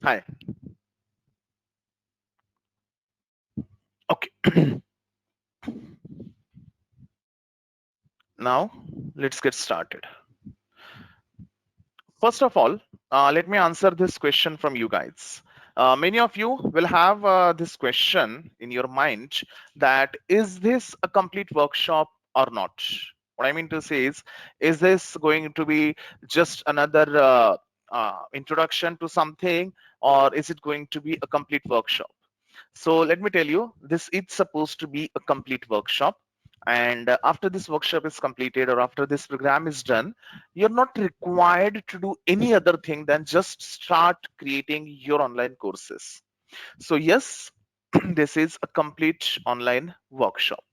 Hi. Okay. Now let's get started. First of all, let me answer this question from you guys. Many of you will have this question in your mind that is this a complete workshop or not? What I mean to say is this going to be just another introduction to something, or is it going to be a complete workshop? So let me tell you, this is supposed to be a complete workshop. And after this workshop is completed or after this program is done, you're not required to do any other thing than just start creating your online courses. So yes, this is a complete online workshop.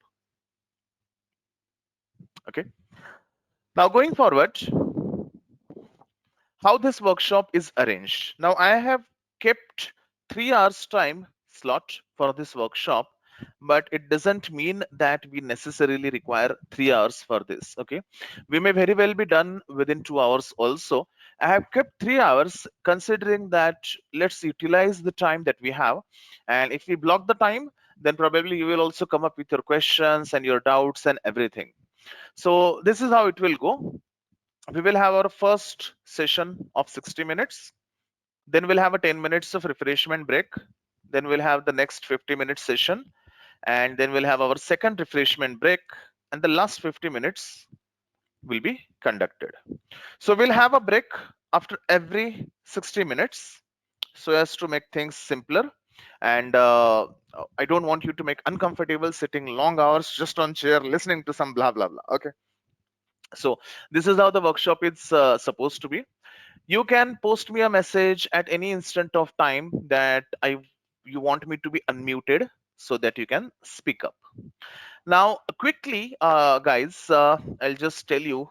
Okay. Now going forward, how this workshop is arranged. Now I have kept 3 hours time slot for this workshop, but it doesn't mean that we necessarily require 3 hours for this. Okay, we may very well be done within 2 hours also. I have kept 3 hours considering that let's utilize the time that we have, and if we block the time, then probably you will also come up with your questions and your doubts and everything. So this is how it will go. We will have our first session of 60 minutes, then we'll have a 10 minutes of refreshment break, then we'll have the next 50-minute session, and then we'll have our second refreshment break, and the last 50 minutes will be conducted. So we'll have a break after every 60 minutes so as to make things simpler, and I don't want you to make uncomfortable sitting long hours just on chair listening to some blah blah blah. Okay, so this is how the workshop is supposed to be. You can post me a message at any instant of time that you want me to be unmuted so that you can speak up. Now quickly, guys, I'll just tell you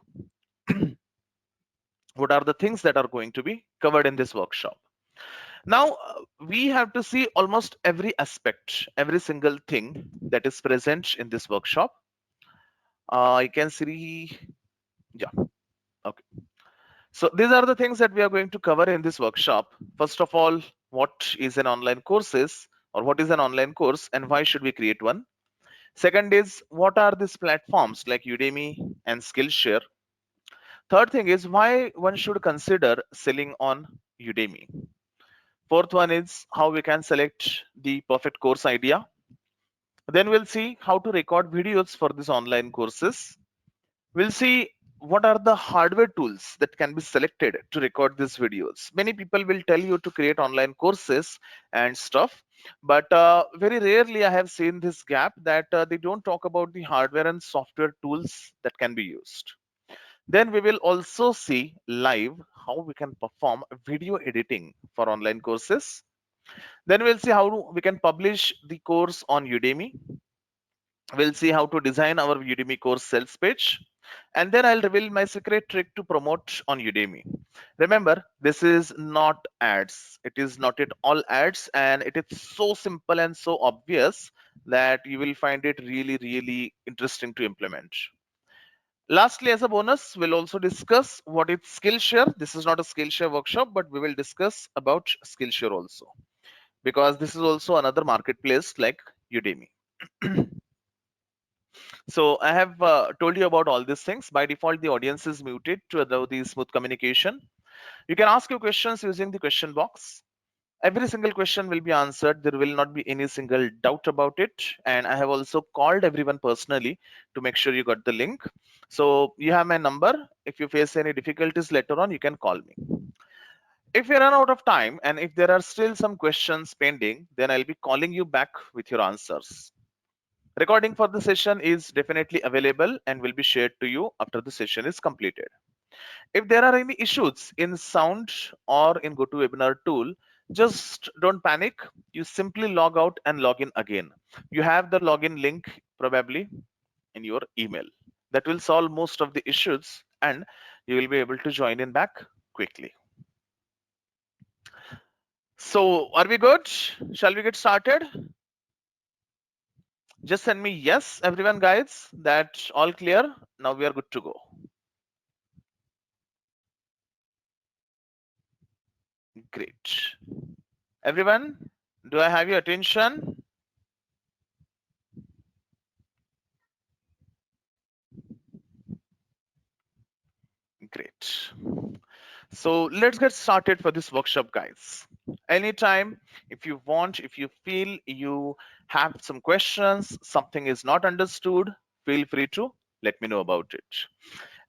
what are the things that are going to be covered in this workshop. Now we have to see almost every aspect, every single thing that is present in this workshop. You can see, yeah, okay. So these are the things that we are going to cover in this workshop. First of all, what is an online courses, or what is an online course and why should we create one? Second is what are these platforms like Udemy and Skillshare? Third thing is why one should consider selling on Udemy. Fourth one is how we can select the perfect course idea. Then we'll see how to record videos for these online courses. We'll see what are the hardware tools that can be selected to record these videos. Many people will tell you to create online courses and stuff, but very rarely I have seen this gap that they don't talk about the hardware and software tools that can be used. Then we will also see live how we can perform video editing for online courses. Then we'll see how we can publish the course on Udemy. We'll see how to design our Udemy course sales page. And then I'll reveal my secret trick to promote on Udemy. Remember, this is not ads. It is not at all ads, and it is so simple and so obvious that you will find it really, really interesting to implement. Lastly, as a bonus, we'll also discuss what is Skillshare. This is not a Skillshare workshop, but we will discuss about Skillshare also, because this is also another marketplace like Udemy. So I have told you about all these things. By default, the audience is muted to allow the smooth communication. You can ask your questions using the question box. Every single question will be answered. There will not be any single doubt about it. And I have also called everyone personally to make sure you got the link. So you have my number. If you face any difficulties later on, you can call me. If we run out of time and if there are still some questions pending, then I'll be calling you back with your answers. Recording for the session is definitely available and will be shared to you after the session is completed. If there are any issues in sound or in GoToWebinar tool, just don't panic. You simply log out and log in again. You have the login link probably in your email. That will solve most of the issues and you will be able to join in back quickly. So are we good? Shall we get started? Just send me yes, everyone, guys. That all clear. Now we are good to go. Great. Everyone, do I have your attention? Great. So let's get started for this workshop, guys. Anytime, if you want, if you feel you have some questions, something is not understood, feel free to let me know about it.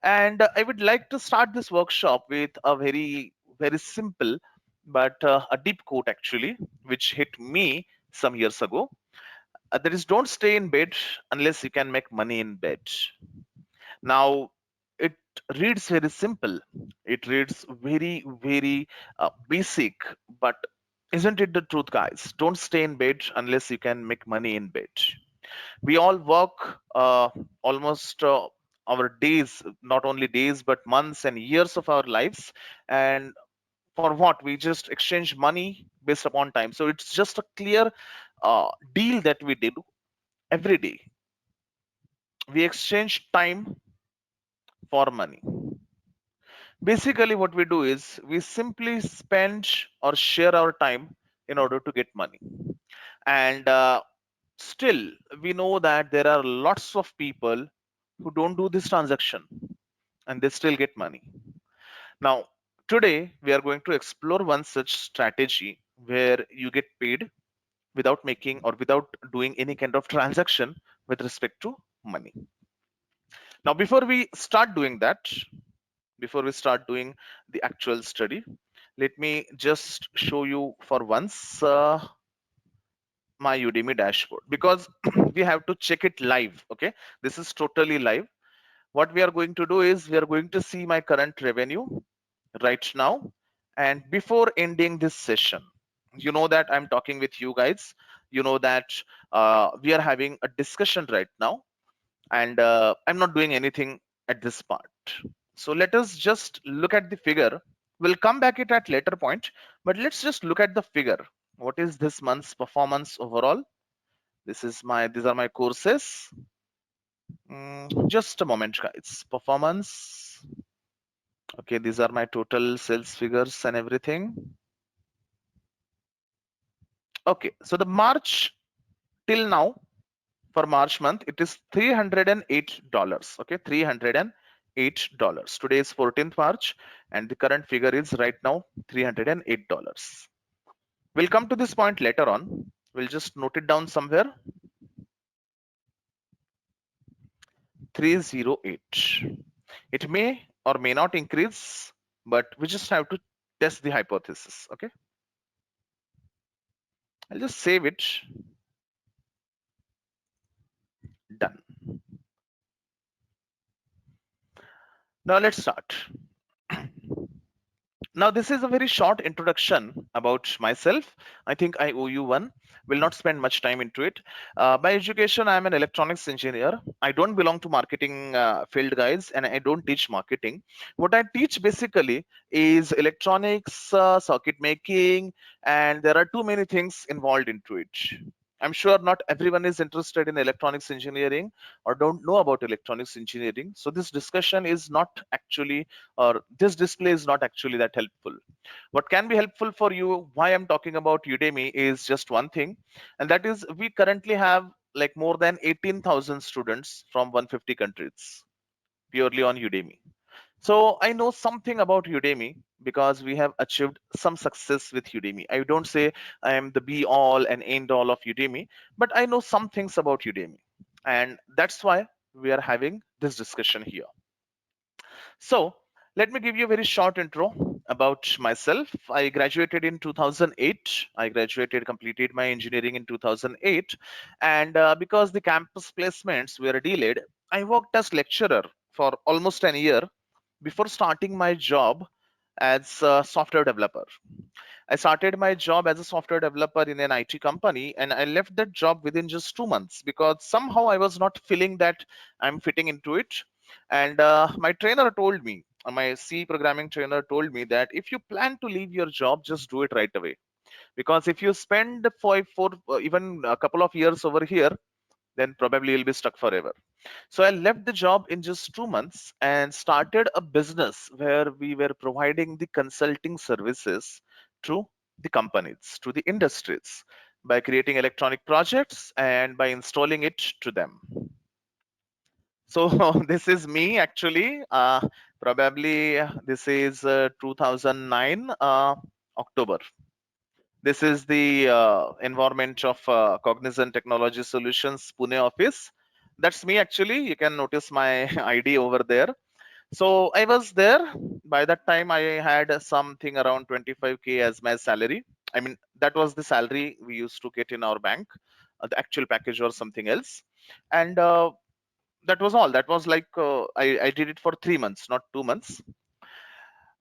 And I would like to start this workshop with a very simple but a deep quote actually, which hit me some years ago. That is, don't stay in bed unless you can make money in bed. Now, it reads very simple. It reads very basic, but isn't it the truth, guys? Don't stay in bed unless you can make money in bed. We all work almost our days, not only days, but months and years of our lives. And for what? We just exchange money based upon time. So it's just a clear deal that we do every day. We exchange time for money. Basically, what we do is we simply spend or share our time in order to get money. And still, we know that there are lots of people who don't do this transaction and they still get money. Now, today we are going to explore one such strategy where you get paid without making or without doing any kind of transaction with respect to money. Now, before we start doing the actual study, let me just show you for once my Udemy dashboard, because we have to check it live. Okay, this is totally live. What we are going to do is we are going to see my current revenue right now, and before ending this session, you know that I'm talking with you guys. You know that we are having a discussion right now, and I'm not doing anything at this part. So let us just look at the figure. We'll come back it at later point, but let's just look at the figure. What is this month's performance overall? These are my courses. Just a moment, guys. Performance. Okay, these are my total sales figures and everything. Okay, so the March till now, for March month, it is $308. Okay, $308. Today is 14th March, and the current figure is right now $308. We'll come to this point later on. We'll just note it down somewhere. 308. It may or may not increase, but we just have to test the hypothesis. Okay, I'll just save it. Done. Now let's start. Now, this is a very short introduction about myself. I think I owe you one. Will not spend much time into it. By education, I am an electronics engineer. I don't belong to marketing field, guys, and I don't teach marketing. What I teach basically is electronics, circuit making, and there are too many things involved into it. I'm sure not everyone is interested in electronics engineering or don't know about electronics engineering. So this discussion is not actually, or this display is not actually that helpful. What can be helpful for you, why I'm talking about Udemy, is just one thing, and that is we currently have like more than 18,000 students from 150 countries purely on Udemy. So I know something about Udemy because we have achieved some success with Udemy. I don't say I am the be all and end all of Udemy, but I know some things about Udemy. And that's why we are having this discussion here. So let me give you a very short intro about myself. I graduated in 2008. I graduated, completed my engineering in 2008. And because the campus placements were delayed, I worked as lecturer for almost an year before starting my job as a software developer. I started my job as a software developer in an IT company, and I left that job within just 2 months because somehow I was not feeling that I'm fitting into it. And my trainer told me, my C programming trainer told me that if you plan to leave your job, just do it right away. Because if you spend even a couple of years over here, then probably you'll be stuck forever. So I left the job in just 2 months and started a business where we were providing the consulting services to the companies, to the industries, by creating electronic projects and by installing it to them. So this is me actually. Probably this is 2009 October. This is the environment of Cognizant Technology Solutions Pune office. That's me actually. You can notice my ID over there. So I was there. By that time, I had something around 25K as my salary. I mean, that was the salary we used to get in our bank. The actual package or something else. And that was all. That was like I did it for 3 months, not 2 months.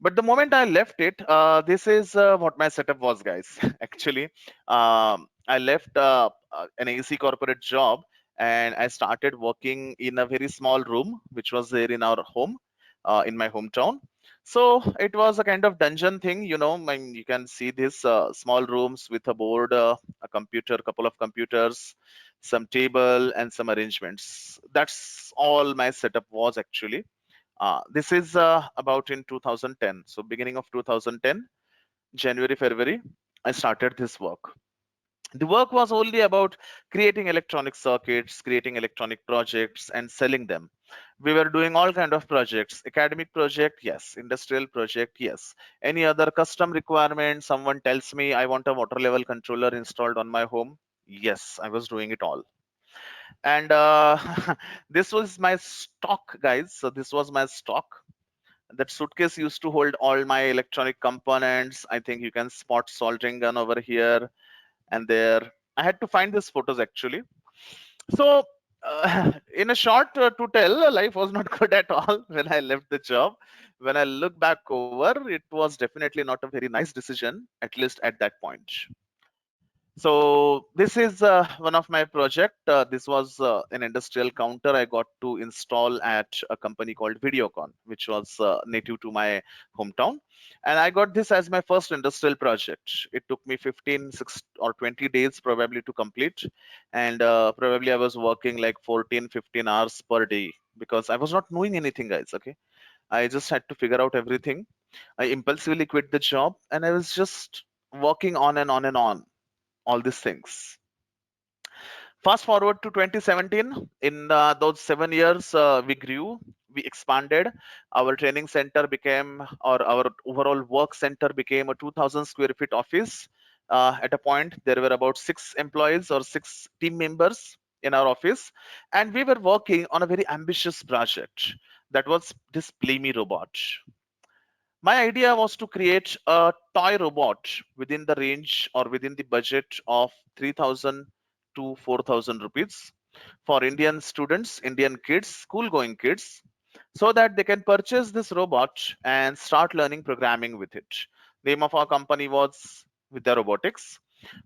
But the moment I left it, this is what my setup was, guys. Actually, I left an AC corporate job and I started working in a very small room, which was there in our home, in my hometown. So it was a kind of dungeon thing, you know. I mean, you can see these small rooms with a board, a computer, a couple of computers, some table, and some arrangements. That's all my setup was actually. This is about in 2010. So beginning of 2010, January, February, I started this work. The work was only about creating electronic circuits, creating electronic projects, and selling them. We were doing all kind of projects: academic project, yes; industrial project, yes; any other custom requirement. Someone tells me I want a water level controller installed on my home. Yes, I was doing it all. And this was my stock, guys. So this was my stock. That suitcase used to hold all my electronic components. I think you can spot soldering gun over here and there. I had to find these photos actually. So in a short, to tell, life was not good at all when I left the job. When I look back over, it was definitely not a very nice decision, at least at that point. So this is one of my project. This was an industrial counter I got to install at a company called Videocon, which was native to my hometown. And I got this as my first industrial project. It took me 15, 6 or 20 days probably to complete. And probably I was working like 14, 15 hours per day because I was not knowing anything, guys. Okay. I just had to figure out everything. I impulsively quit the job and I was just working on and on and on all these things. Fast forward to 2017. In those 7 years, we grew, we expanded. Our training center became, or our overall work center became a 2,000 square feet office. At a point, there were about 6 employees or 6 team members in our office, and we were working on a very ambitious project. That was this Play Me robot. My idea was to create a toy robot within the range or within the budget of 3,000 to 4,000 rupees for Indian students, Indian kids, school going kids, so that they can purchase this robot and start learning programming with it. Name of our company was Vidya Robotics.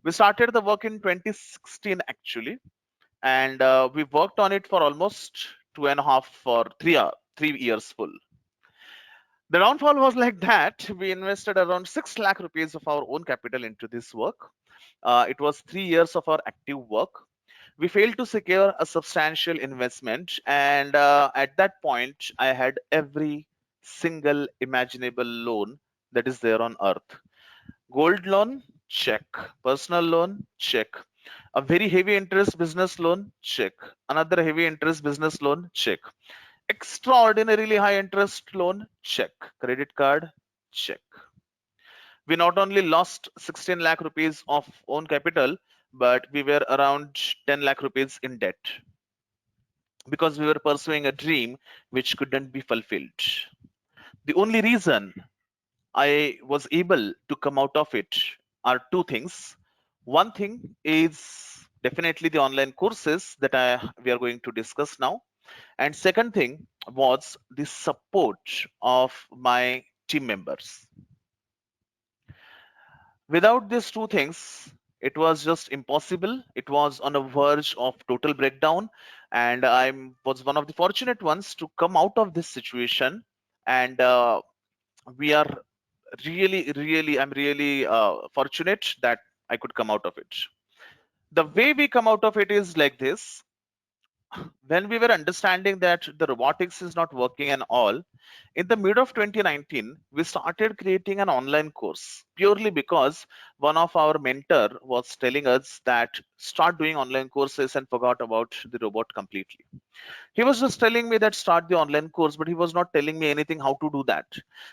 We started the work in 2016 actually, and we worked on it for almost 2.5 or 3 years full. The downfall was like that. We invested around 6 lakh rupees of our own capital into this work. It was 3 years of our active work. We failed to secure a substantial investment, and at that point, I had every single imaginable loan that is there on earth. Gold loan, check. Personal loan, check. A very heavy interest business loan, check. Another heavy interest business loan, check. Extraordinarily high interest loan, check. Credit card, check. We not only lost 16 lakh rupees of own capital, but we were around 10 lakh rupees in debt because we were pursuing a dream which couldn't be fulfilled. The only reason I was able to come out of it are two things. One thing is definitely the online courses that we are going to discuss now. And second thing was the support of my team members. Without these two things, it was just impossible. It was on a verge of total breakdown, and I was one of the fortunate ones to come out of this situation. And we are I'm really fortunate that I could come out of it. The way we come out of it is like this. when we were understanding that the robotics is not working and all, in the mid of 2019, we started creating an online course purely because one of our mentor was telling us that start doing online courses and forgot about the robot completely. He was just telling me that start the online course, but he was not telling me anything how to do that.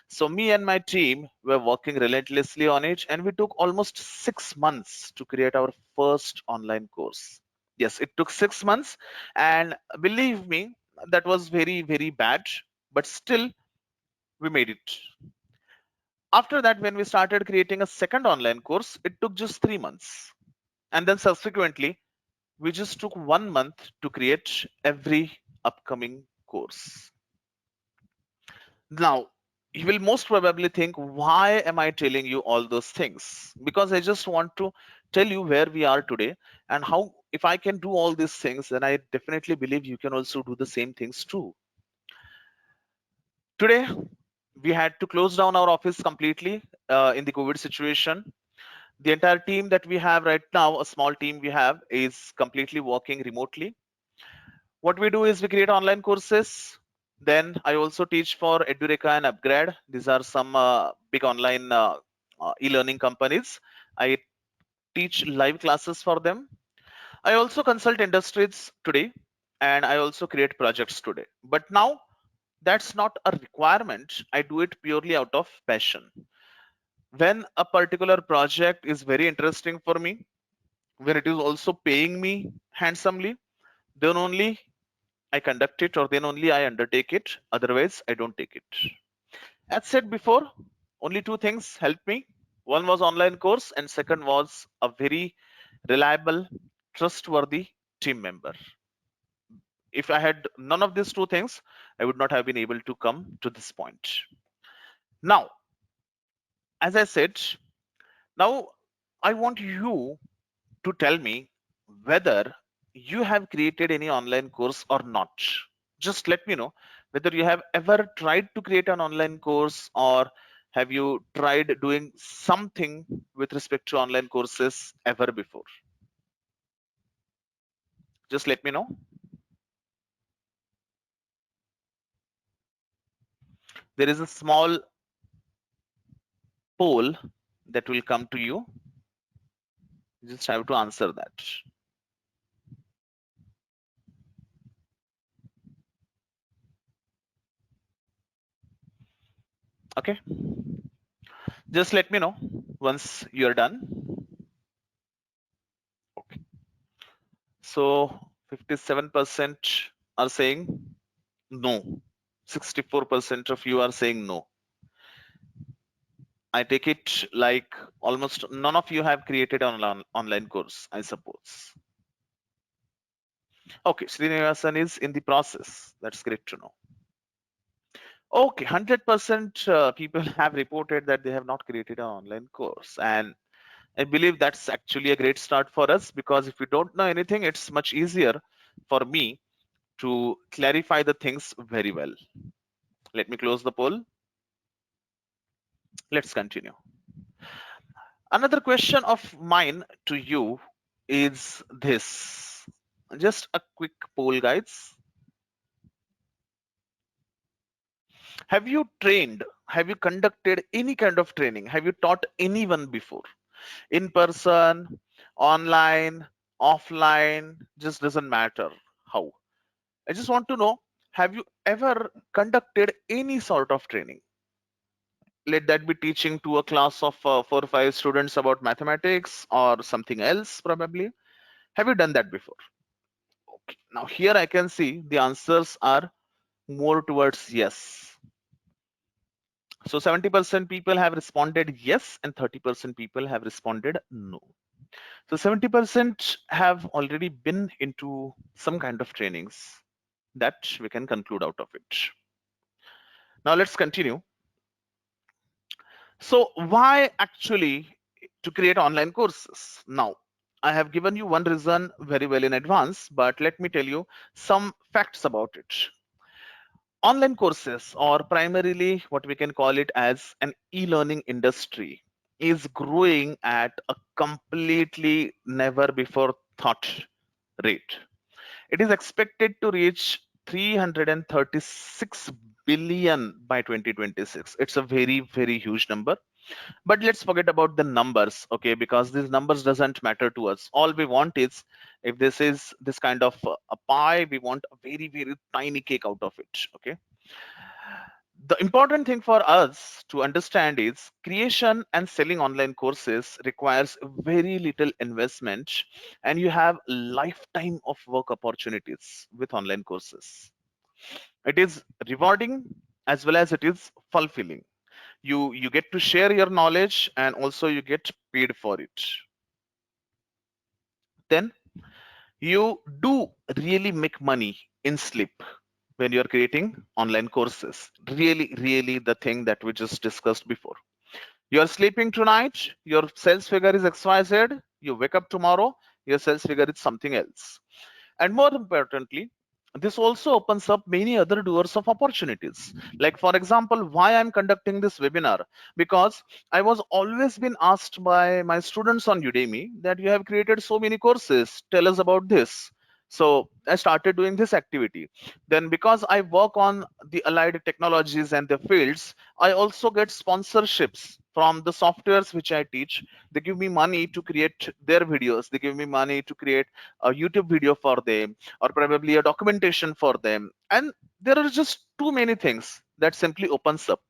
So me and my team were working relentlessly on it, and we took almost 6 months to create our first online course. Yes, it took 6 months, and believe me, that was very, very bad, but still we made it. After that, when we started creating a second online course, it took just 3 months. And then subsequently, we just took 1 month to create every upcoming course. Now, you will most probably think, why am I telling you all those things? Because I just want to tell you where we are today and how, if I can do all these things, then I definitely believe you can also do the same things too. Today, we had to close down our office completely in the COVID situation. The entire team that we have right now, a small team we have, is completely working remotely. What we do is we create online courses. Then I also teach for Edureka and Upgrade. These are some big online e-learning companies. I teach live classes for them. I also consult industries today, and I also create projects today. But now that's not a requirement. I do it purely out of passion. When a particular project is very interesting for me, when it is also paying me handsomely, then only I conduct it, or then only I undertake it. Otherwise, I don't take it. As said before, only two things helped me. One was online course, and second was a very reliable, trustworthy team member. If I had none of these two things, I would not have been able to come to this point. Now, as I said, now I want you to tell me whether you have created any online course or not. Just let me know whether you have ever tried to create an online course, or have you tried doing something with respect to online courses ever before. Just let me know. There is a small poll that will come to you. You just have to answer that. Okay, just let me know once you're done. Okay, so 57% are saying no. 64% of you are saying no. I take it like almost none of you have created an online course, I suppose. Okay, Srinivasan is in the process. That's great to know. Okay, 100% people have reported that they have not created an online course. And I believe that's actually a great start for us, because if we don't know anything, it's much easier for me to clarify the things very well. Let me close the poll. Let's continue. Another question of mine to you is this. Just a quick poll, guys. Have you trained? Have you conducted any kind of training? Have you taught anyone before? In person, online, offline, just doesn't matter how. I just want to know, have you ever conducted any sort of training? Let that be teaching to a class of 4 or 5 students about mathematics or something else, probably. Have you done that before? Okay. Now here I can see the answers are more towards yes. So 70% people have responded yes, and 30% people have responded no. So 70% have already been into some kind of trainings. That we can conclude out of it. Now let's continue. So why actually to create online courses? Now, I have given you one reason very well in advance, but let me tell you some facts about it. Online courses, or primarily what we can call it as an e-learning industry, is growing at a completely never before thought rate. It is expected to reach 336 billion by 2026. It's a very, very huge number. But let's forget about the numbers, okay? Because these numbers doesn't matter to us. All we want is, if this is this kind of a pie, we want a very, very tiny cake out of it, okay? The important thing for us to understand is creation and selling online courses requires very little investment, and you have lifetime of work opportunities with online courses. It is rewarding as well as it is fulfilling. You get to share your knowledge and also you get paid for it. Then you do really make money in sleep when you're creating online courses. Really the thing that we just discussed before. You're sleeping tonight, your sales figure is XYZ, you wake up tomorrow, your sales figure is something else. And more importantly, this also opens up many other doors of opportunities. Like, for example, why I'm conducting this webinar? Because I was always been asked by my students on Udemy that you have created so many courses. Tell us about this. So I started doing this activity. Then, because I work on the allied technologies and the fields, I also get sponsorships from the softwares which I teach. They give me money to create their videos. They give me money to create a YouTube video for them, or probably a documentation for them. And there are just too many things that simply opens up.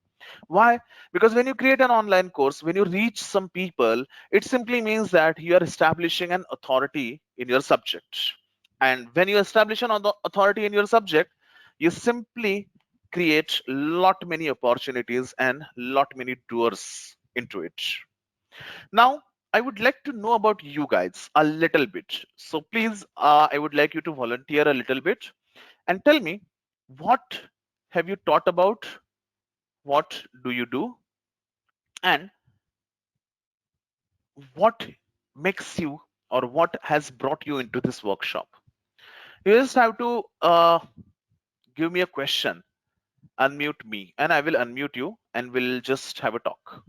Why? Because when you create an online course, when you reach some people, it simply means that you are establishing an authority in your subject. And when you establish an authority in your subject, you simply create lot many opportunities and lot many doors into it. Now, I would like to know about you guys a little bit. So please, I would like you to volunteer a little bit and tell me, what have you taught about? What do you do? And what makes you, or what has brought you into this workshop? You just have to give me a question, unmute me, and I will unmute you and we'll just have a talk.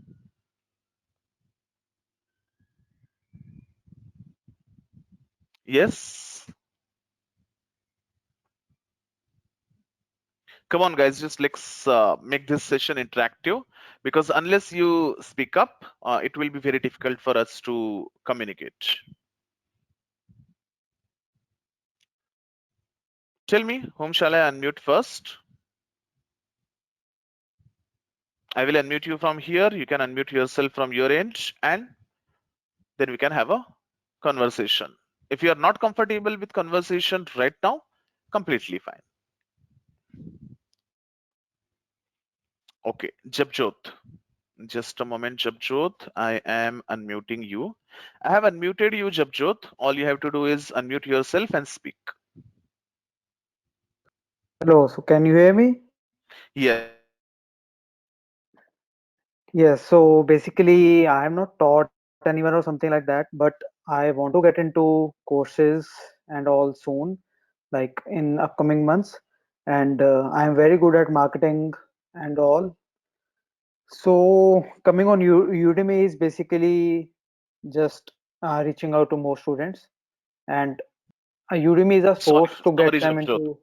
Yes? Come on, guys, just let's make this session interactive, because unless you speak up, it will be very difficult for us to communicate. Tell me, whom shall I unmute first? I will unmute you from here. You can unmute yourself from your end, and then we can have a conversation. If you are not comfortable with conversation right now, completely fine. Okay, Jabjot. Just a moment, Jabjot. I am unmuting you. I have unmuted you, Jabjot. All you have to do is unmute yourself and speak. Hello, so can you hear me? Yes. Yes, so basically, I am not taught anyone or something like that, but I want to get into courses and all soon, like in upcoming months. And I am very good at marketing and all. So coming on Udemy is basically just reaching out to more students, and Udemy is a source to Sorry, get them Jabjot. into.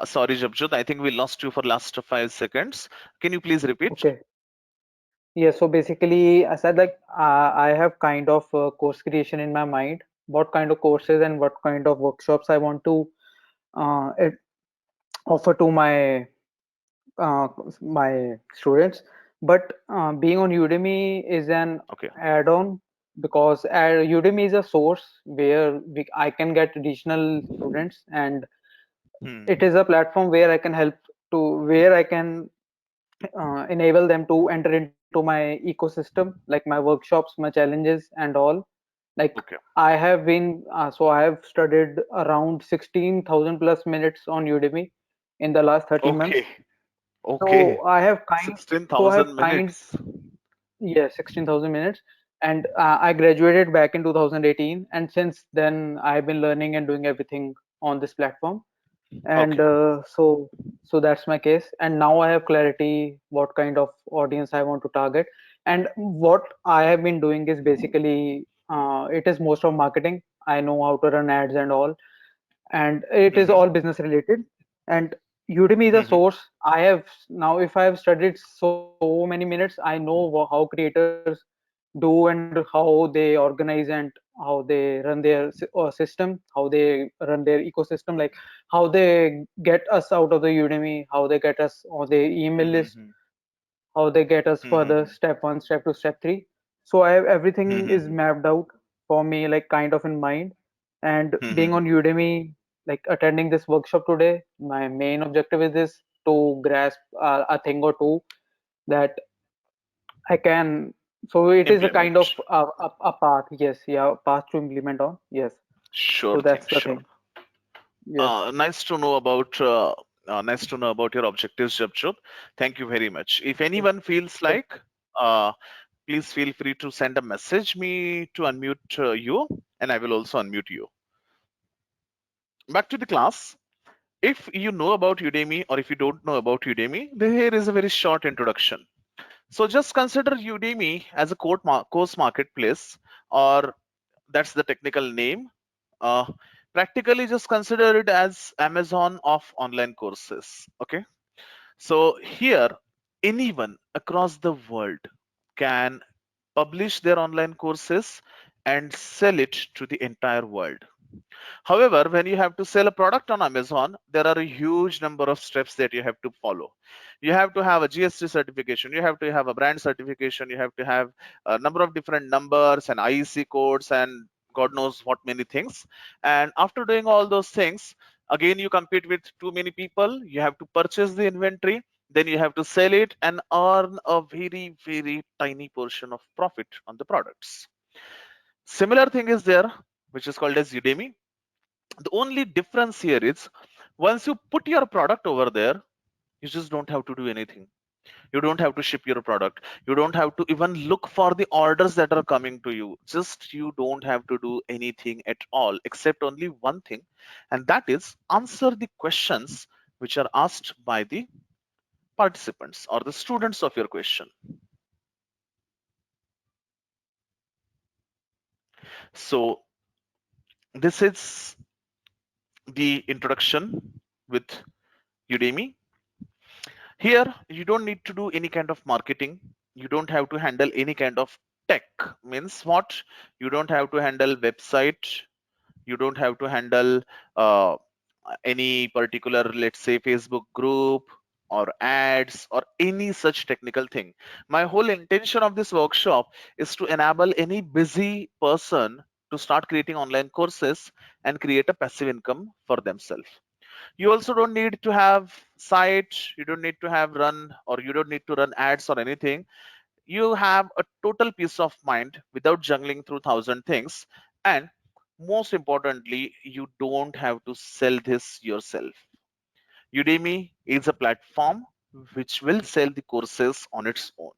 Sorry, Jabjot. I think we lost you for last 5 seconds. Can you please repeat? Okay. Yeah, so basically, I said like I have kind of course creation in my mind, what kind of courses and what kind of workshops I want to it, offer to uh, my students. But being on Udemy is an Okay. add-on because Udemy is a source where I can get additional students, and it Hmm. is a platform where I can help to where I can enable them to enter into my ecosystem, like my workshops, my challenges, and all. Like Okay. I have been, so I have studied around 16,000 plus minutes on Udemy in the last 13 months. Okay. Okay. So I have kind, so I have 16,000 kind, minutes. yeah, 16,000 minutes. And I graduated back in 2018. And since then, I've been learning and doing everything on this platform. And Okay. so that's my case, and now I have clarity what kind of audience I want to target. And what I have been doing is basically it is most of marketing. I know how to run ads and all. and it is Mm-hmm. all business related. And Udemy is a Mm-hmm. source. I have now, if I have studied so many minutes, I know how creators do and how they organize and how they run their system, how they run their ecosystem, like how they get us out of the Udemy, how they get us on the email list, Mm-hmm. how they get us further, Mm-hmm. step one, step two, step three. So I have everything is Mm-hmm. mapped out for me, like kind of in mind. And being on Mm-hmm. Udemy, like attending this workshop today, my main objective is this, to grasp a thing or two that I can. So it is a kind of Implement. a path. Yes, yeah, path to implement on. Yes. Sure So thing, that's the sure. thing. Yes. Nice to know about your objectives, Jabjot. Thank you very much. If Yes. anyone feels Yes. like, please feel free to send a message me to unmute you, and I will also unmute you. Back to the class. If you know about Udemy or if you don't know about Udemy, then here is a very short introduction. So just consider Udemy as a course marketplace, or that's the technical name. Uh, Practically, just consider it as Amazon of online courses. Okay. So here, anyone across the world can publish their online courses and sell it to the entire world. However, when you have to sell a product on Amazon, there are a huge number of steps that you have to follow. You have to have a GST certification, you have to have a brand certification, you have to have a number of different numbers and IEC codes and God knows what many things. And after doing all those things, again, you compete with too many people, you have to purchase the inventory, then you have to sell it and earn a very, very tiny portion of profit on the products. Similar thing is there, which is called as Udemy. The only difference here is once you put your product over there, you just don't have to do anything. You don't have to ship your product. You don't have to even look for the orders that are coming to you. Just you don't have to do anything at all, except only one thing, and that is answer the questions which are asked by the participants or the students of your question. So this is the introduction with Udemy. Here, you don't need to do any kind of marketing. You don't have to handle any kind of tech. Means what? You don't have to handle website. You don't have to handle uh, any particular, let's say, Facebook group or ads or any such technical thing. My whole intention of this workshop is to enable any busy person to start creating online courses and create a passive income for themselves. You also don't need to have site, you don't need to have run, or you don't need to run ads or anything. You have a total peace of mind without juggling through thousand things. And most importantly, you don't have to sell this yourself. Udemy is a platform which will sell the courses on its own.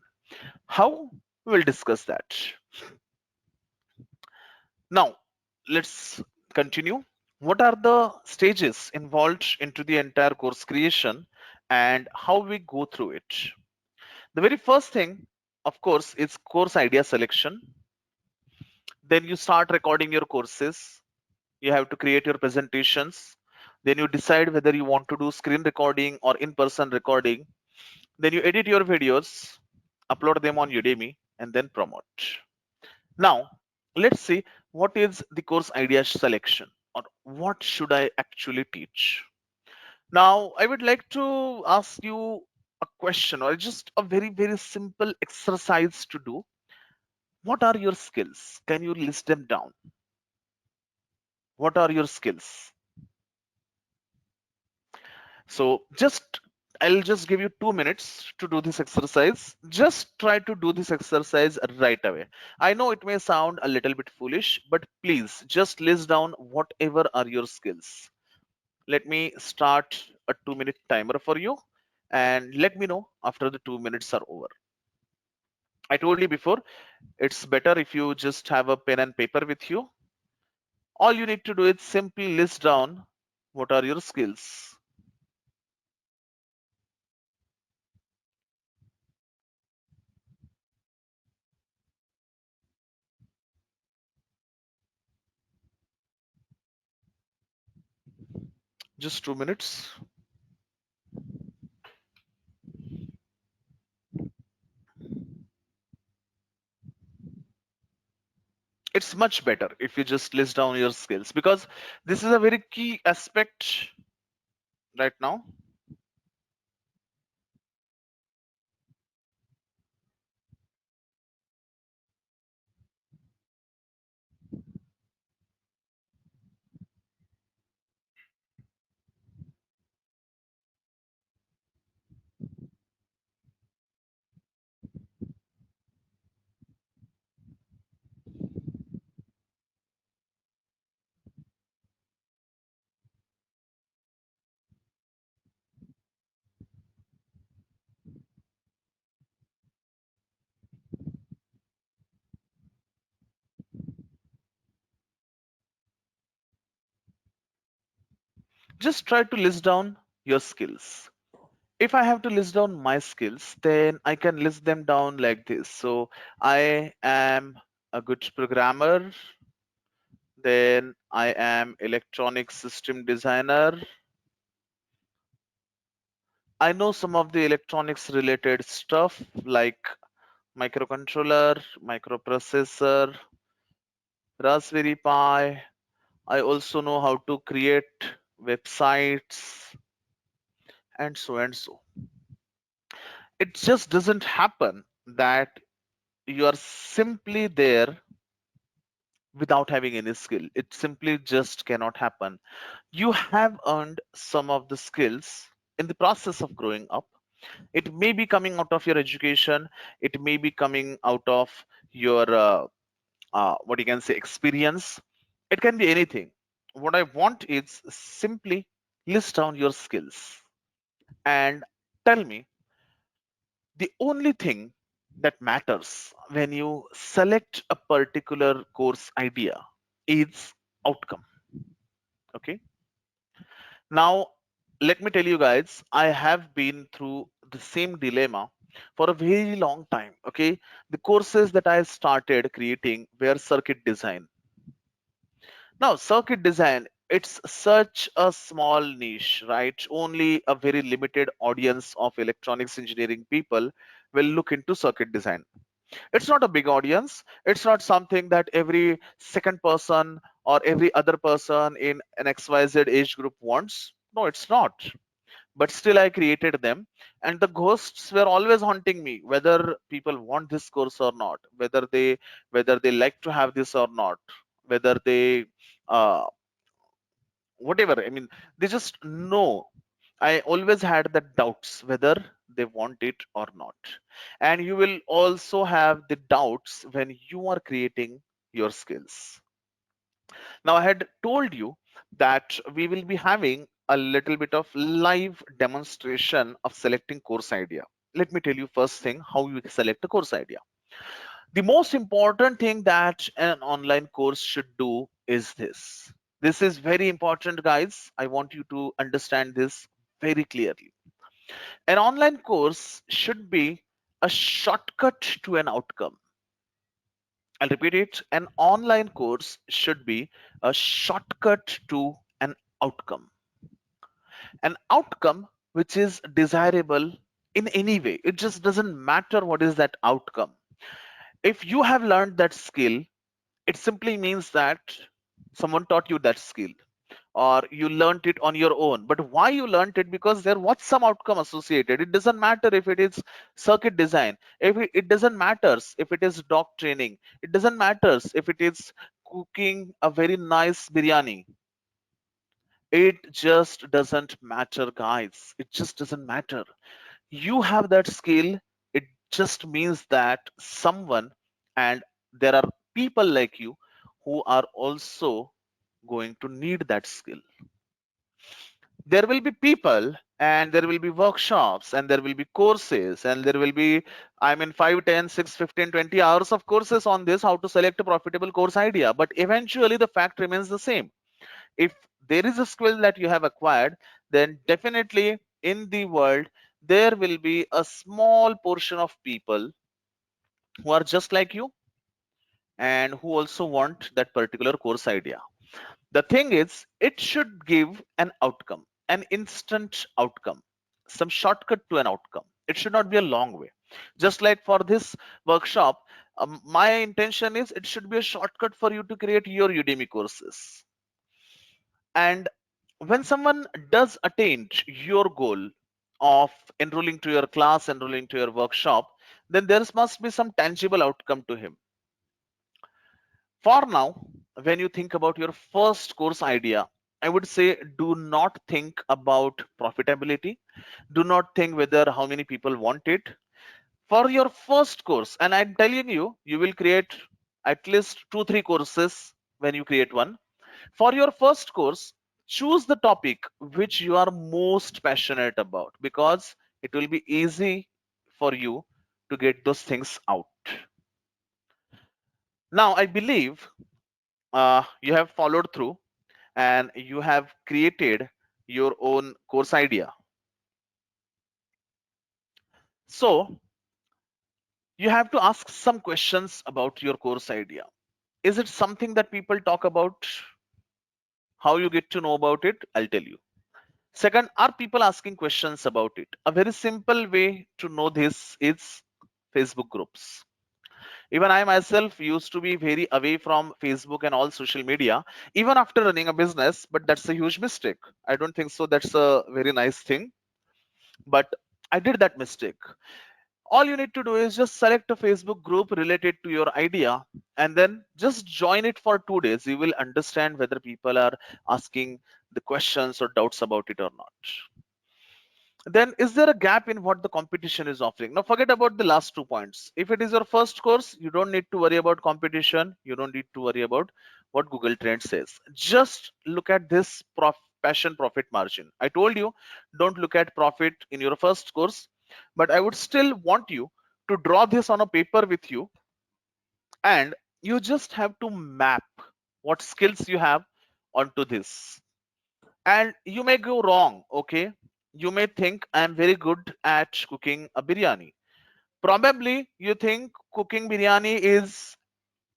How? We'll discuss that. Now, let's continue. What are the stages involved into the entire course creation and how we go through it? The very first thing, of course, is course idea selection. Then you start recording your courses. You have to create your presentations. Then you decide whether you want to do screen recording or in-person recording. Then you edit your videos, upload them on Udemy, and then promote. Now, let's see what is the course idea selection or what should I actually teach. Now, I would like to ask you a question or just a very, very simple exercise to do. What are your skills? Can you list them down? What are your skills? So, I'll just give you 2 minutes to do this exercise. Just try to do this exercise right away. I know it may sound a little bit foolish, but please just list down whatever are your skills. Let me start a 2 minute timer for you and let me know after the 2 minutes are over. I told you before, it's better if you just have a pen and paper with you. All you need to do is simply list down what are your skills. Just 2 minutes. It's much better if you just list down your skills, because this is a very key aspect right now. Just try to list down your skills. If I have to list down my skills, then I can list them down like this. So I am a good programmer, then I am electronic system designer. I know some of the electronics related stuff like microcontroller, microprocessor, Raspberry Pi. I also know how to create websites and so and so. It just doesn't happen that you are simply there without having any skill. It simply just cannot happen. You have earned some of the skills in the process of growing up. It may be coming out of your education, it may be coming out of your what you can say experience. It can be anything. What I want is simply list down your skills and tell me the only thing that matters when you select a particular course idea is outcome. Okay. Now, let me tell you guys, I have been through the same dilemma for a very long time. Okay. The courses that I started creating were circuit design. Now, circuit design, it's such a small niche, right? Only a very limited audience of electronics engineering people will look into circuit design. It's not a big audience. It's not something that every second person or every other person in an XYZ age group wants. No, it's not. But still, I created them, and the ghosts were always haunting me. Whether people want this course or not, whether they like to have this or not, whether they uh, whatever. I mean, they just know. I always had the doubts whether they want it or not. And you will also have the doubts when you are creating your skills. Now, I had told you that we will be having a little bit of live demonstration of selecting course idea. Let me tell you first thing how you select a course idea. The most important thing that an online course should do is this. This is very important, guys. I want you to understand this very clearly. An online course should be a shortcut to an outcome. I'll repeat it. An online course should be a shortcut to an outcome. An outcome which is desirable in any way. It just doesn't matter what is that outcome. If you have learned that skill, it simply means that someone taught you that skill or you learned it on your own. But why you learned it? Because there was some outcome associated. It doesn't matter if it is circuit design, it doesn't matter if it is dog training, it doesn't matter if it is cooking a very nice biryani. It just doesn't matter, guys. It just doesn't matter. You have that skill. It just means that someone, and there are people like you who are also going to need that skill. There will be people and there will be workshops and there will be courses and there will be, I mean, 5, 10, 6, 15, 20 hours of courses on this, how to select a profitable course idea. But eventually the fact remains the same. If there is a skill that you have acquired, then definitely in the world there will be a small portion of people who are just like you and who also want that particular course idea. The thing is, it should give an outcome. an instant outcome, some shortcut to an outcome. It should not be a long way. Just like for this workshop, my intention is it should be a shortcut for you to create your Udemy courses. And when someone does attain your goal of enrolling to your class, enrolling to your workshop, then there must be some tangible outcome to him. For now, when you think about your first course idea, I would say do not think about profitability. Do not think whether how many people want it. For your first course, and I'm telling you, you will create at least 2 3 courses when you create one. For your first course, choose the topic which you are most passionate about, because it will be easy for you to get those things out. Now, I believe you have followed through and you have created your own course idea. So, you have to ask some questions about your course idea. Is it something that people talk about? How you get to know about it? I'll tell you. Second, are people asking questions about it? A very simple way to know this is Facebook groups. Even I myself used to be very away from Facebook and all social media, even after running a business, but that's a huge mistake. I don't think so. That's a very nice thing. But I did that mistake. All you need to do is just select a Facebook group related to your idea and then just join it for 2 days. You will understand whether people are asking the questions or doubts about it or not. Then is there a gap in what the competition is offering? Now forget about the last 2 points. If it is your first course, you don't need to worry about competition. You don't need to worry about what Google Trends says. Just look at this passion profit margin. I told you, don't look at profit in your first course, but I would still want you to draw this on a paper with you, and you just have to map what skills you have onto this. And you may go wrong. Okay, you may think I am very good at cooking a biryani. Probably you think cooking biryani is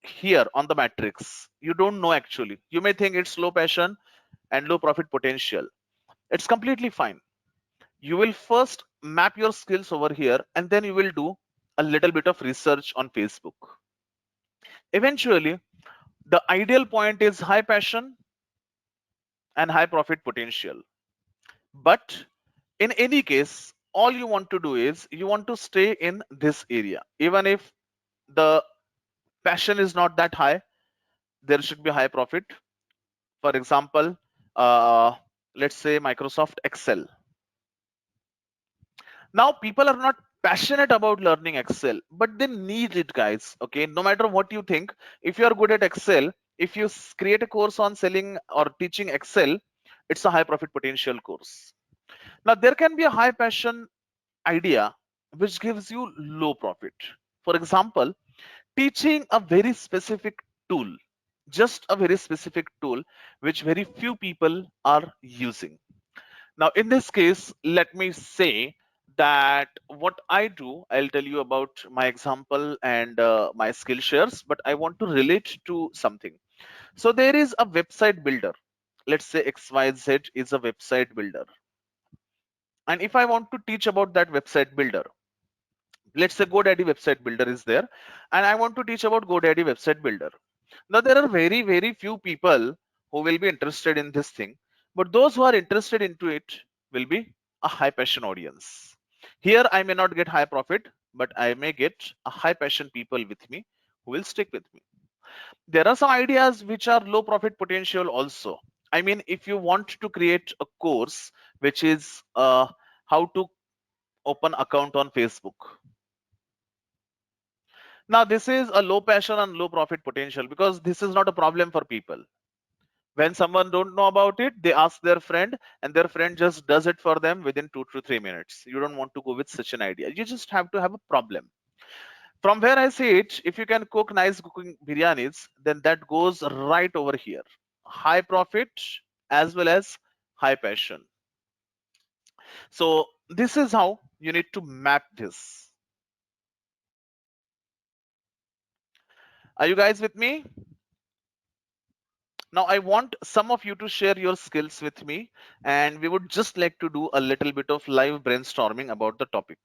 here on the matrix. You don't know. Actually, you may think it's low passion and low profit potential. It's completely fine. You will first map your skills over here, and then you will do a little bit of research on Facebook. Eventually, the ideal point is high passion and high profit potential. But in any case, all you want to do is you want to stay in this area. Even if the passion is not that high, there should be high profit. For example, uh, let's say Microsoft Excel. Now people are not passionate about learning Excel, but they need it, guys. Okay, no matter what you think, if you are good at Excel, if you create a course on selling or teaching Excel, it's a high profit potential course. Now there can be a high passion idea which gives you low profit. For example, teaching a very specific tool, just a very specific tool which very few people are using. Now, in this case, let me say that what I do, I'll tell you about my example and my skill shares, but I want to relate to something. So, there is a website builder. Let's say XYZ is a website builder. And if I want to teach about that website builder, let's say GoDaddy website builder is there, and I want to teach about GoDaddy website builder. Now there are very few people who will be interested in this thing, but those who are interested into it will be a high passion audience. Here I may not get high profit, but I may get a high passion people with me who will stick with me. There are some ideas which are low profit potential also. I mean, if you want to create a course which is how to open account on Facebook. Now this is a low passion and low profit potential because this is not a problem for people. When someone don't know about it, they ask their friend and their friend just does it for them within 2 to 3 minutes. You don't want to go with such an idea. You just have to have a problem. From where I see it, if you can cook nice cooking biryanis, then that goes right over here. High profit as well as high passion. So this is how you need to map this. Are you guys with me? Now I want some of you to share your skills with me, and we would just like to do a little bit of live brainstorming about the topic.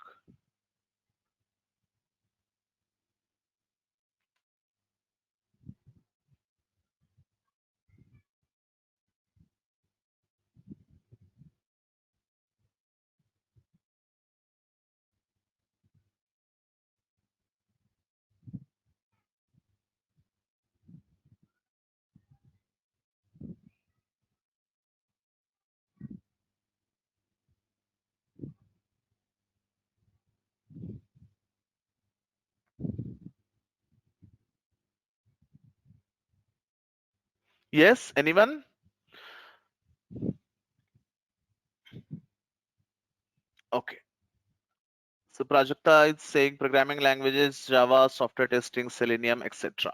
Yes, anyone? Okay. So Prajakta is saying programming languages, Java, software testing, Selenium, etc.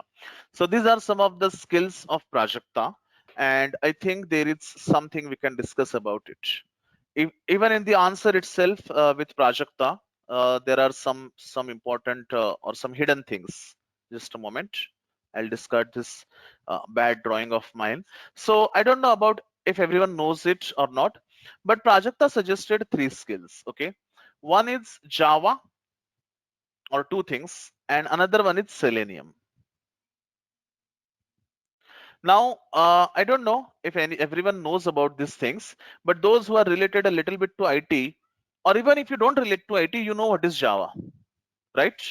So these are some of the skills of Prajakta, and I think there is something we can discuss about it. Even in the answer itself with Prajakta, there are some important or some hidden things. Just a moment, I'll discard this bad drawing of mine. So I don't know about if everyone knows it or not, but Prajakta suggested three skills. Okay, one is Java or two things, and another one is Selenium. Now, I don't know if everyone knows about these things, but those who are related a little bit to IT, or even if you don't relate to IT, you know what is Java, right?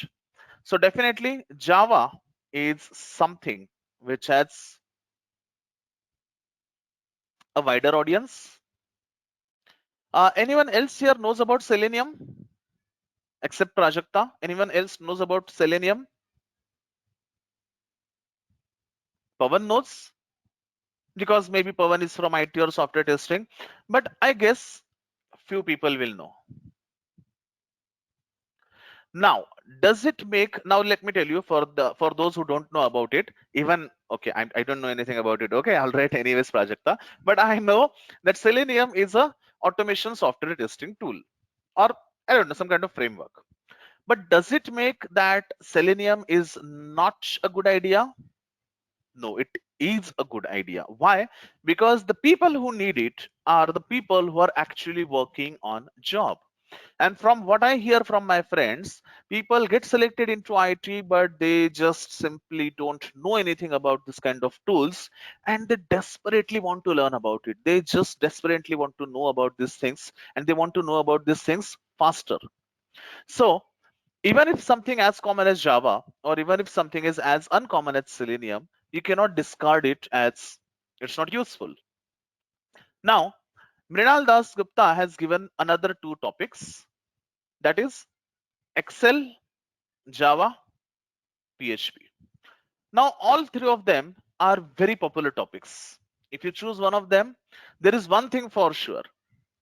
So definitely Java is something which has a wider audience. Anyone else here knows about Selenium except Prajakta? Anyone else knows about Selenium? Pavan knows because maybe Pavan is from IT or software testing, but I guess few people will know. Now, does it make, now let me tell you, for those who don't know about it, even okay, I don't know anything about it. Okay, I'll write anyways, Prajakta. But I know that Selenium is a automation software testing tool, or I don't know, some kind of framework. But does it make that Selenium is not a good idea? No, it is a good idea. Why? Because the people who need it are the people who are actually working on job. And from what I hear from my friends, people get selected into IT, but they just simply don't know anything about this kind of tools, and they desperately want to learn about it. They just desperately want to know about these things, and they want to know about these things faster. So even if something as common as Java, or even if something is as uncommon as Selenium, you cannot discard it as it's not useful. Now, Mrinal Das Gupta has given another two topics, that is Excel, Java, PHP. Now, all three of them are very popular topics. If you choose one of them, there is one thing for sure,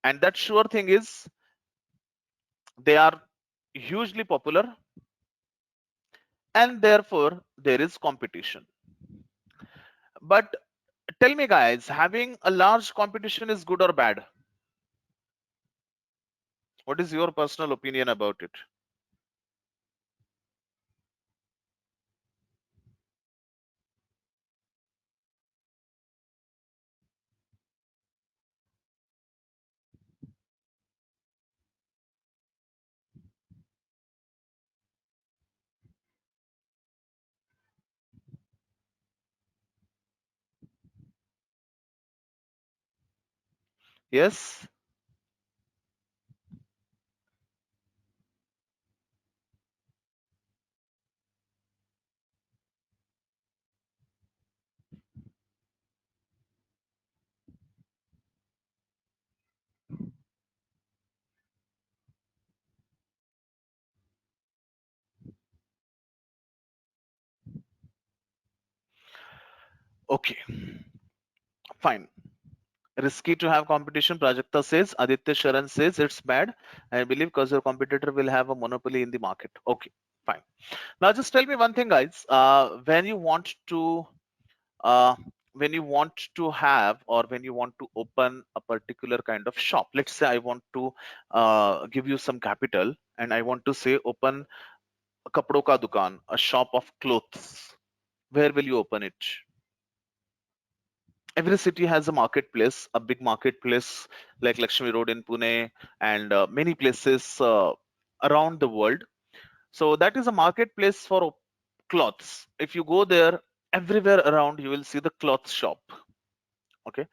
and that sure thing is they are hugely popular, and therefore there is competition. But tell me, guys, having a large competition is good or bad? What is your personal opinion about it? Yes? Okay, fine. Risky to have competition, Prajakta says. Aditya Sharan says it's bad. I believe because your competitor will have a monopoly in the market. Okay, fine. Now just tell me one thing, guys. Uh, when you want to have, or when you want to open a particular kind of shop, let's say I want to give you some capital, and I want to say open a kapdo ka dukan, a shop of clothes. Where will you open it? every city has a marketplace, a big marketplace like Lakshmi Road in Pune, and many places around the world. So that is a marketplace for cloths. If you go there, everywhere around you will see the cloth shop. Okay,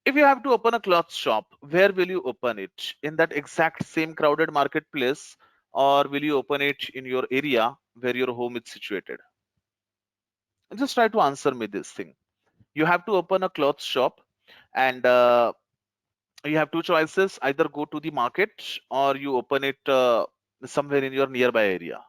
if you have to open a cloth shop, where will you open it? In that exact same crowded marketplace, or will you open it in your area where your home is situated? Just try to answer me this thing. You have to open a cloth shop, and you have two choices: either go to the market, or you open it somewhere in your nearby area.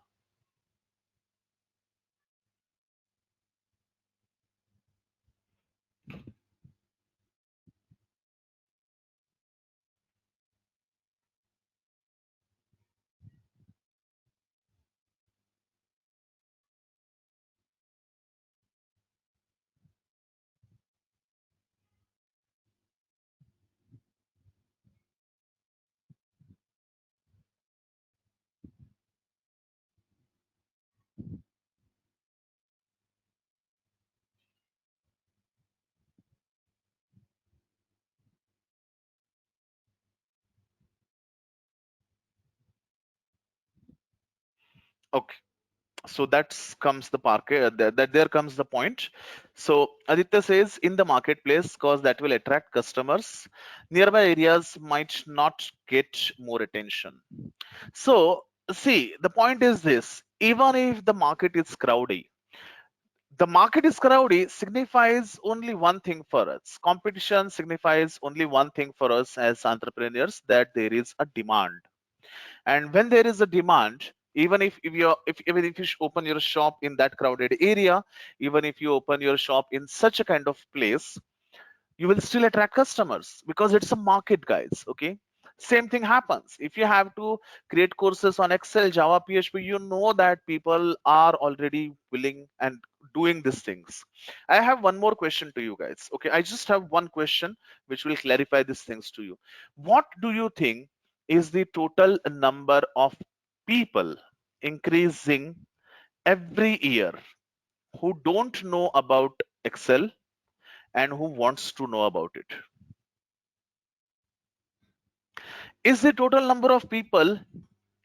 Okay, so that's comes the market, that there comes the point. So Aditya says in the marketplace, because that will attract customers. Nearby areas might not get more attention. So see, the point is this: even if the market is crowded, the market is crowded signifies only one thing for us. Competition signifies only one thing for us as entrepreneurs, that there is a demand. And when there is a demand, even if you open your shop in that crowded area, even if you open your shop in such a kind of place, you will still attract customers because it's a market, guys. Okay, same thing happens if you have to create courses on Excel, Java, PHP. You know that people are already willing and doing these things. I have one more question to you guys. Okay, I just have one question which will clarify these things to you. What do you think is the total number of people increasing every year who don't know about Excel and who wants to know about it? Is the total number of people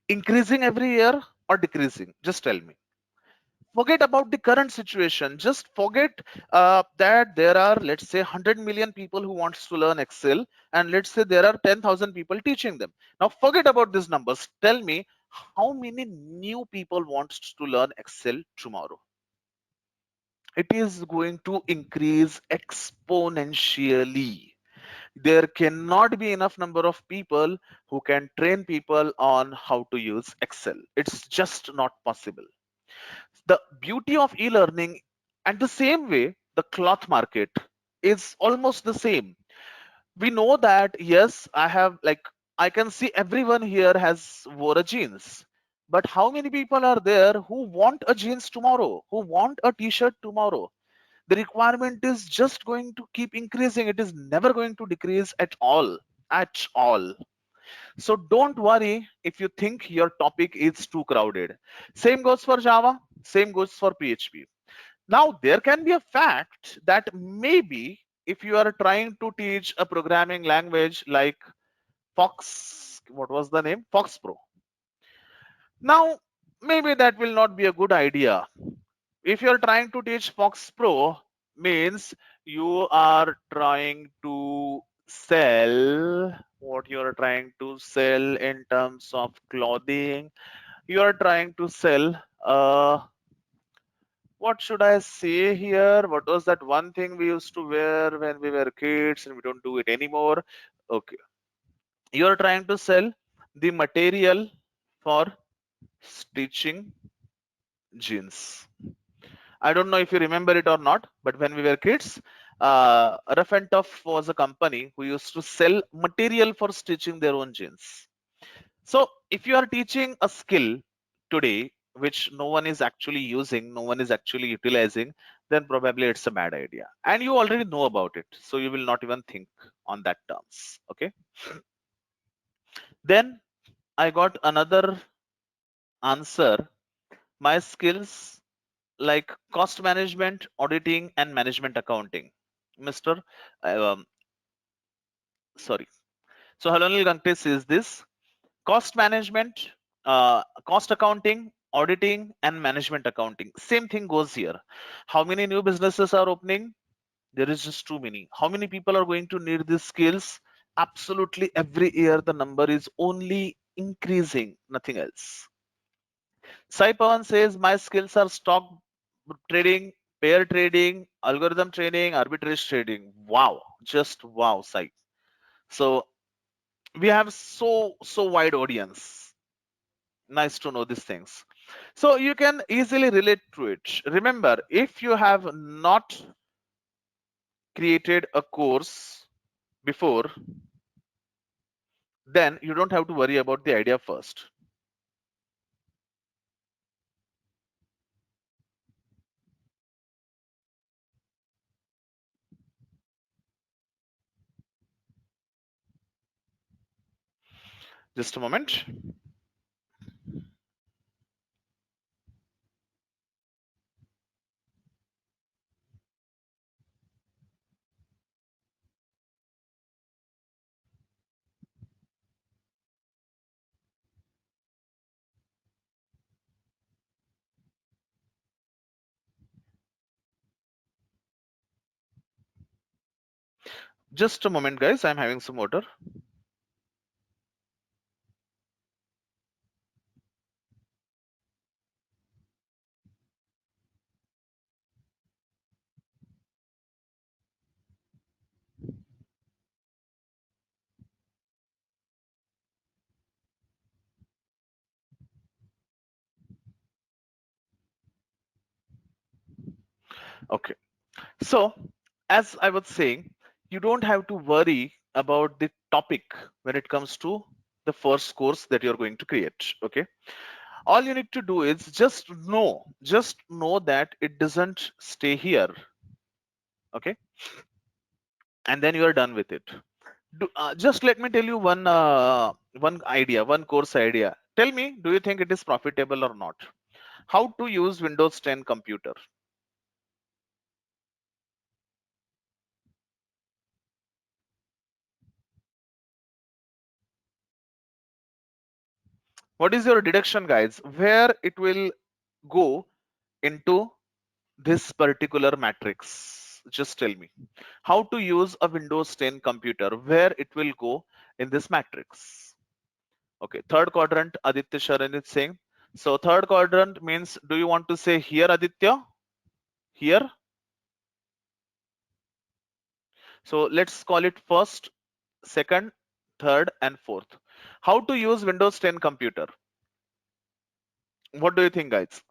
increasing every year or decreasing? Just tell me. Forget about the current situation. Just forget that there are, let's say, 100 million people who wants to learn Excel, and let's say there are 10,000 people teaching them. Now forget about these numbers. Tell me how many new people wants to learn Excel tomorrow. It is going to increase exponentially. There cannot be enough number of people who can train people on how to use Excel. It's just not possible. The beauty of e-learning, and the same way the cloth market is almost the same. We know that, yes, I can see everyone here has wore a jeans, but how many people are there who want a jeans tomorrow, who want a t-shirt tomorrow? The requirement is just going to keep increasing. It is never going to decrease at all. At all. So don't worry if you think your topic is too crowded. Same goes for Java, same goes for PHP. Now there can be a fact that maybe if you are trying to teach a programming language like Fox, what was the name, Fox Pro, now maybe that will not be a good idea. If you're trying to teach Fox Pro, means you are trying to sell what you're trying to sell in terms of clothing. You are trying to sell what should I say here? What was that one thing we used to wear when we were kids and we don't do it anymore? Okay. You're trying to sell the material for stitching jeans. I don't know if you remember it or not, but when we were kids, Rough and Tough was a company who used to sell material for stitching their own jeans. So if you are teaching a skill today which no one is actually using, no one is actually utilizing, then probably it's a bad idea. And you already know about it, so you will not even think on that terms. Okay. Then I got another answer. My skills like cost management, auditing, and management accounting. Mr. Um, Sorry. So Halonil Gankte says this: cost management, cost accounting, auditing, and management accounting. Same thing goes here. How many new businesses are opening? There is just too many. How many people are going to need these skills? Absolutely every year the number is only increasing, nothing else. Sai Pawan says my skills are stock trading, pair trading, algorithm trading, arbitrage trading. Wow, just wow, Sai. So we have so wide audience. Nice to know these things. So you can easily relate to it. Remember, if you have not created a course before, then you don't have to worry about the idea first. Just a moment. Just a moment, guys. I'm having some water. Okay. So, as I was saying, you don't have to worry about the topic when it comes to the first course that you're going to create. Okay. All you need to do is just know that it doesn't stay here. Okay. And then you are done with it. Just let me tell you one course idea. Tell me, do you think it is profitable or not? How to use Windows 10 computer? What is your deduction, guys? Where it will go into this particular matrix? Just tell me. How to use a Windows 10 computer? Where it will go in this matrix? Okay, third quadrant, Aditya Sharan is saying. So third quadrant means, do you want to say here, Aditya? Here? So let's call it first, second, third, and fourth. How to use Windows 10 computer? What do you think, guys?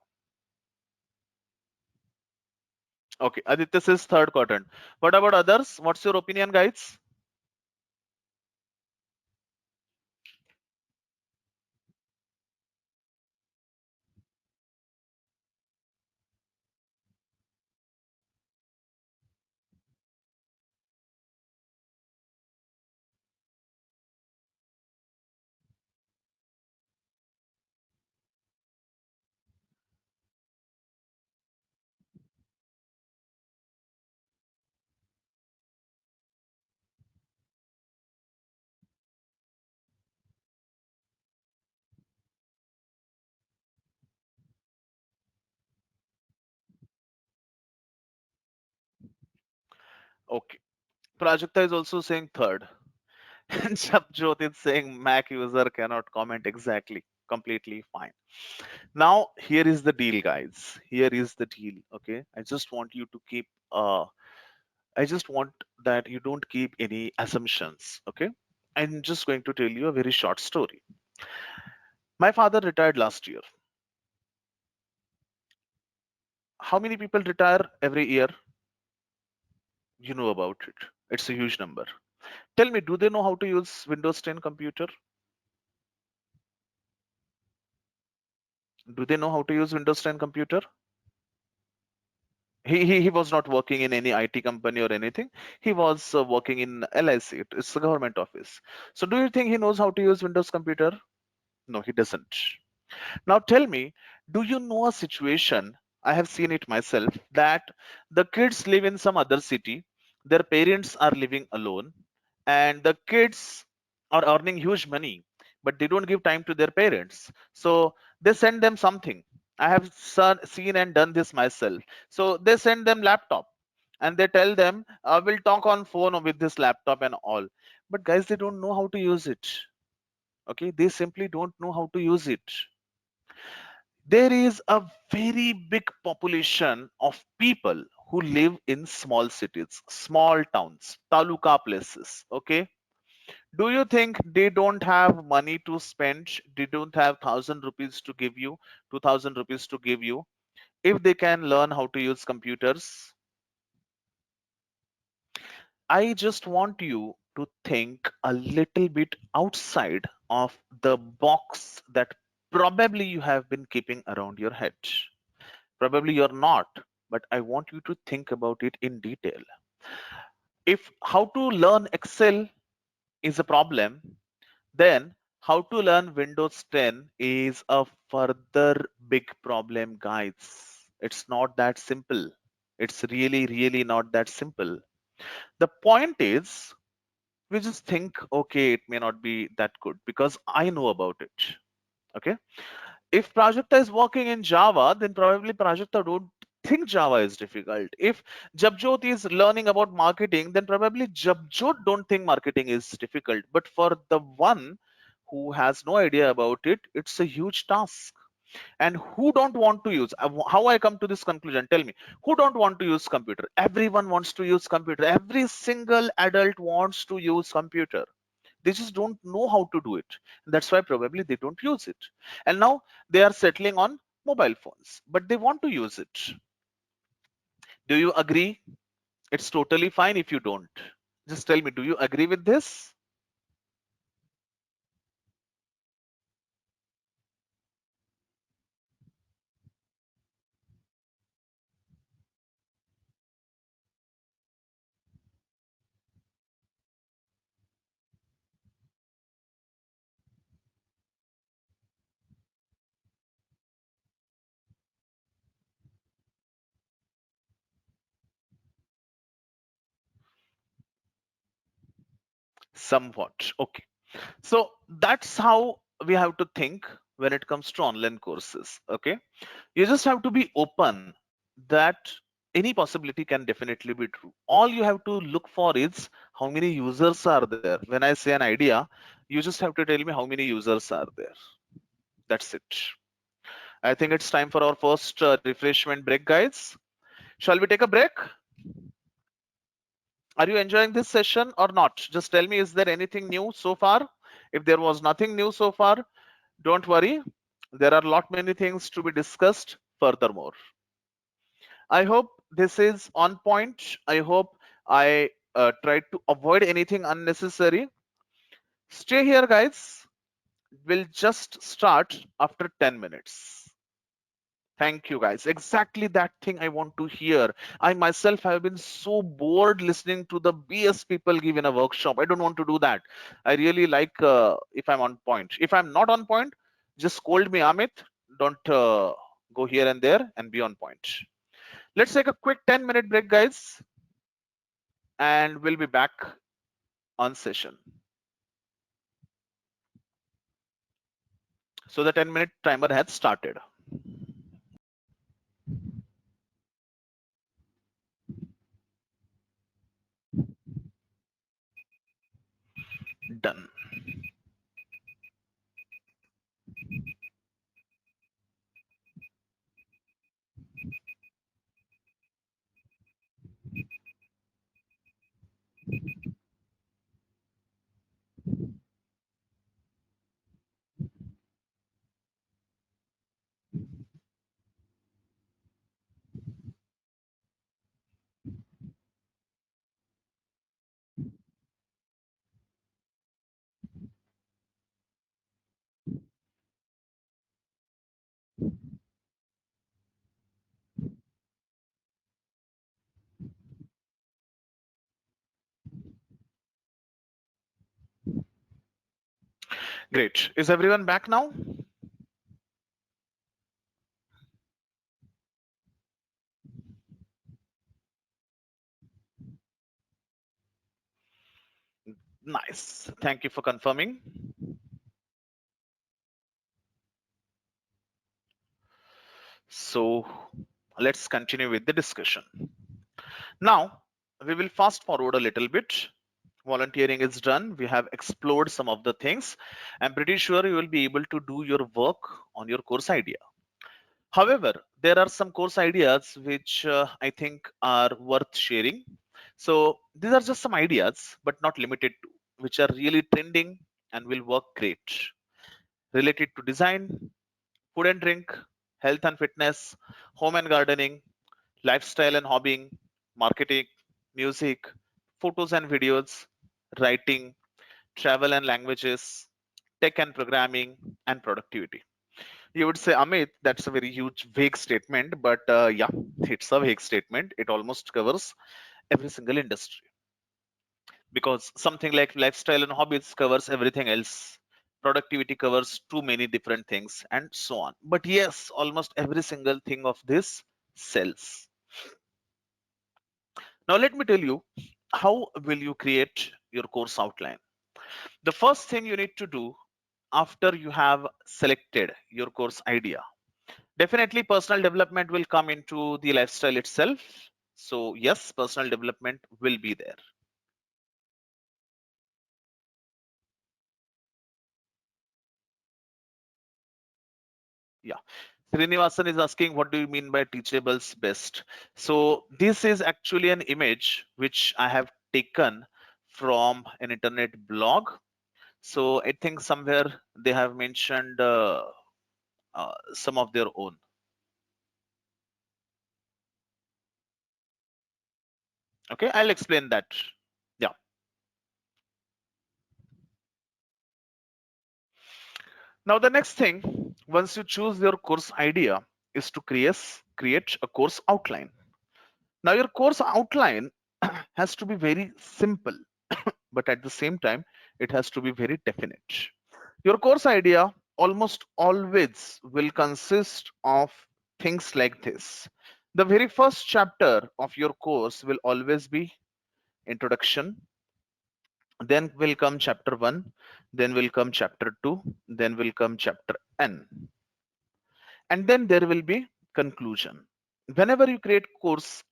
Okay, Aditya says third quadrant. What about others? What's your opinion, guys? Okay. Prajakta is also saying third. And Japjot is saying Mac user cannot comment exactly. Completely fine. Now, here is the deal, guys. Here is the deal. Okay. I just want you to keep I just want that you don't keep any assumptions. Okay. I'm just going to tell you a very short story. My father retired last year. How many people retire every year? You know about it. It's a huge number. Tell me, do they know how to use Windows 10 computer? Do they know how to use Windows 10 computer? He was not working in any IT company or anything. He was working in LIC. It's a government office. So do you think he knows how to use Windows computer? No, he doesn't. Now tell me, do you know a situation? I have seen it myself that the kids live in some other city. Their parents are living alone, and the kids are earning huge money, but they don't give time to their parents. So they send them something. I have seen and done this myself. So they send them laptop, and they tell them, we'll talk on phone with this laptop and all. But guys, they don't know how to use it. Okay, they simply don't know how to use it. There is a very big population of people who live in small cities, small towns, taluka places. Okay, do you think they don't have money to spend? They don't have 1,000 rupees to give you, 2,000 rupees to give you, if they can learn how to use computers? I just want you to think a little bit outside of the box that probably you have been keeping around your head. Probably you're not, but I want you to think about it in detail. If how to learn Excel is a problem, then how to learn Windows 10 is a further big problem, guys. It's not that simple. It's really, really not that simple. The point is, we just think, okay, it may not be that good because I know about it. Okay. If Prajakta is working in Java, then probably Prajakta don't think Java is difficult. If Jabjot is learning about marketing, then probably Jabjot don't think marketing is difficult. But for the one who has no idea about it, it's a huge task. And who don't want to use? How I come to this conclusion? Tell me, who don't want to use computer? Everyone wants to use computer. Every single adult wants to use computer. They just don't know how to do it. That's why probably they don't use it. And now they are settling on mobile phones, but they want to use it. Do you agree? It's totally fine if you don't. Just tell me, do you agree with this? Somewhat. Okay. So that's how we have to think when it comes to online courses. Okay. You just have to be open that any possibility can definitely be true. All you have to look for is how many users are there. When I say an idea, you just have to tell me how many users are there. That's it. I think it's time for our first refreshment break, guys. Shall we take a break? Are you enjoying this session or not? Just tell me, is there anything new so far? If there was nothing new so far, don't worry. There are a lot many things to be discussed furthermore. I hope this is on point. I hope I tried to avoid anything unnecessary. Stay here, guys. We'll just start after 10 minutes. Thank you, guys. Exactly that thing I want to hear. I myself have been so bored listening to the BS people give in a workshop. I don't want to do that. I really like if I'm on point. If I'm not on point, just scold me, Amit. Don't go here and there and be on point. Let's take a quick 10-minute break, guys, and we'll be back on session. So the 10-minute timer has started. Done. Great. Is everyone back now? Nice. Thank you for confirming. So let's continue with the discussion. Now, we will fast forward a little bit. Volunteering is done. We have explored some of the things. I'm pretty sure you will be able to do your work on your course idea. However, there are some course ideas which I think are worth sharing. So these are just some ideas, but not limited to, which are really trending and will work great. Related to design, food and drink, health and fitness, home and gardening, lifestyle and hobbying, marketing, music, photos and videos, writing, travel and languages, tech and programming, and productivity. You would say, Amit, that's a very huge, vague statement, but yeah, it's a vague statement. It almost covers every single industry because something like lifestyle and hobbies covers everything else. Productivity covers too many different things, and so on. But yes, almost every single thing of this sells. Now, let me tell you how will you create your course outline. The first thing you need to do after you have selected your course idea, definitely personal development will come into the lifestyle itself. So yes, personal development will be there. Yeah. Srinivasan is asking, what do you mean by teachables best? So this is actually an image which I have taken from an internet blog. So I think somewhere they have mentioned some of their own. Okay, I'll explain that. Yeah. Now the next thing, once you choose your course idea, is to create a course outline. Now your course outline has to be very simple, but at the same time, it has to be very definite. Your course idea almost always will consist of things like this. The very first chapter of your course will always be introduction, then will come chapter 1, then will come chapter 2, then will come chapter n, and then there will be conclusion. Whenever you create course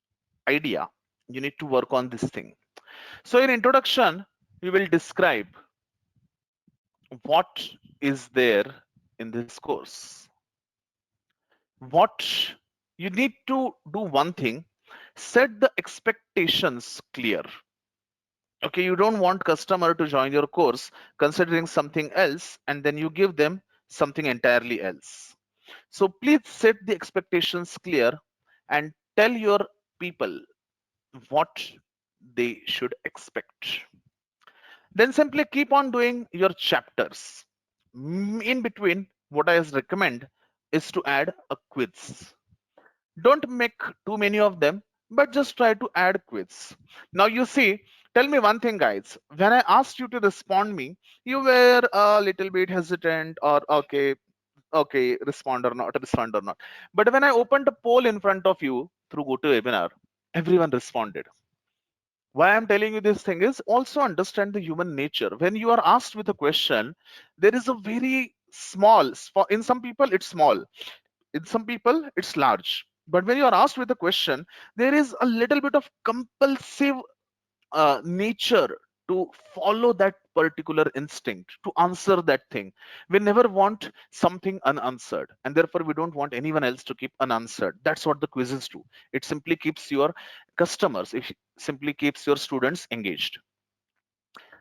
idea, you need to work on this thing. So in introduction, you will describe what is there in this course. What you need to do one thing, set the expectations clear. Okay, you don't want customer to join your course considering something else and then you give them something entirely else. So please set the expectations clear and tell your people what they should expect. Then simply keep on doing your chapters. In between, what I recommend is to add a quiz. Don't make too many of them, but just try to add quiz. Now you see, tell me one thing, guys. When I asked you to respond me, you were a little bit hesitant or okay, respond or not. But when I opened a poll in front of you through GoToWebinar, everyone responded. Why I'm telling you this thing is also understand the human nature. When you are asked with a question, there is a very small, in some people it's small, in some people it's large. But when you are asked with a question, there is a little bit of compulsive nature to follow that particular instinct to answer that thing. We never want something unanswered, and therefore we don't want anyone else to keep unanswered. That's what the quizzes do. It simply keeps your customers, it simply keeps your students engaged.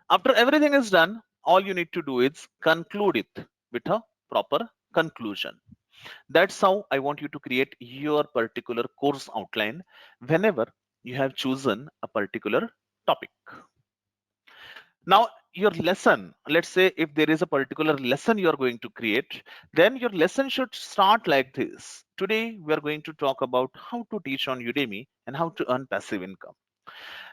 After everything is done, all you need to do is conclude it with a proper conclusion. That's how I want you to create your particular course outline whenever you have chosen a particular topic. Now, your lesson, let's say if there is a particular lesson you are going to create, then your lesson should start like this. Today, we are going to talk about how to teach on Udemy and how to earn passive income.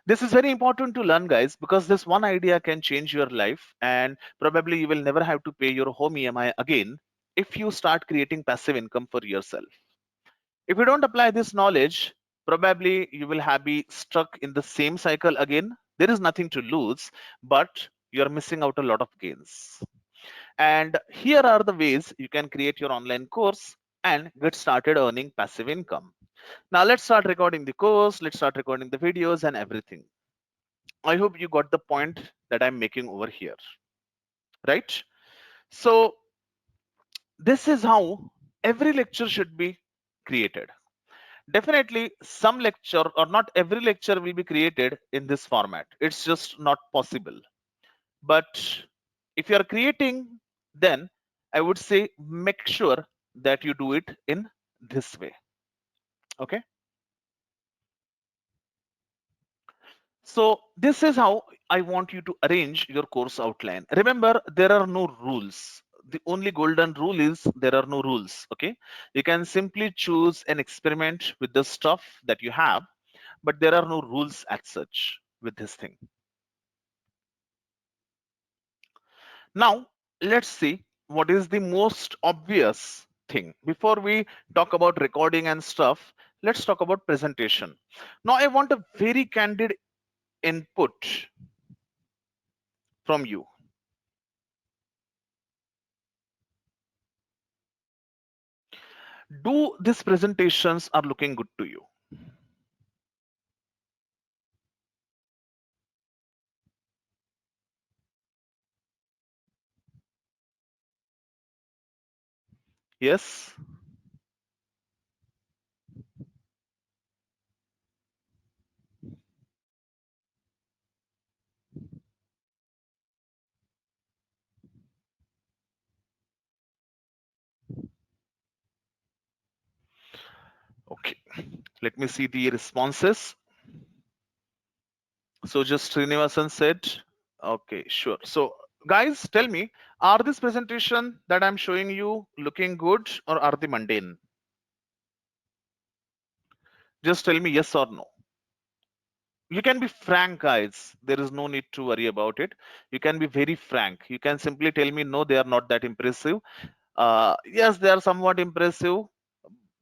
This is very important to learn, guys, because this one idea can change your life, and probably you will never have to pay your home EMI again if you start creating passive income for yourself. If you don't apply this knowledge, probably you will have be stuck in the same cycle again. There is nothing to lose, but you're missing out a lot of gains. And here are the ways you can create your online course and get started earning passive income. Now let's start recording the course, let's start recording the videos and everything. I hope you got the point that I'm making over here, right? So this is how every lecture should be created. Definitely some lecture or not every lecture will be created in this format. It's just not possible. But if you are creating, then I would say make sure that you do it in this way. Okay. So this is how I want you to arrange your course outline. Remember, there are no rules. The only golden rule is there are no rules. Okay. You can simply choose and experiment with the stuff that you have, but there are no rules as such with this thing. Now, let's see what is the most obvious thing. Before we talk about recording and stuff, let's talk about presentation. Now, I want a very candid input from you. Do these presentations are looking good to you? Yes? Okay. Let me see the responses. So just Srinivasan said, okay, sure. So guys, tell me, are this presentation that I'm showing you looking good or are they mundane? Just tell me yes or no. You can be frank, guys. There is no need to worry about it. You can be very frank. You can simply tell me no, they are not that impressive. Yes, they are somewhat impressive.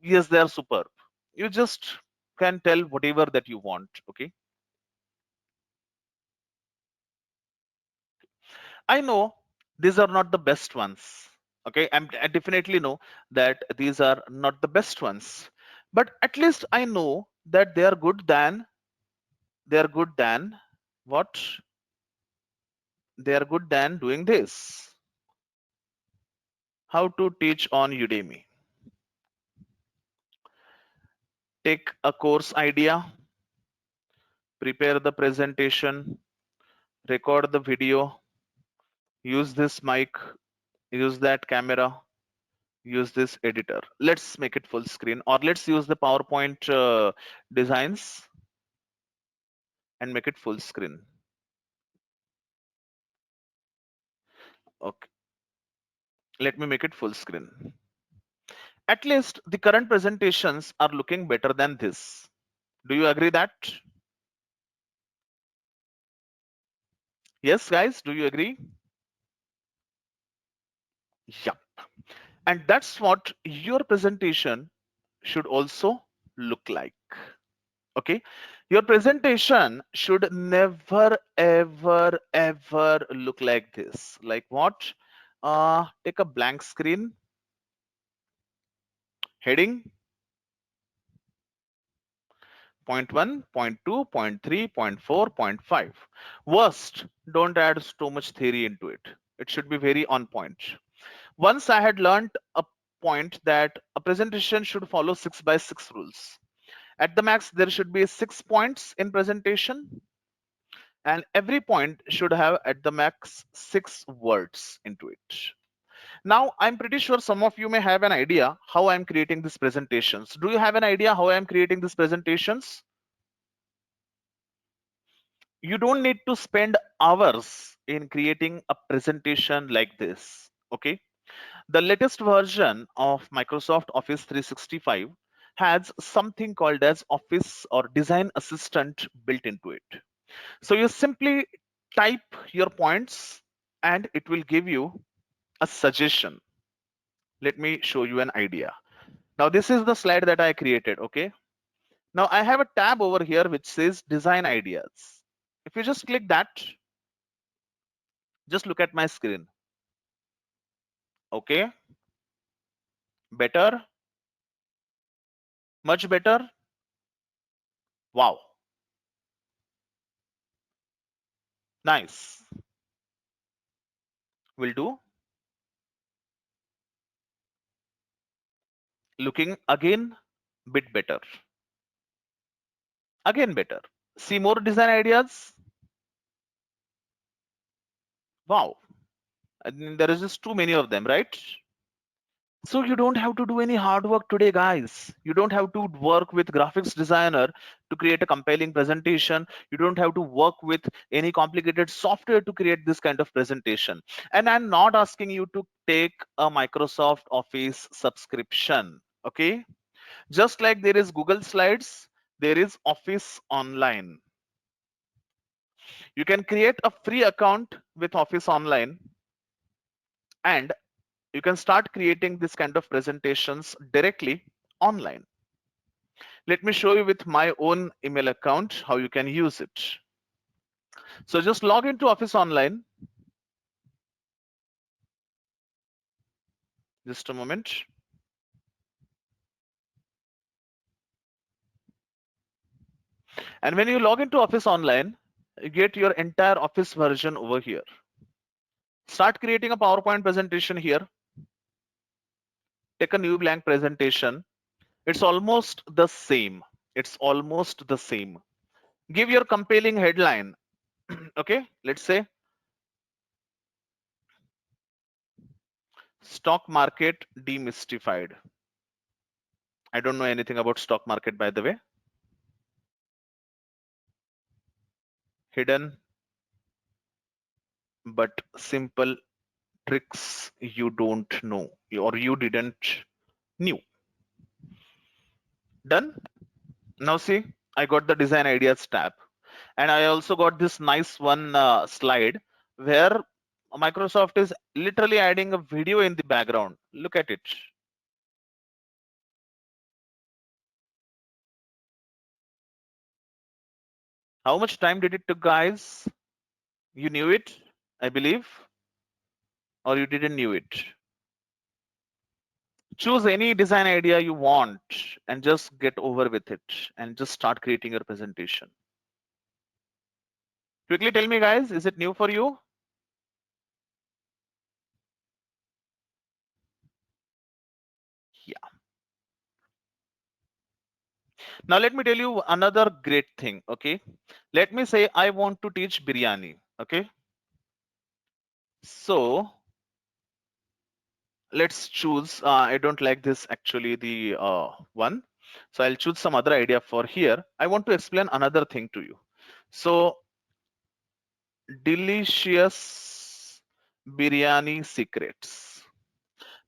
Yes, they are superb. You just can tell whatever that you want. Okay. I know these are not the best ones. Okay. I definitely know that these are not the best ones. But at least I know that they are good than what? They are good than doing this. How to teach on Udemy. Take a course idea, prepare the presentation, record the video, use this mic, use that camera, use this editor. Let's make it full screen or let's use the PowerPoint designs and make it full screen. Okay, let me make it full screen. At least the current presentations are looking better than this. Do you agree that? Yes, guys, do you agree? Yeah. And that's what your presentation should also look like. Okay. Your presentation should never, ever, ever look like this. Like what? Take a blank screen, heading, point 1, point 2, point 3, point 4, point 5. Worst, don't add too much theory into it. It should be very on point. Once I had learned a point that a presentation should follow 6 by 6 rules. At the max, there should be 6 points in presentation, and every point should have at the max 6 words into it. Now, I'm pretty sure some of you may have an idea how I'm creating these presentations. Do you have an idea how I'm creating these presentations? You don't need to spend hours in creating a presentation like this. Okay. The latest version of Microsoft Office 365 has something called as Office or Design Assistant built into it. So you simply type your points and it will give you a suggestion. Let me show you an idea. Now this is the slide that I created. Okay. Now I have a tab over here which says design ideas. If you just click that, Just look at my screen. Okay, better, much better. Wow, nice. Will do. Looking again, bit better. Again better. See more design ideas. Wow, I mean, there is just too many of them, right? So you don't have to do any hard work today, guys. You don't have to work with graphics designer to create a compelling presentation. You don't have to work with any complicated software to create this kind of presentation. And I'm not asking you to take a Microsoft Office subscription. Okay. Just like there is Google Slides, there is Office Online. You can create a free account with Office Online, and you can start creating this kind of presentations directly online. Let me show you with my own email account how you can use it. So just log into Office Online. Just a moment. And when you log into Office Online, you get your entire Office version over here. Start creating a PowerPoint presentation here. Take a new blank presentation. It's almost the same. It's almost the same. Give your compelling headline. Okay, let's say stock market demystified. I don't know anything about stock market, by the way. Hidden but simple tricks you don't know or you didn't knew. Done. Now see, I got the design ideas tab, and I also got this nice one slide where Microsoft is literally adding a video in the background. Look at it. How much time did it took, guys? You knew it, I believe, or you didn't knew it. Choose any design idea you want and just get over with it and just start creating your presentation. Quickly tell me, guys, is it new for you? Yeah. Now let me tell you another great thing. Okay. Let me say I want to teach biryani. Okay. So let's choose. I don't like this actually, the one. So I'll choose some other idea for here. I want to explain another thing to you. So delicious biryani secrets.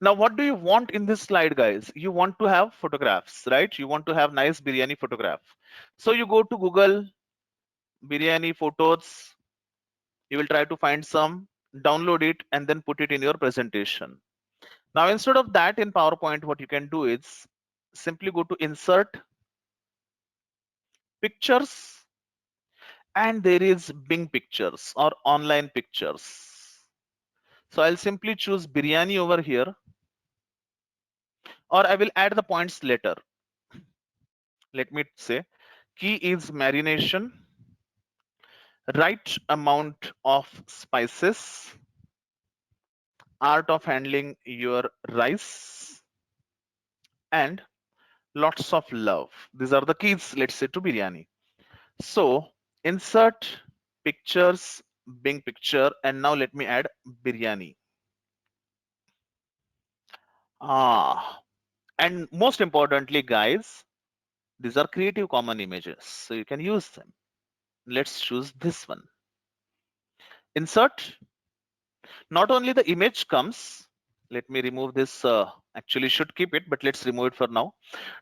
Now, what do you want in this slide, guys? You want to have photographs, right? You want to have nice biryani photograph. So you go to Google biryani photos. You will try to find some, download it, and then put it in your presentation. Now, instead of that in PowerPoint, what you can do is simply go to insert pictures, and there is Bing pictures or online pictures. So I'll simply choose biryani over here, or I will add the points later. Let me say key is marination, right amount of spices, art of handling your rice, and lots of love. These are the keys, let's say, to biryani. So insert pictures, Bing picture, and now let me add biryani. Ah, and most importantly, guys, these are Creative Common images, so you can use them. Let's choose this one. Insert. Not only the image comes, let me remove this. Actually, should keep it, but let's remove it for now.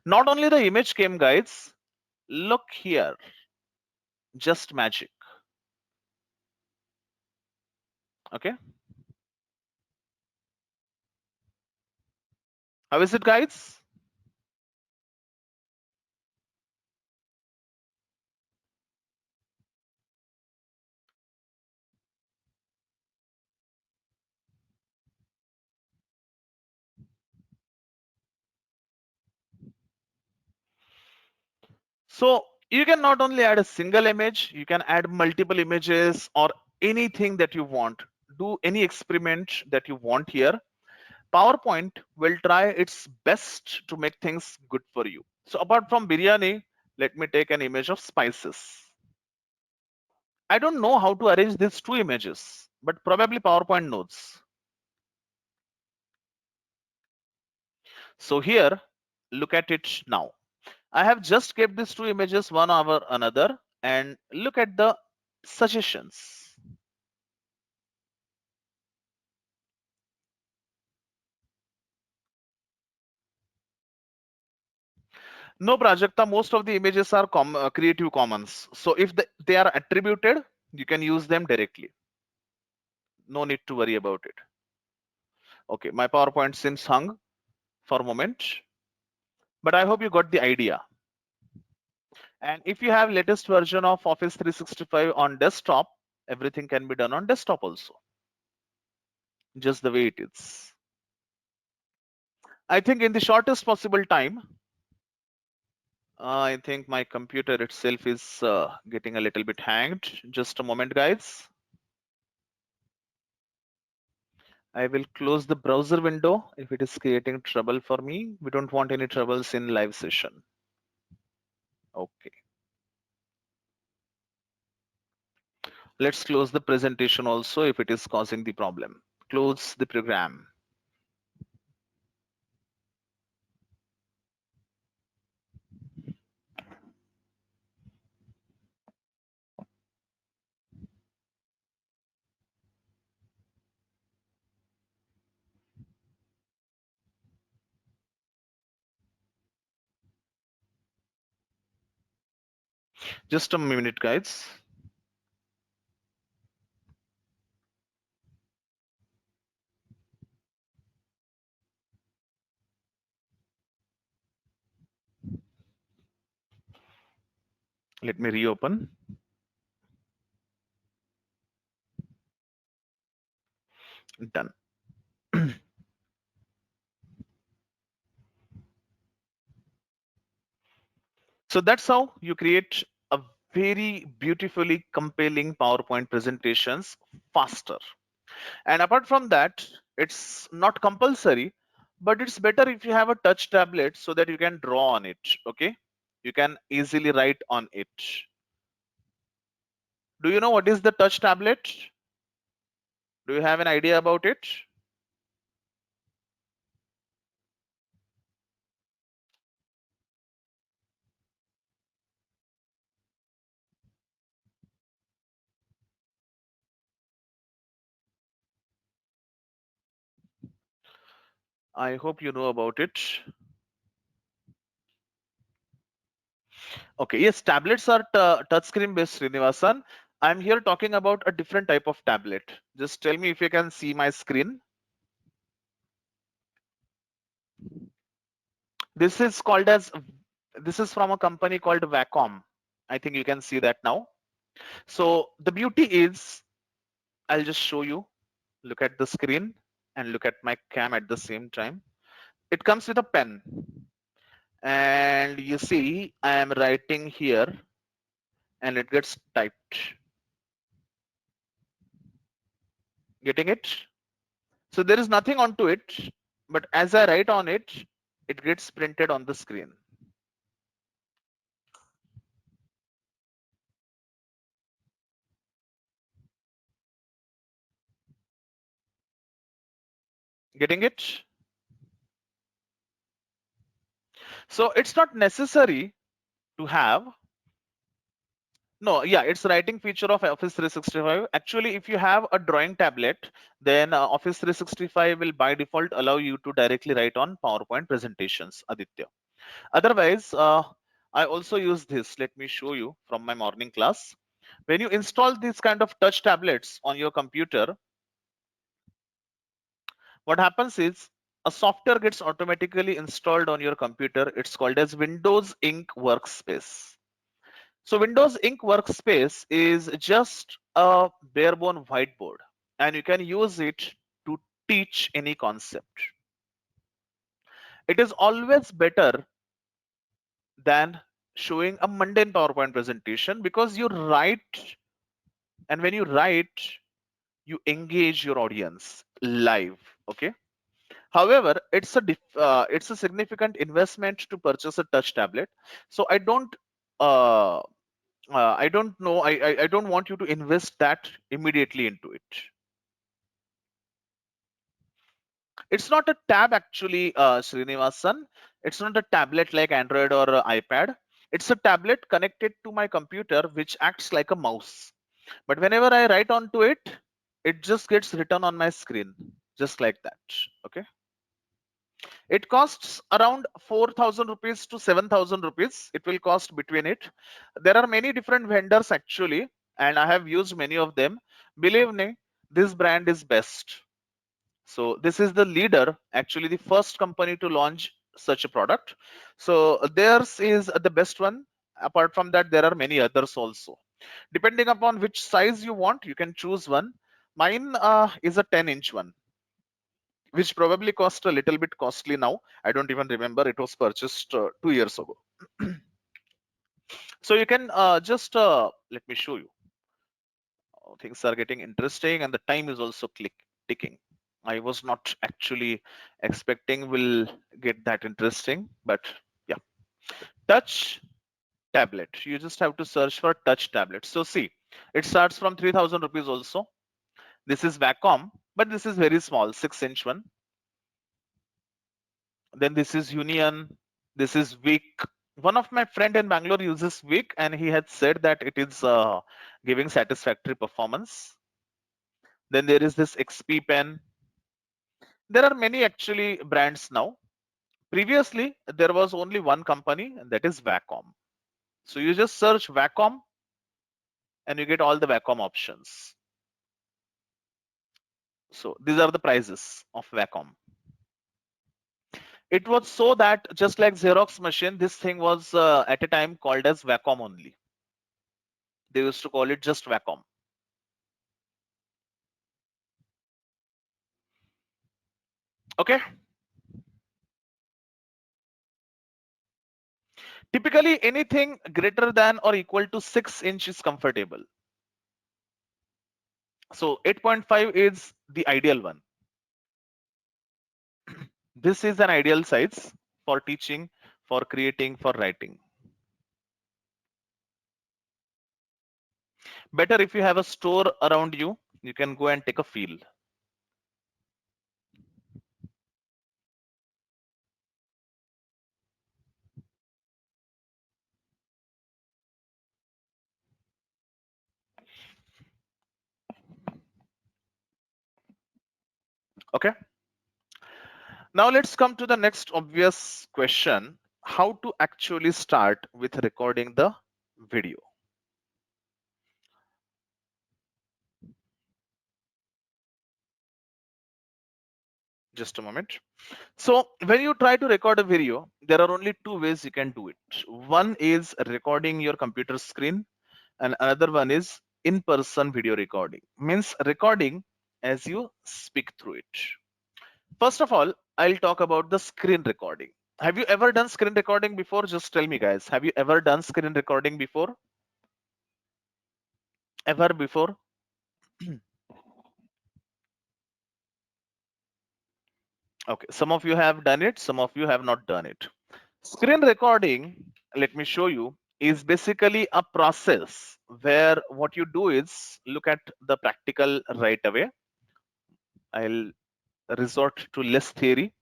Not only the image came, guys. Look here, just magic. Okay, how is it, guys? So you can not only add a single image, you can add multiple images or anything that you want. Do any experiment that you want here. PowerPoint will try its best to make things good for you. So apart from biryani, let me take an image of spices. I don't know how to arrange these two images, but probably PowerPoint knows. So here, look at it now. I have just kept these two images one over another and look at the suggestions. No, Prajakta, most of the images are Creative Commons. So if they are attributed, you can use them directly. No need to worry about it. Okay, my PowerPoint seems hung for a moment, but I hope you got the idea. And if you have latest version of Office 365 on desktop, everything can be done on desktop also, just the way it is. I think in the shortest possible time, I think my computer itself is getting a little bit hanged. Just a moment, guys. I will close the browser window if it is creating trouble for me. We don't want any troubles in live session. Okay. Let's close the presentation also if it is causing the problem. Close the program. Just a minute, guys. Let me reopen. Done. So that's how you create a very beautifully compelling PowerPoint presentations faster. And apart from that, it's not compulsory, but it's better if you have a touch tablet so that you can draw on it. Okay. You can easily write on it. Do you know what is the touch tablet? Do you have an idea about it? I hope you know about it. Okay, yes, tablets are touchscreen based, Srinivasan. I'm here talking about a different type of tablet. Just tell me if you can see my screen. This is called as, this is from a company called Wacom. I think you can see that now. So the beauty is, I'll just show you. Look at the screen and look at my cam at the same time. It comes with a pen. And you see, I am writing here and it gets typed. Getting it? So there is nothing onto it, but as I write on it, it gets printed on the screen. Getting it? So it's not necessary to have, no, yeah, it's writing feature of Office 365. Actually, if you have a drawing tablet, then Office 365 will by default allow you to directly write on PowerPoint presentations, Aditya. Otherwise, I also use this. Let me show you from my morning class. When you install these kind of touch tablets on your computer, what happens is a software gets automatically installed on your computer. It's called as Windows Ink Workspace. So Windows Ink Workspace is just a barebone whiteboard, and you can use it to teach any concept. It is always better than showing a mundane PowerPoint presentation, because you write, and when you write, you engage your audience live. Okay. However, it's a significant investment to purchase a touch tablet. So uh, I don't know. I don't want you to invest that immediately into it. It's not a tab actually, Srinivasan. It's not a tablet like Android or iPad. It's a tablet connected to my computer, which acts like a mouse. But whenever I write onto it, it just gets written on my screen, just like that. Okay. It costs around 4,000 rupees to 7,000 rupees. It will cost between it. There are many different vendors actually, and I have used many of them. Believe me, this brand is best. So this is the leader, actually the first company to launch such a product. So theirs is the best one. Apart from that, there are many others also. Depending upon which size you want, you can choose one. Mine is a 10-inch one, which probably cost a little bit costly now. I don't even remember. It was purchased 2 years ago. So you can just let me show you. Things are getting interesting, and the time is also ticking. I was not actually expecting will get that interesting, but yeah. Touch tablet. You just have to search for touch tablet. So see, it starts from 3,000 rupees also. This is Wacom, but this is very small, 6-inch one. Then this is Union. This is Vic. One of my friend in Bangalore uses Vic, and he had said that it is giving satisfactory performance. Then there is this XP pen. There are many actually brands now. Previously, there was only one company, and that is Wacom. So you just search Wacom, and you get all the Wacom options. So these are the prices of Wacom. It was so that just like Xerox machine, this thing was at a time called as Wacom only. They used to call it just Wacom. Okay. Typically, anything greater than or equal to 6 inch is comfortable. So 8.5 is the ideal one. This is an ideal size for teaching, for creating, for writing. Better if you have a store around you, you can go and take a feel. Okay. Now let's come to the next obvious question: how to actually start with recording the video. Just a moment. So when you try to record a video, there are only two ways you can do it. One is recording your computer screen, and another one is in-person video recording. Means recording as you speak through it. First of all, I'll talk about the screen recording. Have you ever done screen recording before? Just tell me, guys. Have you ever done screen recording before? Ever before? Okay, some of you have done it, some of you have not done it. Screen recording, let me show you, is basically a process where what you do is look at the practical right away. I'll resort to less theory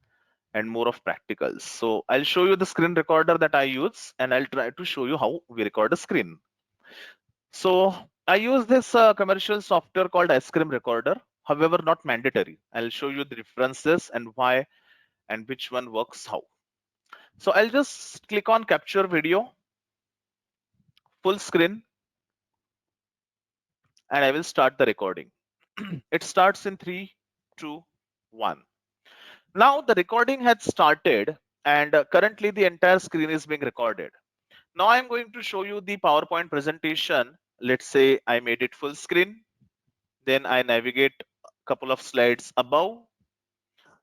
and more of practicals. So I'll show you the screen recorder that I use, and I'll try to show you how we record a screen. So I use this commercial software called Ice Cream Recorder, however, not mandatory. I'll show you the differences and why and which one works how. So I'll just click on capture video, full screen, and I will start the recording. It starts in 3, 2, 1. Now the recording had started, and currently the entire screen is being recorded. Now I'm going to show you the PowerPoint presentation. Let's say I made it full screen. Then I navigate a couple of slides above.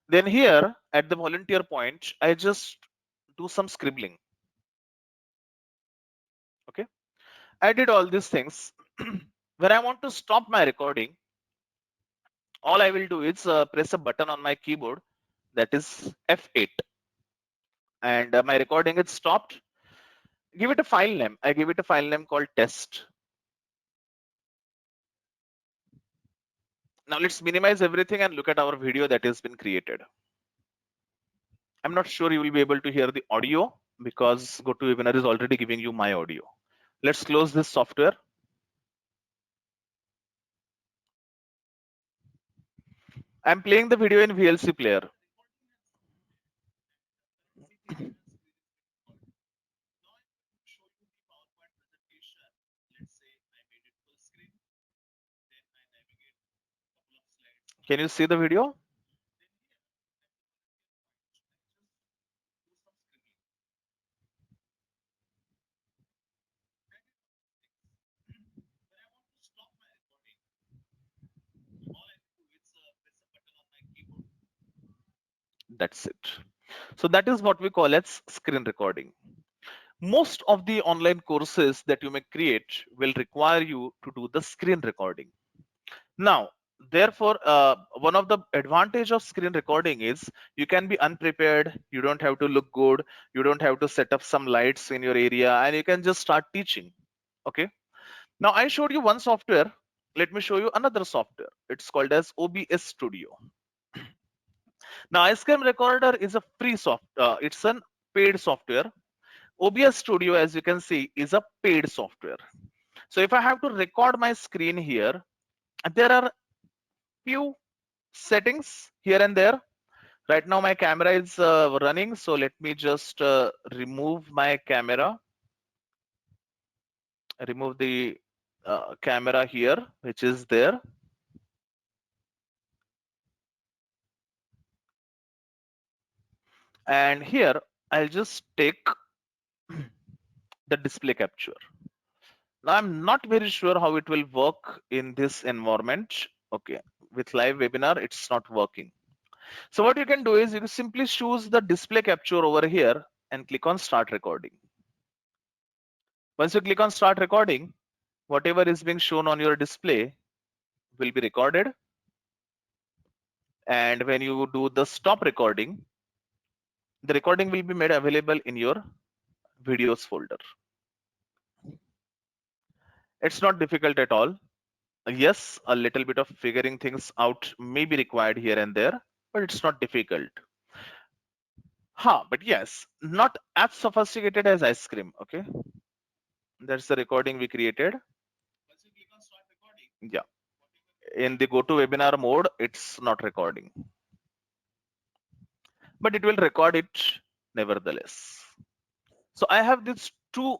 Then here at the volunteer point, I just do some scribbling. I did all these things. When I want to stop my recording, all I will do is press a button on my keyboard, that is F8, and my recording is stopped. Give it a file name. I give it a file name called test. Now let's minimize everything and look at our video that has been created. I'm not sure you will be able to hear the audio because GoToWebinar is already giving you my audio. Let's close this software. I'm playing the video in VLC player. Can you see the video? That's it. So that is what we call as screen recording. Most of the online courses that you may create will require you to do the screen recording. Now, therefore, one of the advantage of screen recording is you can be unprepared. You don't have to look good. You don't have to set up some lights in your area, and you can just start teaching. Okay. Now, I showed you one software. Let me show you another software. It's called as OBS Studio. Now, ice cream recorder is a free software. It's an paid software. OBS Studio, as you can see, is a paid software. So if I have to record my screen here, there are few settings here and there. Right now my camera is running, so let me just remove my camera, remove the camera here, which is there. And here I'll just take the display capture. Now I'm not very sure how it will work in this environment. Okay, with live webinar, it's not working. So what you can do is you can simply choose the display capture over here and click on start recording. Once you click on start recording, whatever is being shown on your display will be recorded. And when you do the stop recording, the recording will be made available in your videos folder. It's not difficult at all. Yes, a little bit of figuring things out may be required here and there, but it's not difficult. But yes, not as sophisticated as ice cream. Okay, that's the recording we created. Yeah, in the GoToWebinar mode, it's not recording, but it will record it nevertheless. So I have these two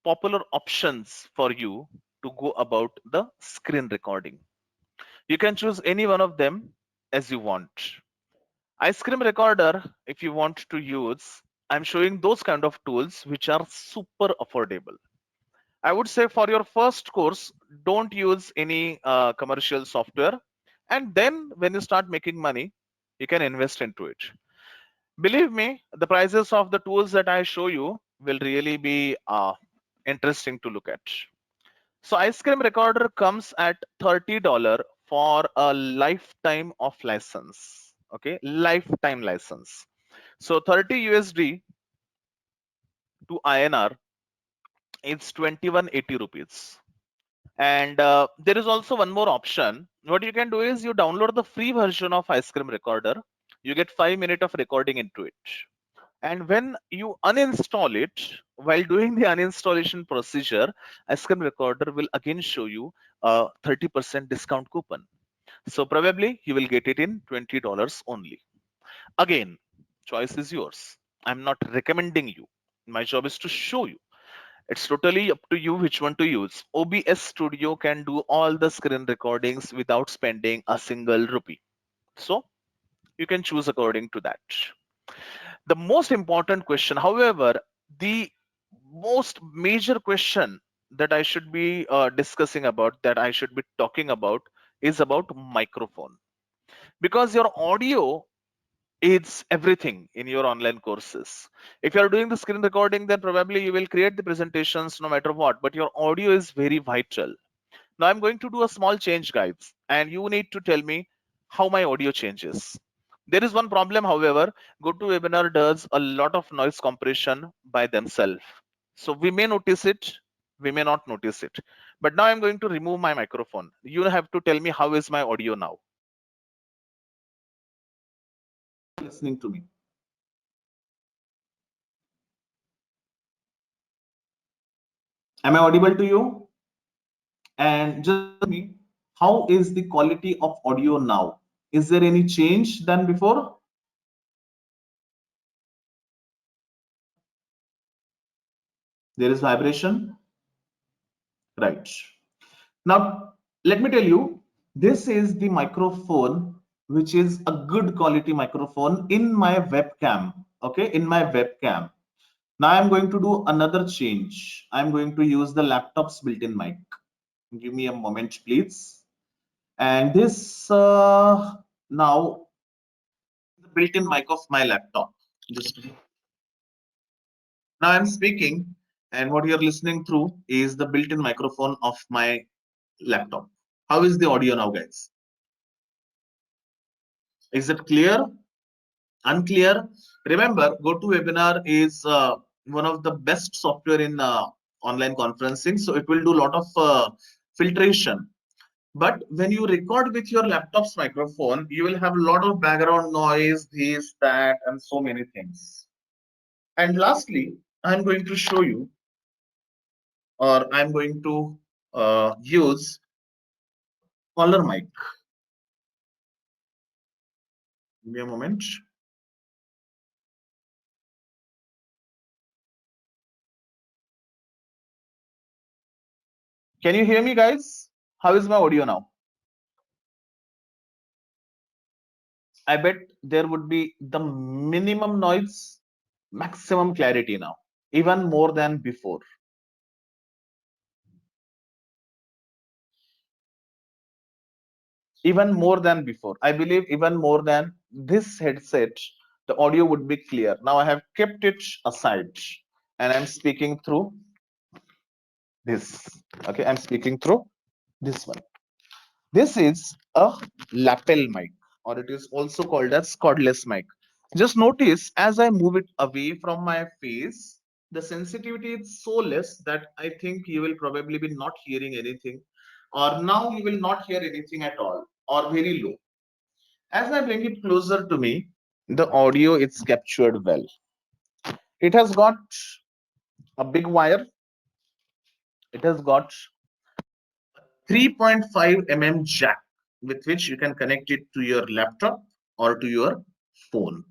popular options for you to go about the screen recording. You can choose any one of them as you want. Ice cream recorder, if you want to use, I'm showing those kind of tools which are super affordable. I would say for your first course, don't use any commercial software. And then when you start making money, you can invest into it. Believe me, the prices of the tools that I show you will really be interesting to look at. So ice cream recorder comes at $30 for a lifetime of license. Okay, lifetime license. So 30 USD to INR is 2180 rupees. And there is also one more option. What you can do is you download the free version of ice cream recorder. You get 5 minutes of recording into it. And when you uninstall it, while doing the uninstallation procedure, ice cream recorder will again show you a 30% discount coupon. So probably you will get it in $20 only. Again, choice is yours. I'm not recommending you. My job is to show you. It's totally up to you which one to use. OBS Studio can do all the screen recordings without spending a single rupee. So you can choose according to that. The most important question, however, the most major question that I should be discussing about, that I should be talking about, is about microphone. Because your audio It's everything in your online courses. If you are doing the screen recording, then probably you will create the presentations no matter what, but your audio is very vital. Now I'm going to do a small change, guys, and you need to tell me how my audio changes. There is one problem, however, GoToWebinar does a lot of noise compression by themselves. So we may notice it, we may not notice it. But now I'm going to remove my microphone. You have to tell me how is my audio now. Listening to me. Am I audible to you? And just tell me, how is the quality of audio now? Is there any change than before? There is vibration, right? Now, let me tell you, this is the microphone, which is a good quality microphone in my webcam. Okay, in my webcam. Now I'm going to do another change. I'm going to use the laptop's built-in mic. Give me a moment, please. And this now the built-in mic of my laptop. Just now I'm speaking, and what you're listening through is the built-in microphone of my laptop. How is the audio now, guys? Is it clear? Unclear? Remember, GoToWebinar is one of the best software in online conferencing, so it will do a lot of filtration. But when you record with your laptop's microphone, you will have a lot of background noise, this, that, and so many things. And lastly, I'm going to show you, or I'm going to use color mic. Give me a moment. Can you hear me, guys? How is my audio now? I bet there would be the minimum noise, maximum clarity now, even more than before. Even more than before. I believe even more than this headset, the audio would be clear. Now I have kept it aside and I'm speaking through this. Okay, I'm speaking through this one. This is a lapel mic, or it is also called as cordless mic. Just notice as I move it away from my face, the sensitivity is so less that I think you will probably be not hearing anything, or now you will not hear anything at all, or very low. As I bring it closer to me, the audio is captured well. It has got a big wire. It has got 3.5 mm jack with which you can connect it to your laptop or to your phone.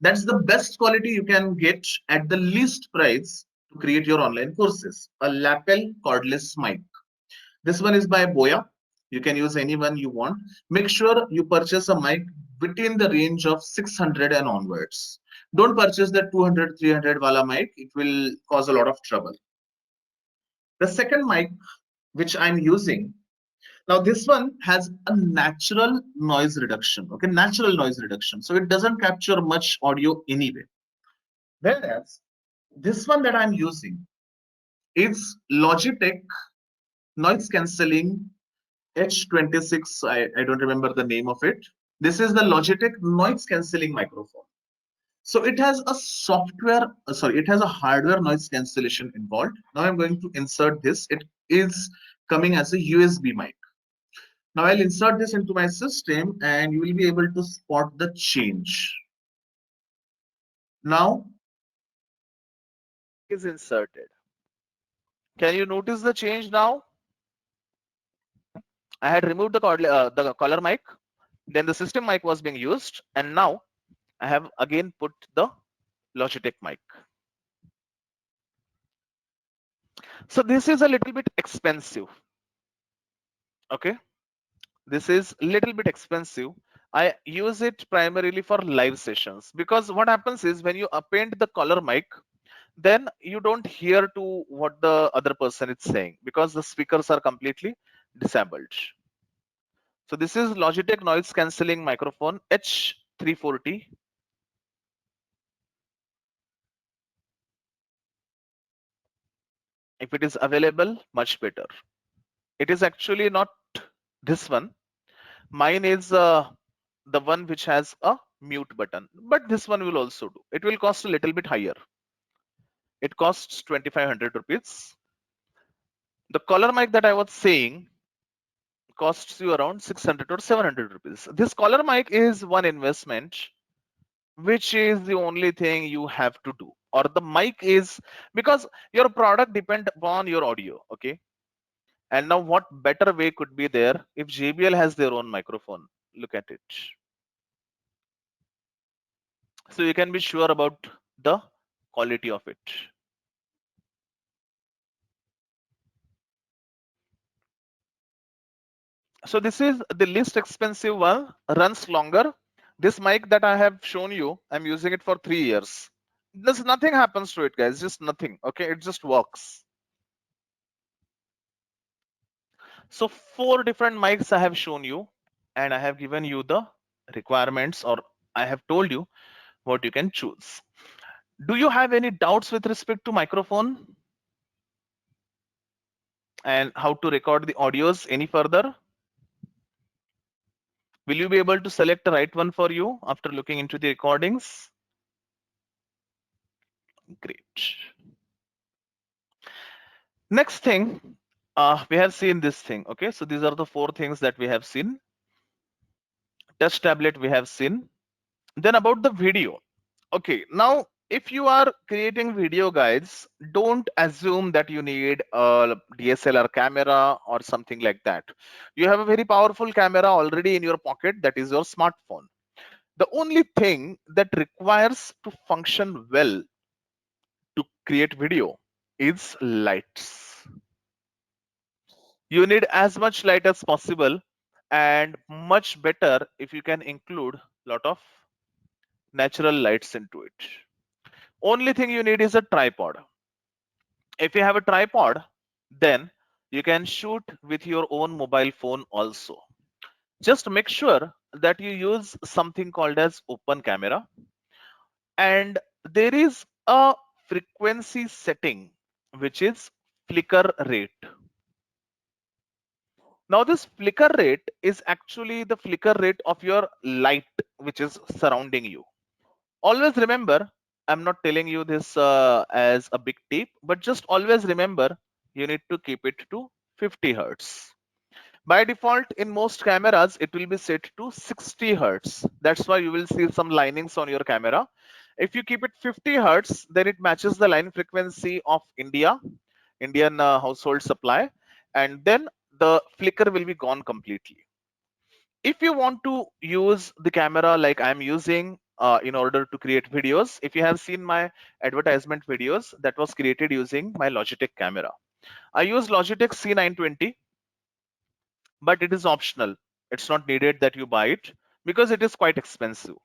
That's the best quality you can get at the least price to create your online courses. A lapel cordless mic. This one is by Boya. You can use any one you want. Make sure you purchase a mic within the range of 600 and onwards. Don't purchase the 200, 300 wala mic. It will cause a lot of trouble. The second mic which I'm using now, this one has a natural noise reduction. Okay, natural noise reduction. So it doesn't capture much audio anyway. Whereas this one that I'm using is Logitech noise cancelling H26. I don't remember the name of it. This is the Logitech noise cancelling microphone. So it has a software, sorry, it has a hardware noise cancellation involved. Now I'm going to insert this. It is coming as a USB mic. Now I'll insert this into my system and you will be able to spot the change. Now is inserted. Can you notice the change now? I had removed the color mic, then the system mic was being used, and now I have again put the Logitech mic. So this is a little bit expensive. Okay, this is a little bit expensive. I use it primarily for live sessions because what happens is when you append the color mic, then you don't hear to what the other person is saying because the speakers are completely disabled. So this is Logitech noise cancelling microphone H26. 340. If it is available, much better. It is actually not this one. Mine is the one which has a mute button, but this one will also do. It will cost a little bit higher. It costs 2500 rupees. The collar mic that I was saying costs you around 600 or 700 rupees. This collar mic is one investment, which is the only thing you have to do. Or the mic is, because your product depend upon your audio. Okay. And now what better way could be there if JBL has their own microphone? Look at it. So you can be sure about the quality of it. So this is the least expensive one, runs longer. This mic that I have shown you, I'm using it for 3 years. There's nothing happens to it, guys, just nothing. Okay, it just works. So 4 different mics I have shown you, and I have given you the requirements, or I have told you what you can choose. Do you have any doubts with respect to microphone and how to record the audios any further? Will you be able to select the right one for you after looking into the recordings? Great. Next thing, we have seen this thing. Okay, so these are the 4 things that we have seen. Touch tablet we have seen. Then about the video. Okay, now if you are creating video, guys, don't assume that you need a DSLR camera or something like that. You have a very powerful camera already in your pocket, that is your smartphone. The only thing that requires to function well to create video is lights. You need as much light as possible, and much better if you can include lot of natural lights into it. Only thing you need is a tripod. If you have a tripod, then you can shoot with your own mobile phone also. Just make sure that you use something called as open camera, and there is a frequency setting which is flicker rate. Now this flicker rate is actually the flicker rate of your light which is surrounding you. Always remember, I'm not telling you this as a big tip, but just always remember you need to keep it to 50 hertz. By default, in most cameras, it will be set to 60 hertz. That's why you will see some linings on your camera. If you keep it 50 hertz, then it matches the line frequency of Indian household supply, and then the flicker will be gone completely. If you want to use the camera like I'm using in order to create videos, if you have seen my advertisement videos, that was created using my Logitech camera. I use Logitech C920, but it is optional. It's not needed that you buy it because it is quite expensive.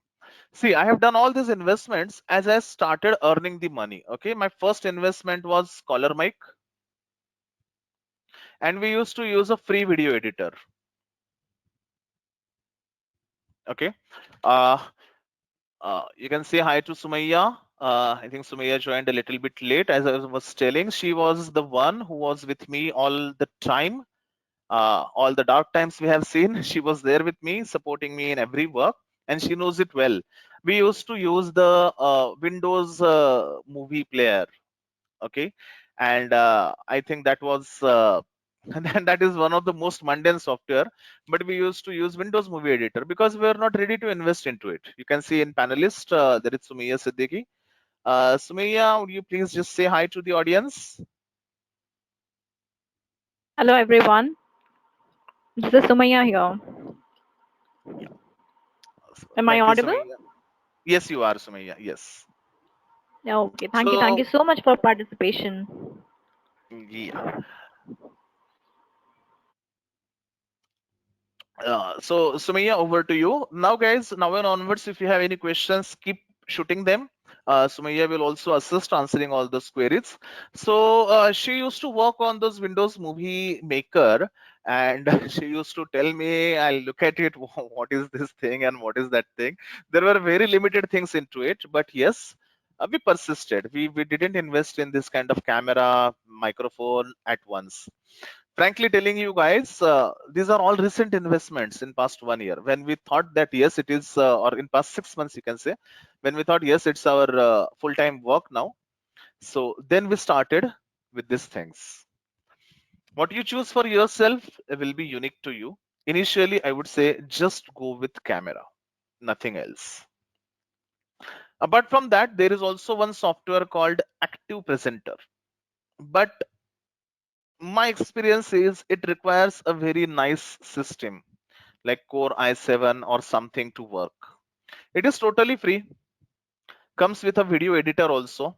See, I have done all these investments as I started earning the money. Okay, my first investment was collar mic, and we used to use a free video editor. Okay, uh, you can say hi to Sumaya. I think Sumaya joined a little bit late. As I was telling, she was the one who was with me all the time. All the dark times we have seen, she was there with me, supporting me in every work, and she knows it well. We used to use the Windows movie player. Okay, and I think that was and that is one of the most mundane software, but we used to use Windows movie editor because we are not ready to invest into it. You can see in panelist there is Sumaya Siddiqui. Sumaya, would you please just say hi to the audience? Hello everyone, this is Sumaya here. Yeah. Am I Thank you, audible? Sumaya. Yes, you are, Sumaya. Yes. Yeah, okay. Thank you So, so much for participation. yeah. So Sumaya, over to you. Now, guys, now and onwards, if you have any questions, keep shooting them. Sumaya will also assist answering all those queries. So she used to work on those Windows Movie Maker, And she used to tell me, I'll look at it, what is this thing and what is that thing. There were very limited things into it, but yes, we persisted. We didn't invest in this kind of camera, microphone at once. Frankly telling you guys, these are all recent investments in past 1 year, when we thought that yes it is, or in past 6 months you can say, when we thought yes it's our full-time work now. So then we started with these things. What you choose for yourself will be unique to you. Initially I would say just go with camera, nothing else. Apart from that, there is also one software called Active Presenter, but my experience is it requires a very nice system like Core i7 or something to work. It is totally free, comes with a video editor also.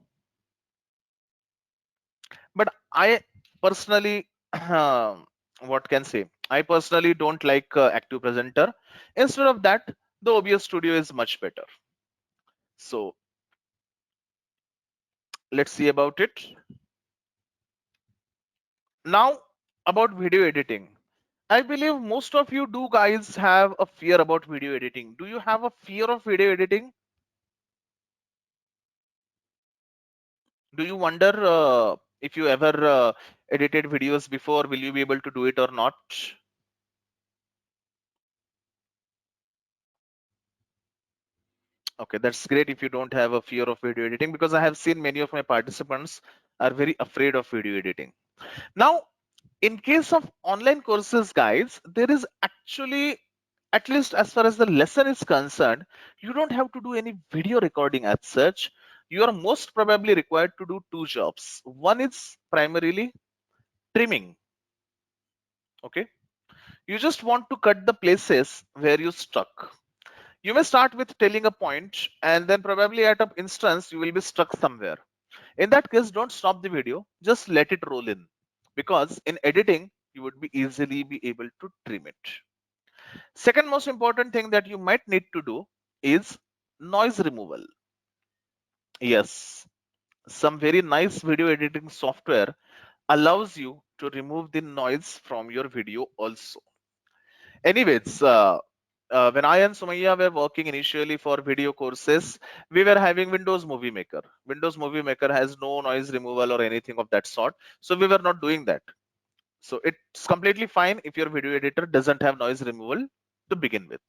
But I personally, what can say? I personally don't like Active Presenter. Instead of that, the OBS Studio is much better. So let's see about it. Now about video editing. I believe most of you do guys have a fear about video editing. Do you have a fear of video editing? Do you wonder if you ever edited videos before, will you be able to do it or not? Okay, that's great if you don't have a fear of video editing, because I have seen many of my participants are very afraid of video editing. Now, in case of online courses, guys, there is actually, at least as far as the lesson is concerned, you don't have to do any video recording as such. You are most probably required to do two jobs. One is primarily trimming. Okay, you just want to cut the places where you stuck. You may start with telling a point, and then probably at an instance you will be stuck somewhere. In that case, don't stop the video, just let it roll in, because in editing you would be easily be able to trim it. Second most important thing that you might need to do is noise removal. Yes, some very nice video editing software allows you to remove the noise from your video also. Anyways, when I and Sumaya were working initially for video courses, we were having Windows Movie Maker. Windows Movie Maker has no noise removal or anything of that sort. So we were not doing that. So it's completely fine if your video editor doesn't have noise removal to begin with.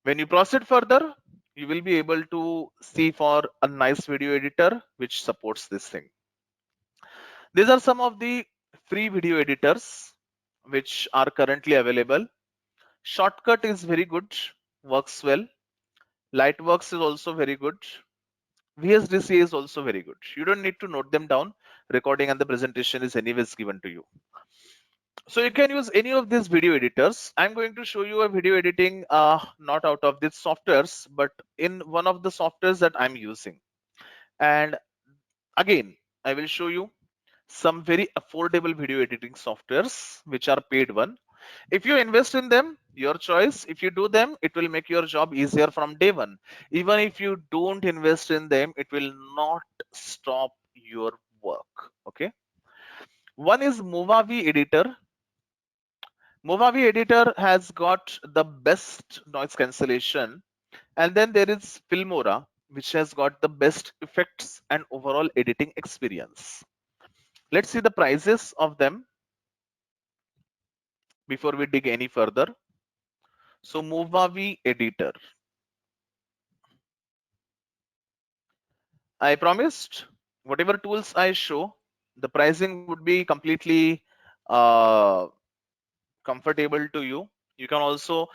When you proceed further, you will be able to see for a nice video editor which supports this thing. These are some of the free video editors which are currently available. Shortcut is very good, works well. Lightworks is also very good. VSDC is also very good. You don't need to note them down. Recording and the presentation is anyways given to you. So you can use any of these video editors. I'm going to show you a video editing, not out of these softwares, but in one of the softwares that I'm using. And again, I will show you some very affordable video editing softwares, which are paid one. If you invest in them, your choice. If you do them, it will make your job easier from day one. Even if you don't invest in them, it will not stop your work. Okay. One is Movavi Editor. Movavi Editor has got the best noise cancellation. And then there is Filmora, which has got the best effects and overall editing experience. Let's see the prices of them before we dig any further. So Movavi Editor. I promised whatever tools I show, the pricing would be completely uh, comfortable to you. You can also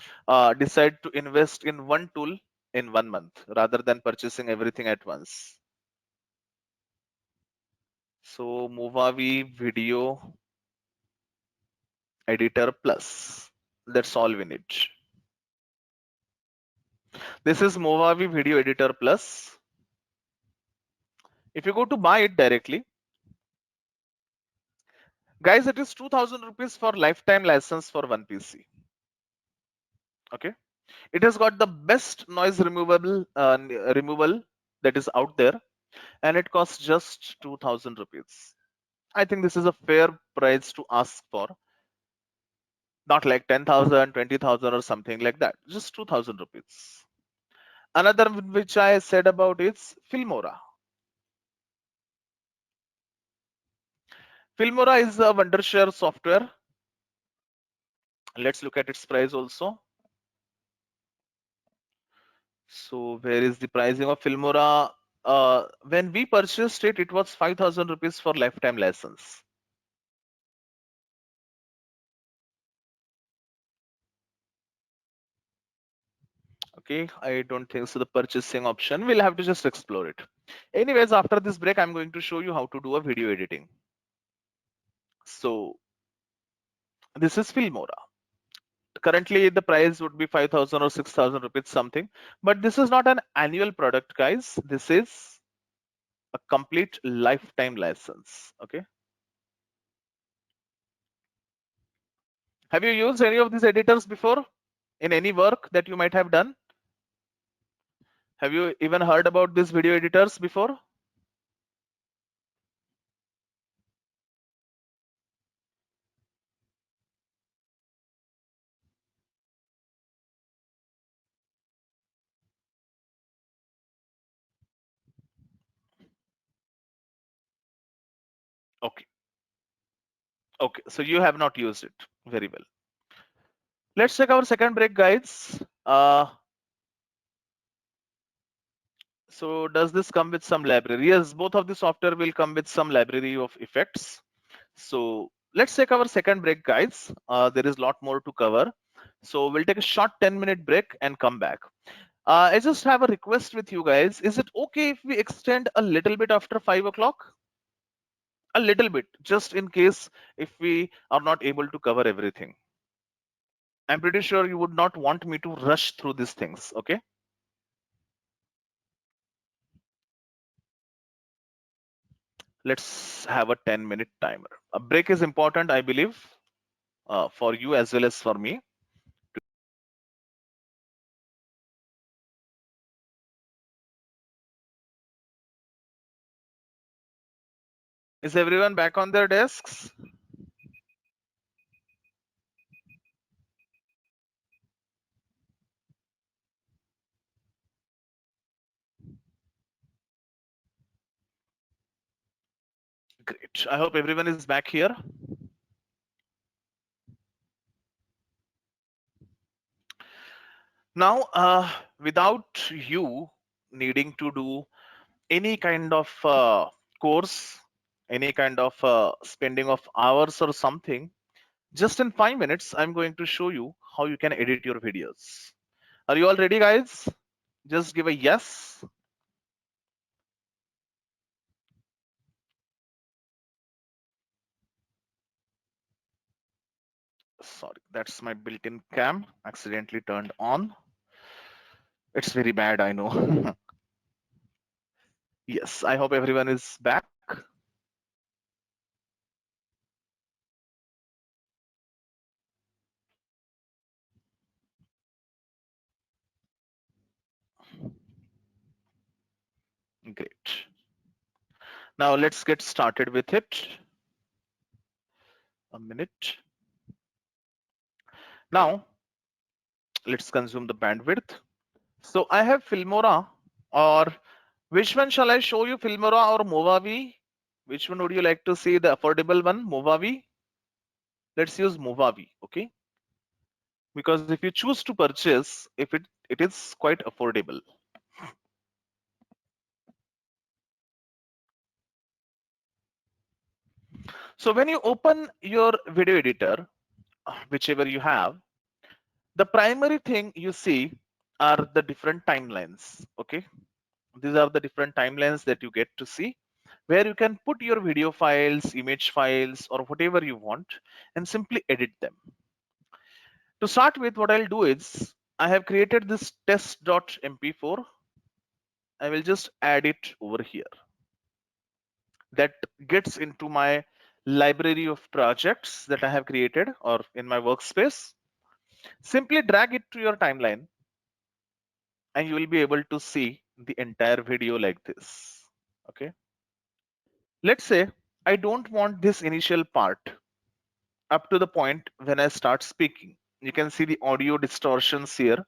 decide to invest in one tool in 1 month rather than purchasing everything at once. So Movavi Video Editor Plus. That's all we need. This is Movavi Video Editor Plus. If you go to buy it directly, guys, it is 2000 rupees for lifetime license for one PC. Okay. It has got the best noise removal that is out there, and it costs just 2000 rupees. I think this is a fair price to ask for. not like 10,000, 20,000 or something like that, just 2,000 rupees. Another which I said about is Filmora. Filmora is a Wondershare software. Let's look at its price also. So where is the pricing of Filmora? When we purchased it, it was 5,000 rupees for lifetime license. Okay, I don't think so. The purchasing option, we'll have to just explore it. Anyways, after this break, I'm going to show you how to do a video editing. So this is Filmora. Currently, the price would be 5,000 or 6,000 rupees something, but this is not an annual product, guys. This is a complete lifetime license. Okay. Have you used any of these editors before in any work that you might have done? Have you even heard about these video editors before? Okay. Okay. So you have not used it. Very well. Let's take our second break, guys. So does this come with some library? Yes, both of the software will come with some library of effects. So let's take our second break, guys. There is a lot more to cover. So we'll take a short 10-minute break and come back. I just have a request with you guys. Is it okay if we extend a little bit after 5 o'clock? A little bit, just in case if we are not able to cover everything. I'm pretty sure you would not want me to rush through these things. Okay. Let's have a 10-minute timer. A break is important, I believe, for you as well as for me. Is everyone back on their desks? Great. I hope everyone is back here. Now, without you needing to do any kind of course, any kind of spending of hours or something, just in 5 minutes, I'm going to show you how you can edit your videos. Are you all ready, guys? Just give a yes. Sorry, that's my built-in cam accidentally turned on. It's very bad, I know. Yes, I hope everyone is back. Great. Now let's get started with it. A minute. Now let's consume the bandwidth. So I have Filmora, or which one shall I show you, Filmora or Movavi? Which one would you like to see, the affordable one, Movavi? Let's use Movavi, okay? Because if you choose to purchase, if it is quite affordable. So when you open your video editor, whichever you have, the primary thing you see are the different timelines, okay? These are the different timelines that you get to see, where you can put your video files, image files, or whatever you want and simply edit them. To start with, what I'll do is I have created this test.mp4. I will just add it over here. That gets into my library of projects that I have created or in my workspace. Simply drag it to your timeline and you will be able to see the entire video like this. Okay. Let's say I don't want this initial part. up to the point when I start speaking. You can see the audio distortions here.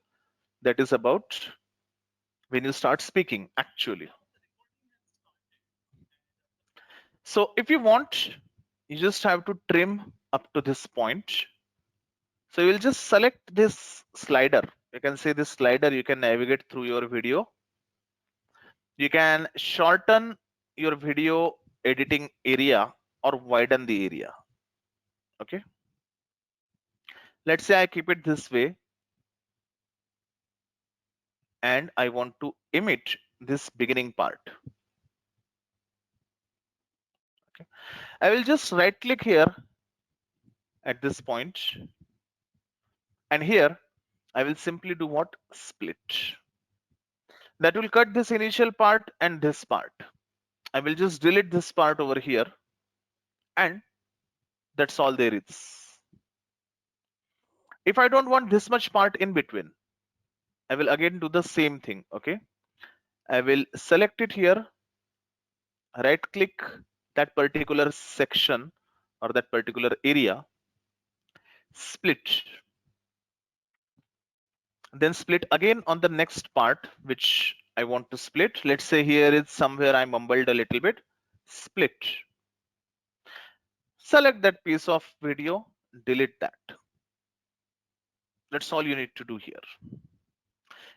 That is about when you start speaking actually. So if you want, you just have to trim up to this point. So you will just select this slider. You can see this slider, you can navigate through your video. You can shorten your video editing area or widen the area. Okay. Let's say I keep it this way and I want to emit this beginning part. Okay. I will just right click here at this point, and here I will simply do what? Split. That will cut this initial part and this part. I will just delete this part over here, and that's all there is. If I don't want this much part in between, I will again do the same thing. Okay. I will select it here, right click that particular section or that particular area, split, then split again on the next part which I want to split. Let's say here is somewhere I mumbled a little bit. Split. Select that piece of video, delete that. That's all you need to do here.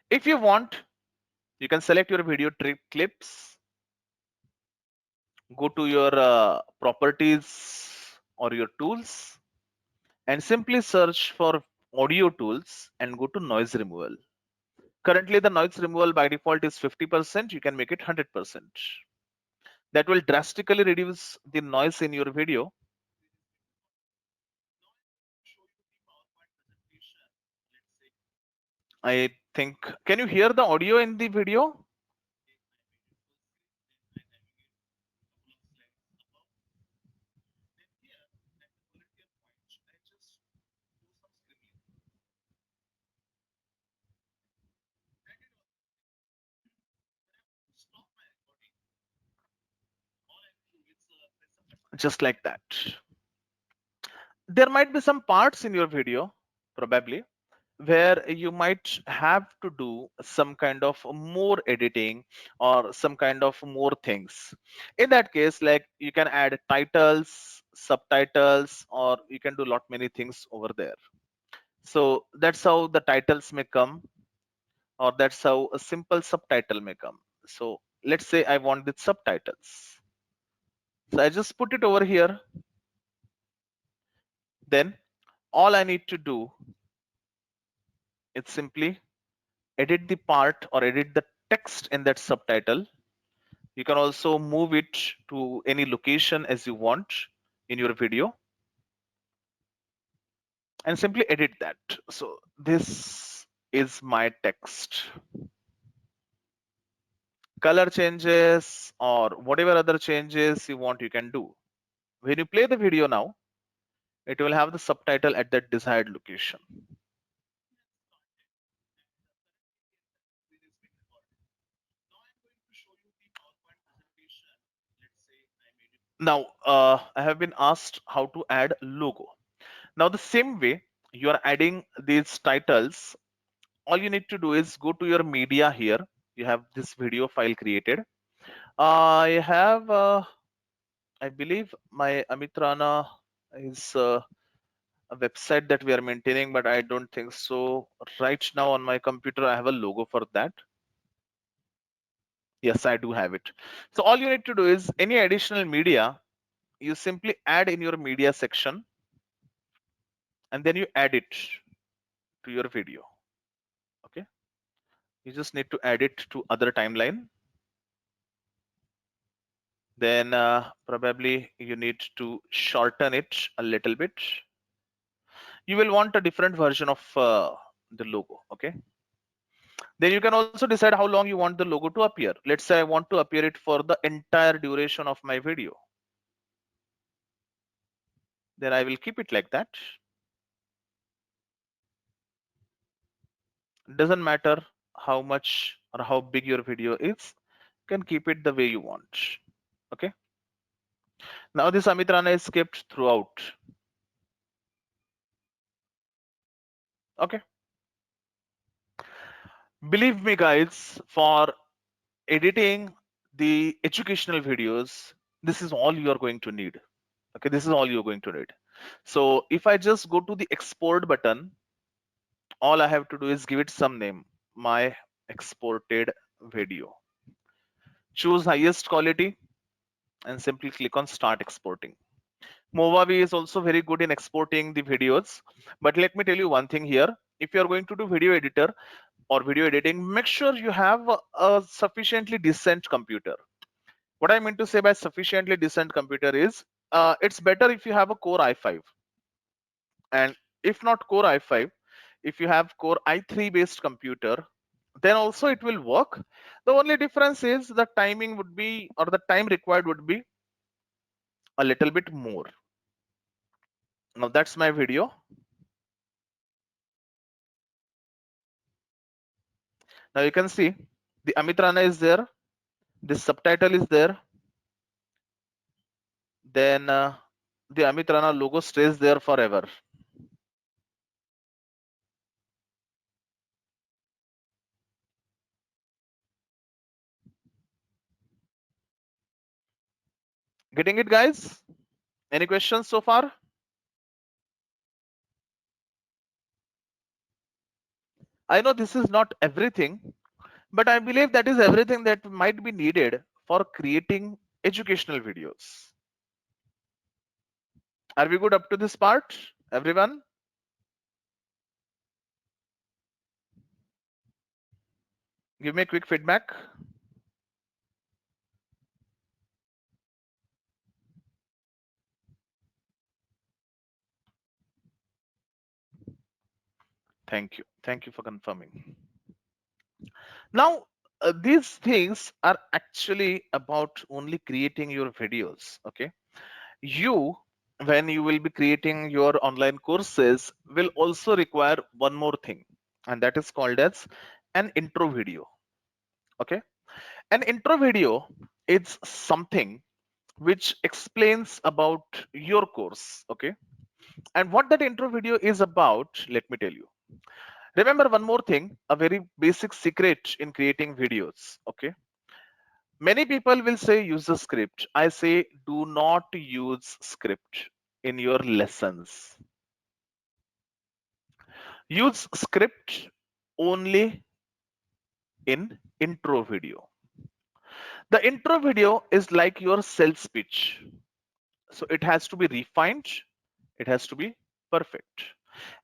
If you want, you can select your video clips, go to your properties or your tools, and simply search for audio tools and go to noise removal. Currently, the noise removal by default is 50%. You can make it 100%. That will drastically reduce the noise in your video. I think, can you hear the audio in the video? Just like that. There might be some parts in your video, probably, where you might have to do some kind of more editing or some kind of more things. In that case, like you can add titles, subtitles, or you can do lot many things over there. So that's how the titles may come, or that's how a simple subtitle may come. So let's say I want the subtitles. So I just put it over here. Then all I need to do is simply edit the part or edit the text in that subtitle. You can also move it to any location as you want in your video and simply edit that. So this is my text. Color changes or whatever other changes you want, you can do. When you play the video now, it will have the subtitle at that desired location. Now, I have been asked how to add logo. Now, the same way you are adding these titles, all you need to do is go to your media here. You have this video file created. I have, I believe my Amit Rana is a website that we are maintaining, but I don't think so. Right now on my computer, I have a logo for that. Yes, I do have it. So all you need to do is any additional media, you simply add in your media section and then you add it to your video. Okay. You just need to add it to other timeline. Then probably you need to shorten it a little bit. You will want a different version of the logo. Okay. Then you can also decide how long you want the logo to appear. Let's say I want to appear it for the entire duration of my video. Then I will keep it like that. Doesn't matter how much or how big your video is, you can keep it the way you want. Okay. Now this Amit Rana is kept throughout. Okay. Believe me, guys, for editing the educational videos, this is all you are going to need. Okay, this is all you're going to need. So if I just go to the export button, all I have to do is give it some name, my exported video. Choose highest quality and simply click on start exporting. Movavi is also very good in exporting the videos. But let me tell you one thing here. If you're going to do video editor or video editing, make sure you have a sufficiently decent computer. What I mean to say by sufficiently decent computer is it's better if you have a Core i5, and if not Core i5, if you have Core i3 based computer, then also it will work. The only difference is the timing would be, or the time required would be a little bit more. Now that's my video. Now you can see the Amit Rana is there, this subtitle is there, then the Amit Rana logo stays there forever. Getting it, guys? Any questions so far? I know this is not everything, but I believe that is everything that might be needed for creating educational videos. Are we good up to this part, everyone? Give me a quick feedback. Thank you. Thank you for confirming. Now, these things are actually about only creating your videos. Okay. You, when you will be creating your online courses, will also require one more thing, and that is called as an intro video. Okay. An intro video is something which explains about your course. Okay. And what that intro video is about, let me tell you. Remember one more thing, a very basic secret in creating videos. Okay. Many people will say use a script. I say do not use script in your lessons. Use script only in intro video. The intro video is like your sales pitch. So it has to be refined, it has to be perfect.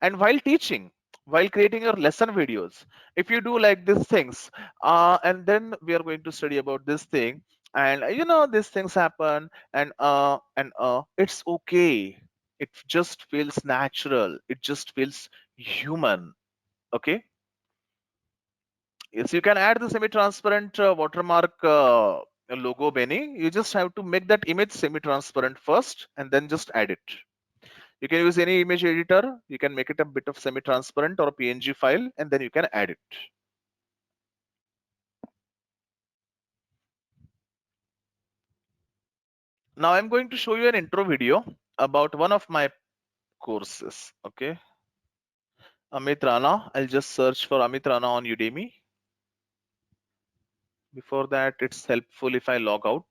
And while teaching, while creating your lesson videos, if you do like these things, and then we are going to study about this thing, and these things happen, and it's okay. It just feels natural. It just feels human. Okay. Yes, you can add the semi-transparent watermark logo, Benny. You just have to make that image semi-transparent first and then just add it. You can use any image editor. You can make it a bit of semi-transparent or a PNG file, and then you can add it. Now I'm going to show you an intro video about one of my courses. Okay, Amit Rana. I'll just search for Amit Rana on Udemy. Before that, it's helpful if I log out.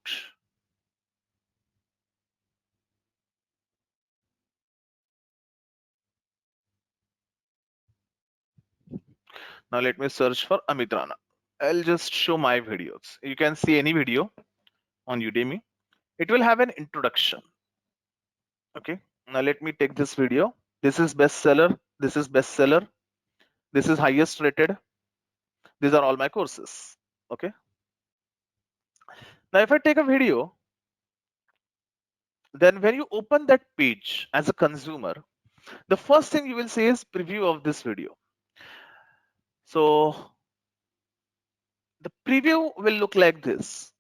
Now let me search for Amit Rana. I'll just show my videos. You can see any video on Udemy. It will have an introduction. Okay. Now let me take this video. This is bestseller. This is bestseller. This is highest rated. These are all my courses. Okay. Now if I take a video, then when you open that page as a consumer, the first thing you will see is preview of this video. So the preview will look like this.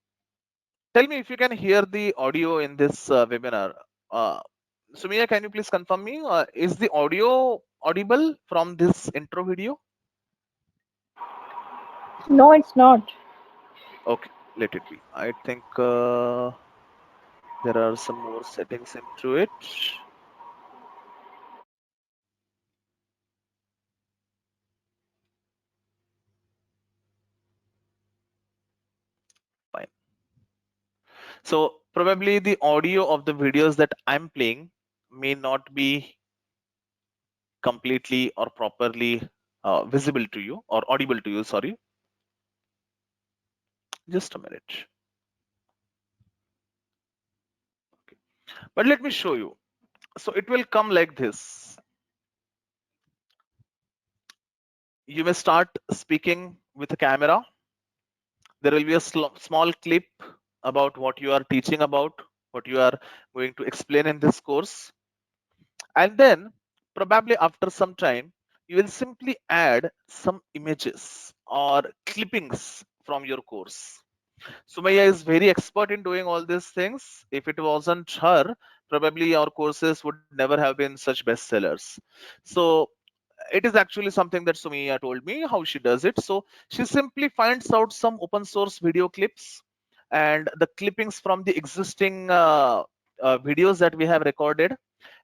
Tell me if you can hear the audio in this webinar. Uh, Sumia, can you please confirm me? Is the audio audible from this intro video? No, it's not. Okay, let it be. I think there are some more settings into it. So probably the audio of the videos that I'm playing may not be completely or properly visible to you or audible to you. Sorry, just a minute. But let me show you. So it will come like this. You may start speaking with a camera. There will be a small clip about what you are teaching about, what you are going to explain in this course. And then, probably after some time, you will simply add some images or clippings from your course. Sumaya is very expert in doing all these things. If it wasn't her, probably our courses would never have been such bestsellers. So it is actually something that Sumaya told me how she does it. So she simply finds out some open source video clips and the clippings from the existing videos that we have recorded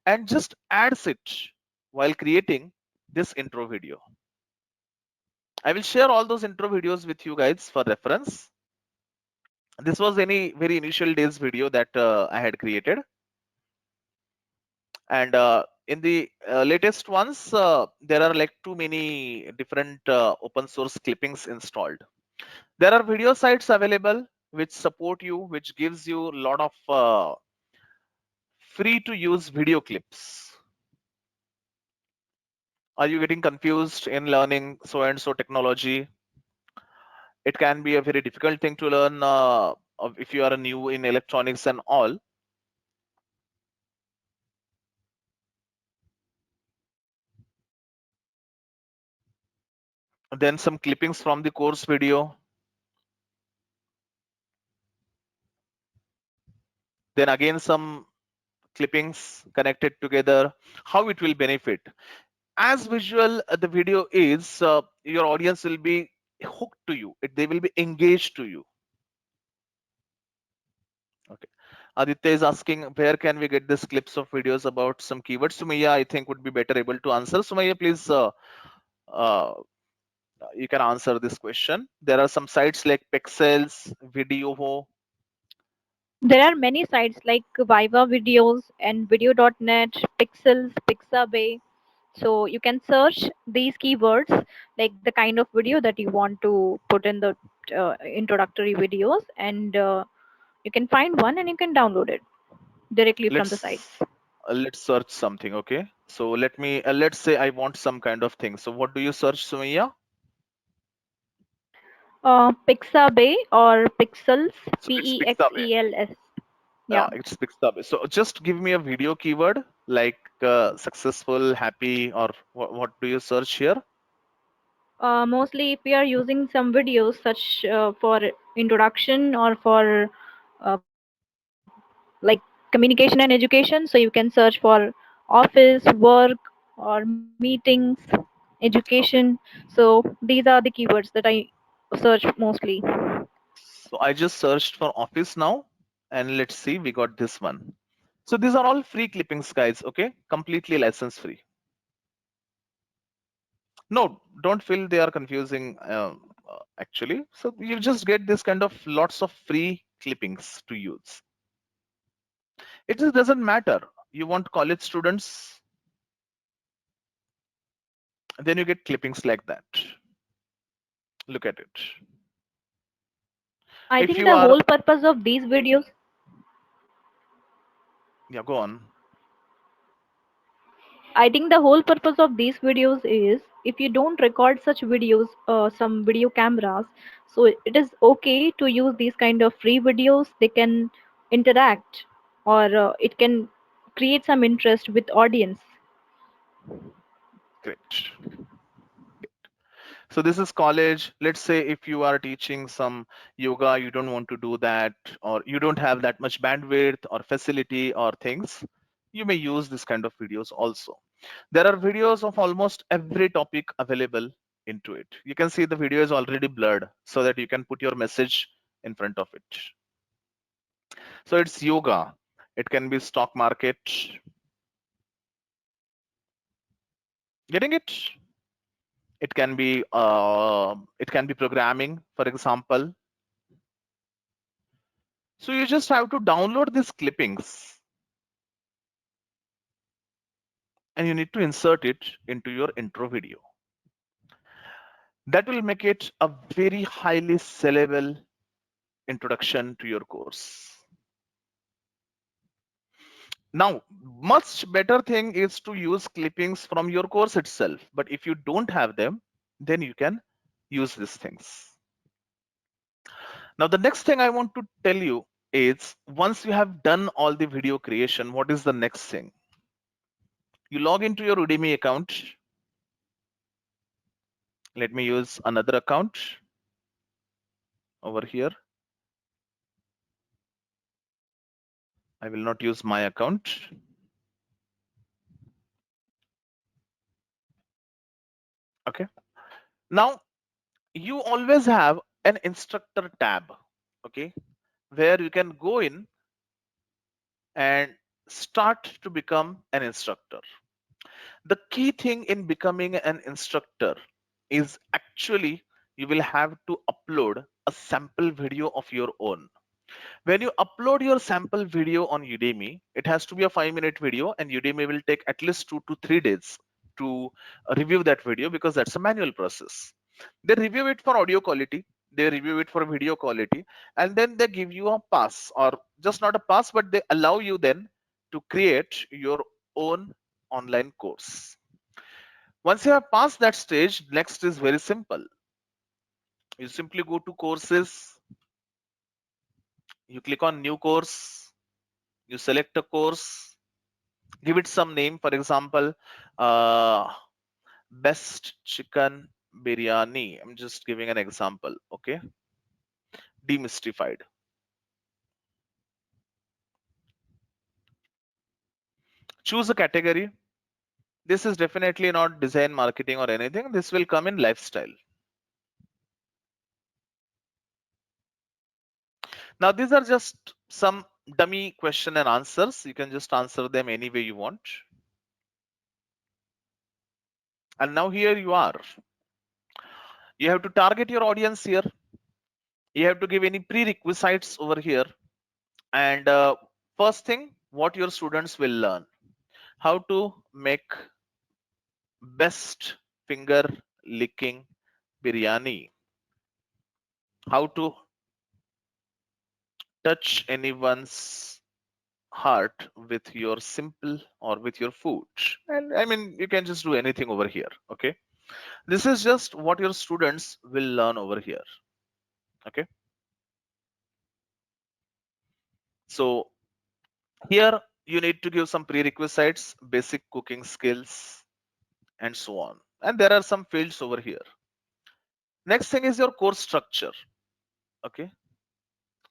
and just adds it while creating this intro video. I will share all those intro videos with you guys for reference. This was any very initial days video that I had created, and in the latest ones there are like too many different open source clippings installed. There are video sites available which support you, which gives you a lot of free to use video clips. Are you getting confused in learning so and so technology? It can be a very difficult thing to learn if you are new in electronics and all. Then some clippings from the course video, then again some clippings connected together, how it will benefit. As visual the video is, your audience will be hooked to you, they will be engaged to you. Okay, Aditya is asking where can we get these clips of videos about some keywords. Sumaya I think would be better able to answer. Sumaya, please uh, you can answer this question. There are some sites like Pixels, Video. There are many sites like Viva Videos and Video.net, Pixels, Pixabay. So you can search these keywords, like the kind of video that you want to put in the introductory videos, and you can find one and you can download it directly from the sites. Let's search something. Okay, so let's say I want some kind of thing. So what do you search, Sumaya? Pixabay or Pixels, So it's Pixabay. Pexels. Yeah, Yeah. it's Pixabay. So just give me a video keyword like successful, happy, or what do you search here? Mostly, if we are using some videos such for introduction or for like communication and education, so you can search for office, work, or meetings, education. So these are the keywords that I search mostly. So I just searched for office now, and let's see, we got this one. So these are all free clippings, guys. Okay, completely license free. No, don't feel they are confusing. Actually, so you just get this kind of lots of free clippings to use. It just doesn't matter. You want college students, then you get clippings like that. Look at it. I If think you the are, whole purpose of these videos, yeah, go on. I think the whole purpose of these videos is if you don't record such videos, some video cameras, so it is okay to use these kind of free videos. They can interact, or it can create some interest with audience. Great. So this is college. Let's say if you are teaching some yoga, you don't want to do that, or you don't have that much bandwidth or facility or things, you may use this kind of videos also. There are videos of almost every topic available into it. You can see the video is already blurred so that you can put your message in front of it. So it's yoga. It can be stock market. Getting it? It can be programming, for example. So you just have to download these clippings and you need to insert it into your intro video. That will make it a very highly sellable introduction to your course. Now, much better thing is to use clippings from your course itself. But if you don't have them, then you can use these things. Now, the next thing I want to tell you is once you have done all the video creation, what is the next thing? You log into your Udemy account. Let me use another account over here. I will not use my account. Okay. Now, you always have an instructor tab, okay, where you can go in and start to become an instructor. The key thing in becoming an instructor is actually you will have to upload a sample video of your own. When you upload your sample video on Udemy, it has to be a 5-minute video, and Udemy will take at least 2 to 3 days to review that video because that's a manual process. They review it for audio quality, they review it for video quality, and then they give you a pass, or just not a pass, but they allow you then to create your own online course. Once you have passed that stage, next is very simple. You simply go to courses, you click on new course, you select a course, give it some name, for example, uh, best chicken biryani. I'm just giving an example, okay? Demystified. Choose a category. This is definitely not design, marketing, or anything. This will come in lifestyle. Now, these are just some dummy question and answers. You can just answer them any way you want. And now here you are. You have to target your audience here. You have to give any prerequisites over here. And first thing, what your students will learn: how to make best finger licking biryani, how to touch anyone's heart with your simple or with your food. And I mean, you can just do anything over here. Okay, this is just what your students will learn over here. Okay, so here you need to give some prerequisites, basic cooking skills, and so on. And there are some fields over here. Next thing is your course structure. Okay,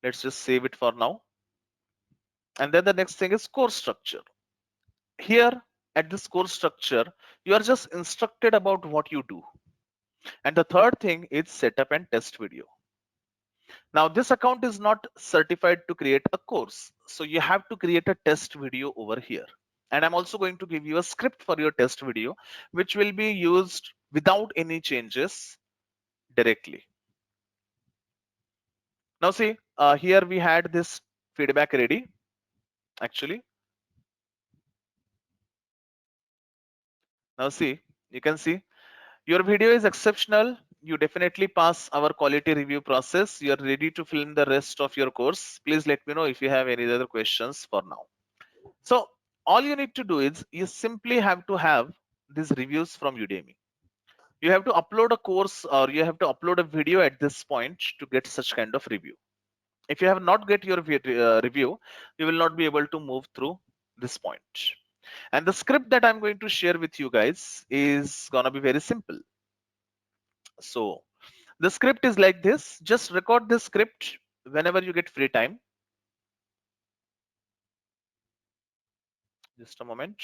let's just save it for now. And then the next thing is course structure. Here at this course structure, you are just instructed about what you do. And the third thing is setup and test video. Now this account is not certified to create a course, so you have to create a test video over here. And I'm also going to give you a script for your test video, which will be used without any changes directly. Now see, here we had this feedback ready. Actually, now see, you can see your video is exceptional. You definitely pass our quality review process. You are ready to film the rest of your course. Please let me know if you have any other questions for now. So all you need to do is you simply have to have these reviews from Udemy. You have to upload a course or you have to upload a video at this point to get such kind of review. If you have not get your review, you will not be able to move through this point. And the script that I'm going to share with you guys is gonna be very simple. So the script is like this. Just record this script whenever you get free time. Just a moment.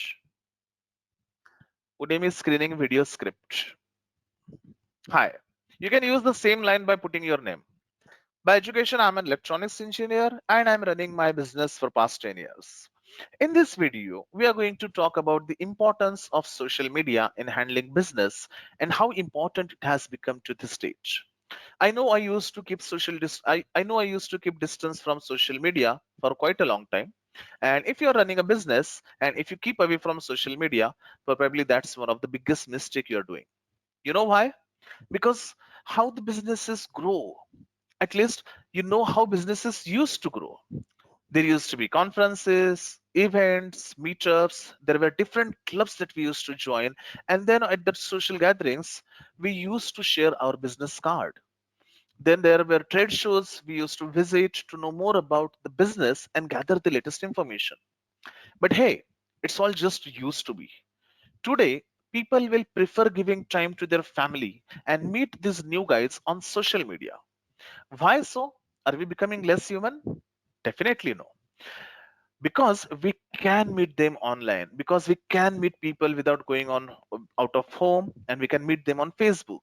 Udemy screening video script. Hi. You can use the same line by putting your name. By education, I'm an electronics engineer and I'm running my business for past 10 years. In this video, we are going to talk about the importance of social media in handling business and how important it has become to this stage. I know I used to keep I know I used to keep distance from social media for quite a long time. And if you're running a business and if you keep away from social media, probably that's one of the biggest mistake you're doing. You know why? Because how the businesses grow, at least you know how businesses used to grow. There used to be conferences, events, meetups. There were different clubs that we used to join. And then at the social gatherings, we used to share our business card. Then there were trade shows we used to visit to know more about the business and gather the latest information. But hey, it's all just used to be. Today, people will prefer giving time to their family and meet these new guys on social media. Why so? Are we becoming less human? Definitely no. Because we can meet them online, because we can meet people without going on out of home, and we can meet them on Facebook.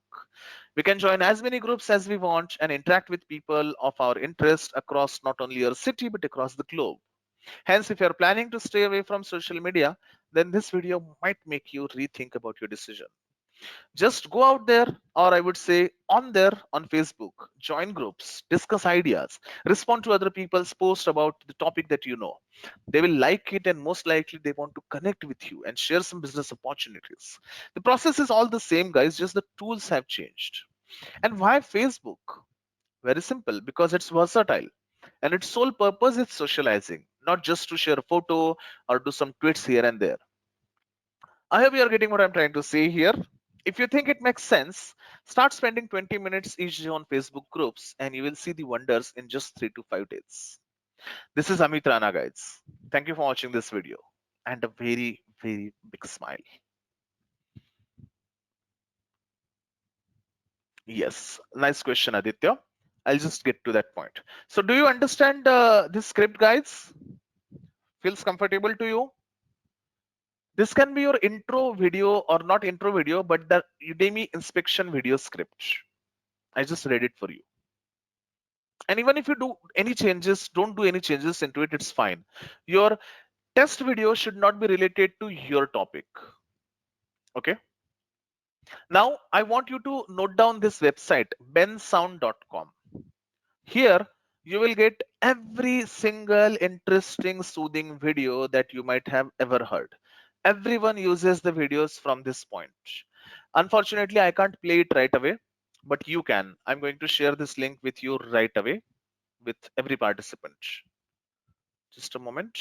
We can join as many groups as we want and interact with people of our interest across not only our city but across the globe. Hence, if you're planning to stay away from social media, then this video might make you rethink about your decision. Just go out there, or I would say on there on Facebook, join groups, discuss ideas, respond to other people's posts about the topic that you know. They will like it, and most likely they want to connect with you and share some business opportunities. The process is all the same, guys, just the tools have changed. And why Facebook? Very simple, because it's versatile and its sole purpose is socializing, not just to share a photo or do some tweets here and there. I hope you are getting what I'm trying to say here. If you think it makes sense, start spending 20 minutes each day on Facebook groups and you will see the wonders in just 3 to 5 days. This is Amit Rana, guys. Thank you for watching this video and a very, very big smile. Yes, nice question, Aditya. I'll just get to that point. So, do you understand this script, guys? Feels comfortable to you? This can be your intro video or not intro video, but the Udemy inspection video script. I just read it for you. And even if you do any changes, don't do any changes into it, it's fine. Your test video should not be related to your topic. Okay. Now I want you to note down this website, bensound.com. Here you will get every single interesting, soothing video that you might have ever heard. Everyone uses the videos from this point. Unfortunately, I can't play it right away, but you can. I'm going to share this link with you right away with every participant. Just a moment.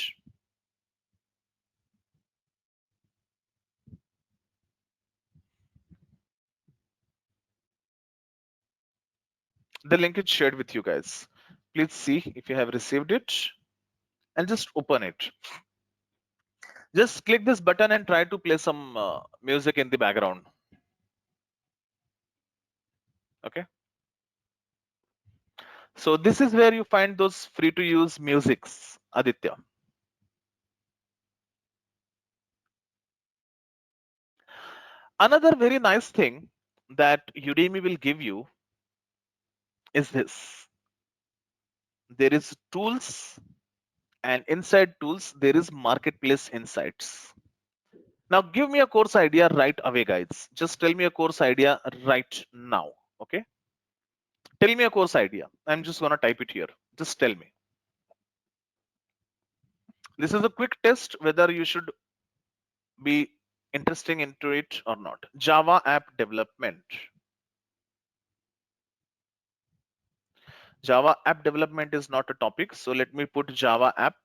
The link is shared with you guys. Please see if you have received it and just open it. Just click this button and try to play some music in the background. Okay. So this is where you find those free to use musics, Aditya. Another very nice thing that Udemy will give you is this. There is tools, and inside tools, there is marketplace insights. Now give me a course idea right away, guys. Just tell me a course idea right now. Okay. Tell me a course idea. I'm just gonna type it here. Just tell me. This is a quick test whether you should be interesting into it or not. Java app development. Java app development is not a topic. So let me put Java app,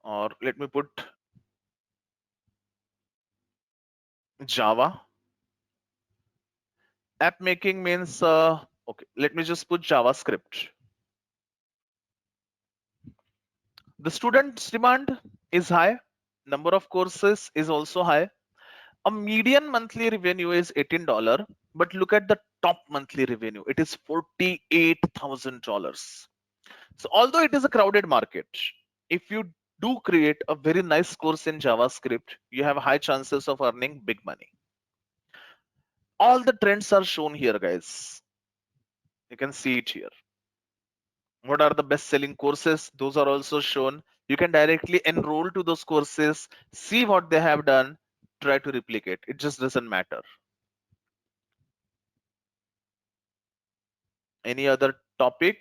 or let me put Java. App making means, okay, let me just put JavaScript. The students demand is high. Number of courses is also high. A median monthly revenue is $18, but look at the top monthly revenue. It is $48,000. So although it is a crowded market, if you do create a very nice course in JavaScript, you have high chances of earning big money. All the trends are shown here, guys. You can see it here. What are the best selling courses? Those are also shown. You can directly enroll to those courses, see what they have done, try to replicate. It just doesn't matter. Any other topic?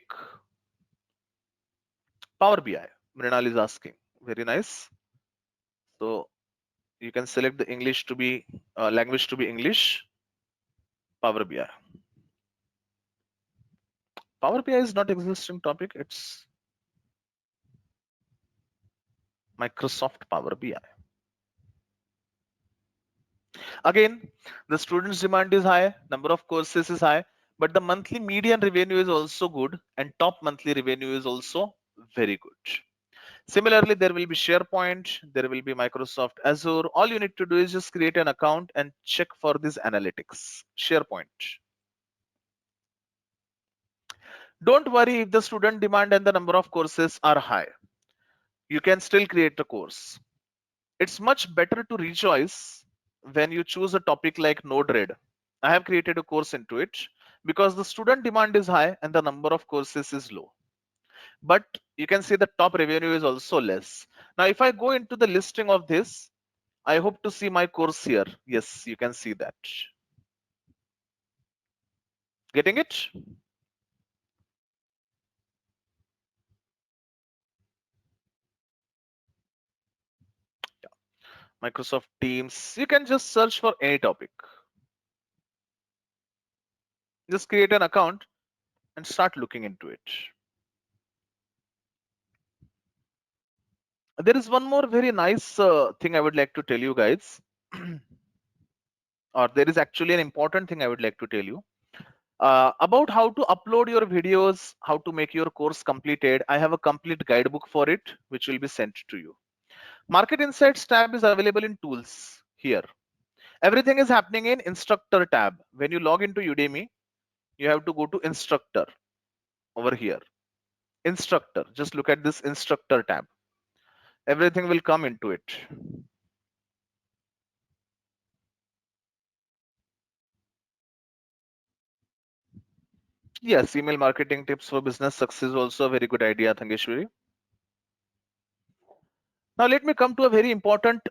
Power BI. Mrinal is asking. Very nice. So you can select the English to be language to be English. Power BI. Power BI is not existing topic. It's Microsoft Power BI. Again, the students' demand is high, number of courses is high, but the monthly median revenue is also good, and top monthly revenue is also very good. Similarly, there will be SharePoint, there will be Microsoft Azure. All you need to do is just create an account and check for these analytics. SharePoint. Don't worry if the student demand and the number of courses are high. You can still create a course. It's much better to rejoice when you choose a topic like Node-RED. I have created a course into it because the student demand is high and the number of courses is low. But you can see the top revenue is also less. Now, if I go into the listing of this, I hope to see my course here. Yes, you can see that. Getting it? Microsoft Teams. You can just search for any topic. Just create an account and start looking into it. There is one more very nice thing I would like to tell you guys. Or there is actually an important thing I would like to tell you. About how to upload your videos, how to make your course completed. I have a complete guidebook for it, which will be sent to you. Market Insights tab is available in Tools here. Everything is happening in Instructor tab. When you log into Udemy, you have to go to Instructor over here. Instructor. Just look at this Instructor tab. Everything will come into it. Yes, email marketing tips for business success is also a very good idea, Thangeshwari. Now let me come to a very important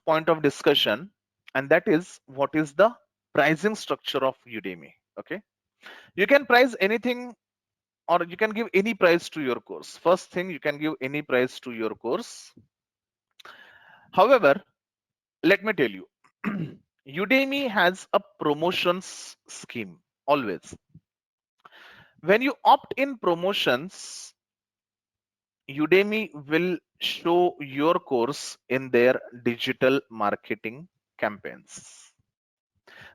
point of discussion, and that is what is the pricing structure of Udemy. Okay, you can price anything or you can give any price to your course. First thing, you can give any price to your course. However, let me tell you, Udemy has a promotions scheme always. When you opt in promotions, Udemy will show your course in their digital marketing campaigns.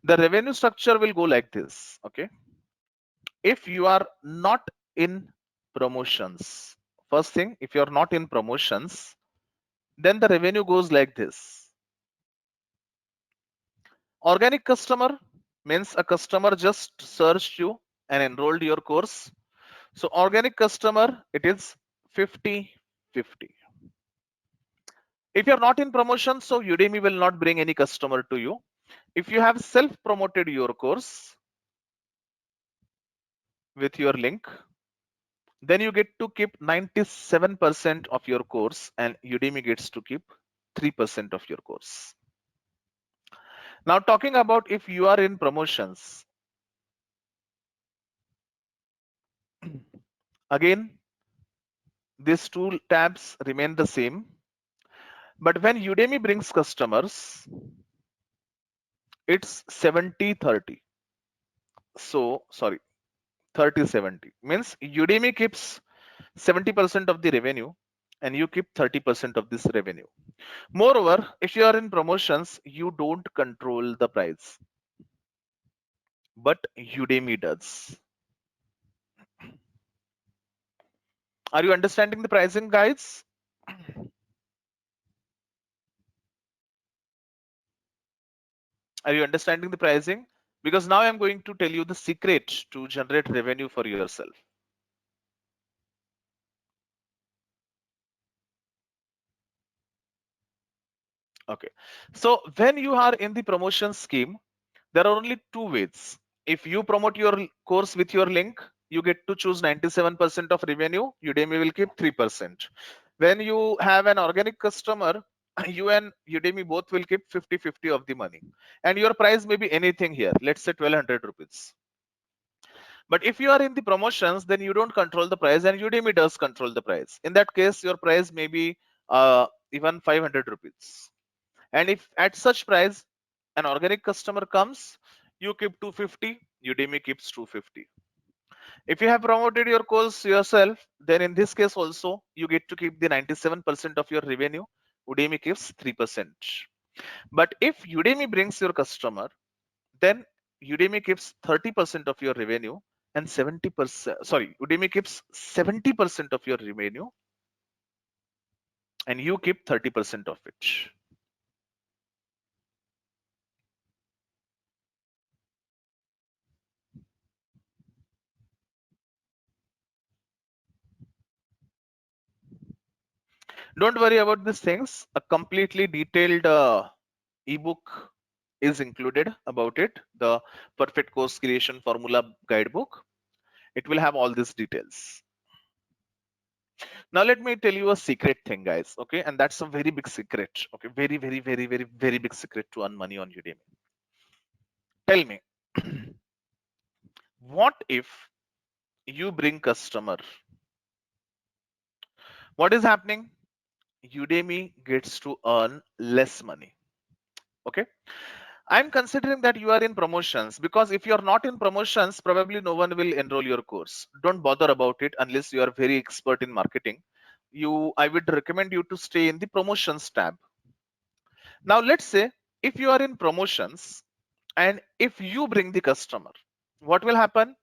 The revenue structure will go like this. Okay, if you are not in promotions, first thing, if you are not in promotions, then the revenue goes like this. Organic customer means a customer just searched you and enrolled your course. So organic customer, it is 50-50. If you're not in promotion, so Udemy will not bring any customer to you. If you have self-promoted your course with your link, then you get to keep 97% of your course and Udemy gets to keep 3% of your course. Now talking about if you are in promotions, again, these two tabs remain the same. But when Udemy brings customers, it's 70-30. So, sorry, 30-70 means Udemy keeps 70% of the revenue and you keep 30% of this revenue. Moreover, if you are in promotions, you don't control the price, but Udemy does. Are you understanding the pricing, guys? Are you understanding the pricing? Because now I'm going to tell you the secret to generate revenue for yourself. Okay. So when you are in the promotion scheme, there are only two ways. If you promote your course with your link, you get to choose 97% of revenue. Udemy will keep 3%. When you have an organic customer, you and Udemy both will keep 50-50 of the money, and your price may be anything here, let's say 1200 rupees. But if you are in the promotions, then you don't control the price and Udemy does control the price. In that case, your price may be even 500 rupees. And if at such price an organic customer comes, you keep 250, Udemy keeps 250. If you have promoted your course yourself, then in this case also you get to keep the 97% of your revenue. Udemy keeps 3%. But if Udemy brings your customer, then Udemy keeps 30% of your revenue and 70%, sorry, Udemy keeps 70% of your revenue and you keep 30% of it. Don't worry about these things. A completely detailed ebook is included about it, the Perfect Course Creation Formula Guidebook. It will have all these details. Now let me tell you a secret thing, guys. Okay, and that's a very big secret. Okay, very, very, very, very, very big secret to earn money on Udemy. Tell me, what if you bring customer? What is happening? Udemy gets to earn less money. Okay, I'm considering that you are in promotions, because if you are not in promotions, probably no one will enroll your course. Don't bother about it unless you are very expert in marketing. I would recommend you to stay in the promotions tab. Now let's say if you are in promotions and if you bring the customer, what will happen?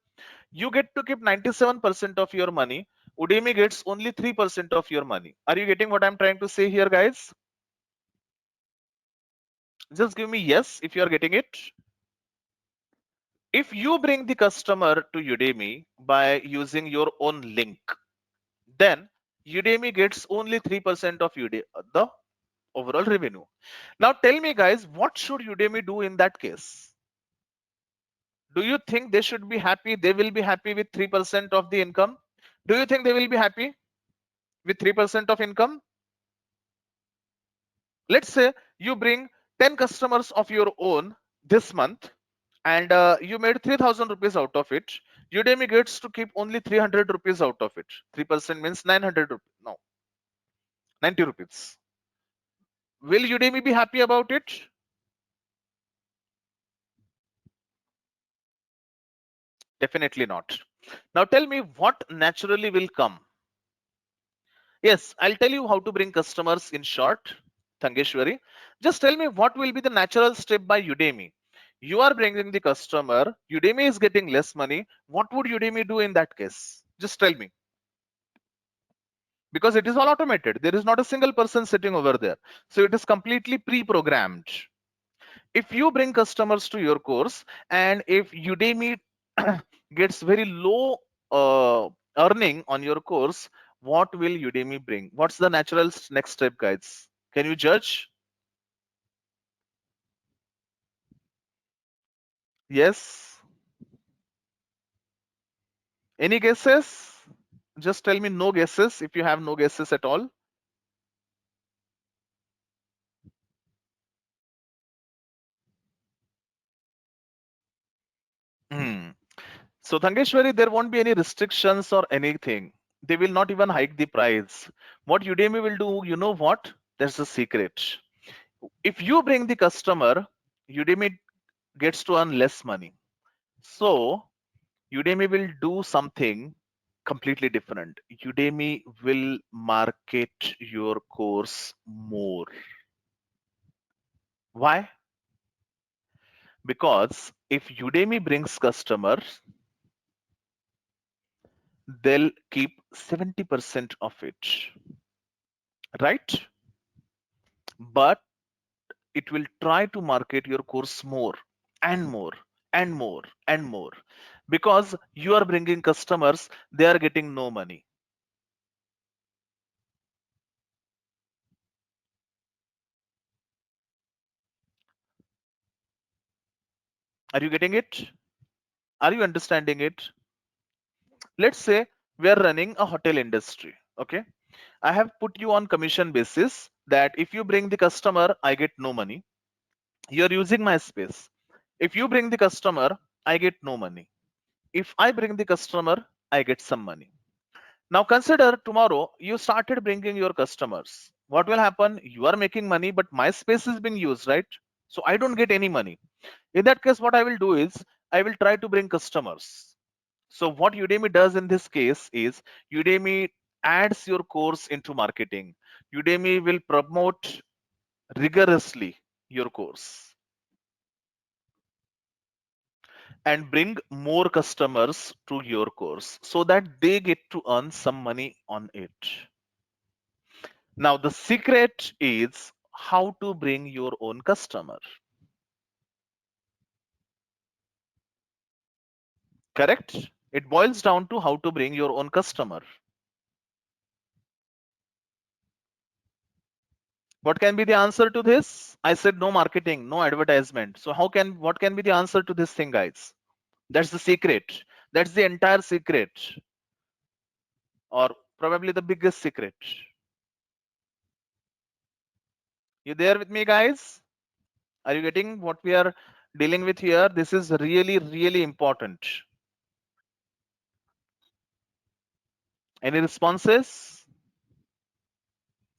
You get to keep 97% of your money. Udemy gets only 3% of your money. Are you getting what I'm trying to say here, guys? Just give me yes if you are getting it. If you bring the customer to Udemy by using your own link, then Udemy gets only 3% of the overall revenue. Now tell me, guys, what should Udemy do in that case? Do you think they should be happy? They will be happy with 3% of the income? Do you think they will be happy with 3% of income? Let's say you bring 10 customers of your own this month and you made 3000 rupees out of it. Udemy gets to keep only 300 rupees out of it. 3% means 900 rupees. No, 90 rupees. Will Udemy be happy about it? Definitely not. Now tell me what naturally will come. Yes, I'll tell you how to bring customers in short, Thangeshwari. Just tell me what will be the natural step by Udemy. You are bringing the customer, Udemy is getting less money. What would Udemy do in that case? Just tell me. Because it is all automated. There is not a single person sitting over there. So it is completely pre-programmed. If you bring customers to your course and if Udemy gets very low earning on your course, what will Udemy bring? What's the natural next step, guys? Can you judge? Yes. Any guesses? Just tell me no guesses if you have no guesses at all. Hmm. So Thangeshwari, there won't be any restrictions or anything. They will not even hike the price. What Udemy will do, you know what? There's a secret. If you bring the customer, Udemy gets to earn less money. So Udemy will do something completely different. Udemy will market your course more. Why? Because if Udemy brings customers, they'll keep 70% of it, right? But it will try to market your course more and more and more and more, because you are bringing customers, they are getting no money. Are you getting it? Are you understanding it? Let's say we are running a hotel industry. Okay, I have put you on commission basis that if you bring the customer, I get no money. You're using my space. If you bring the customer, I get no money. If I bring the customer, I get some money. Now consider tomorrow you started bringing your customers. What will happen? You are making money, but my space is being used, right? So I don't get any money. In that case, what I will do is I will try to bring customers. So what Udemy does in this case is Udemy adds your course into marketing. Udemy will promote rigorously your course and bring more customers to your course so that they get to earn some money on it. Now, the secret is how to bring your own customer. Correct? It boils down to how to bring your own customer. What can be the answer to this? I said no marketing, no advertisement. So what can be the answer to this thing, guys? That's the secret. That's the entire secret, or probably the biggest secret. You there with me, guys? Are you getting what we are dealing with here? This is really, really important. Any responses?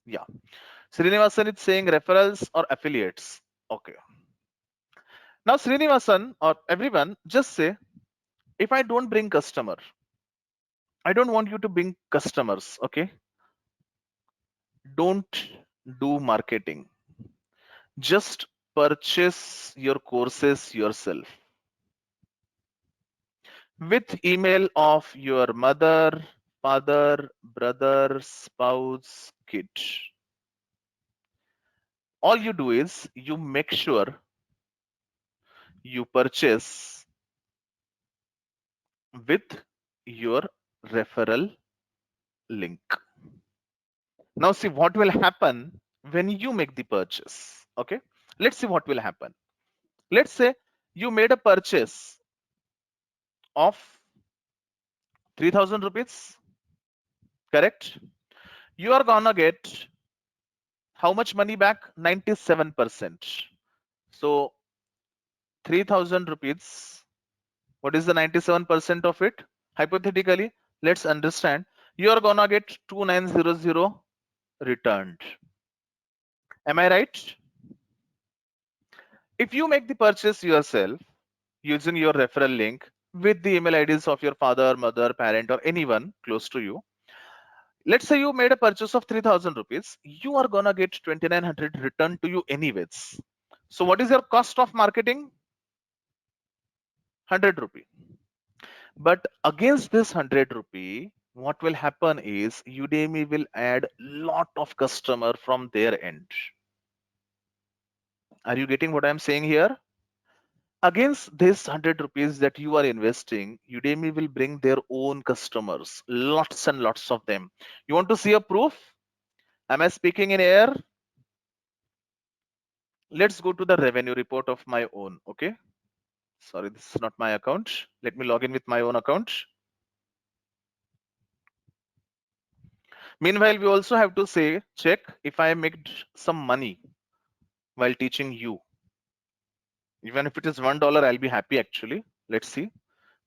Yeah. Srinivasan is saying referrals or affiliates. Okay. Now, Srinivasan or everyone, just say, if I don't bring customer, I don't want you to bring customers. Okay. Don't do marketing. Just purchase your courses yourself with email of your mother, father, brother, spouse, kid. All you do is you make sure you purchase with your referral link. Now see what will happen when you make the purchase. Okay, let's see what will happen. Let's say you made a purchase of 3000 rupees, correct? You are gonna get how much money back? 97%. So 3000 rupees, what is the 97% of it? Hypothetically, let's understand you are gonna get 2900 returned. Am I right? If you make the purchase yourself using your referral link with the email IDs of your father, mother, parent, or anyone close to you, let's say you made a purchase of 3000 rupees, you are gonna get 2900 returned to you anyways. So what is your cost of marketing? 100 rupee. But against this 100 rupee, what will happen is Udemy will add lot of customer from their end. Are you getting what I'm saying here? Against this 100 rupees that you are investing, Udemy will bring their own customers, lots and lots of them. You want to see a proof? Am I speaking in air? Let's go to the revenue report of my own. Okay. Sorry, this is not my account. Let me log in with my own account. Meanwhile, we also have to say, check if I made some money while teaching you. Even if it is $1, I'll be happy actually. Let's see.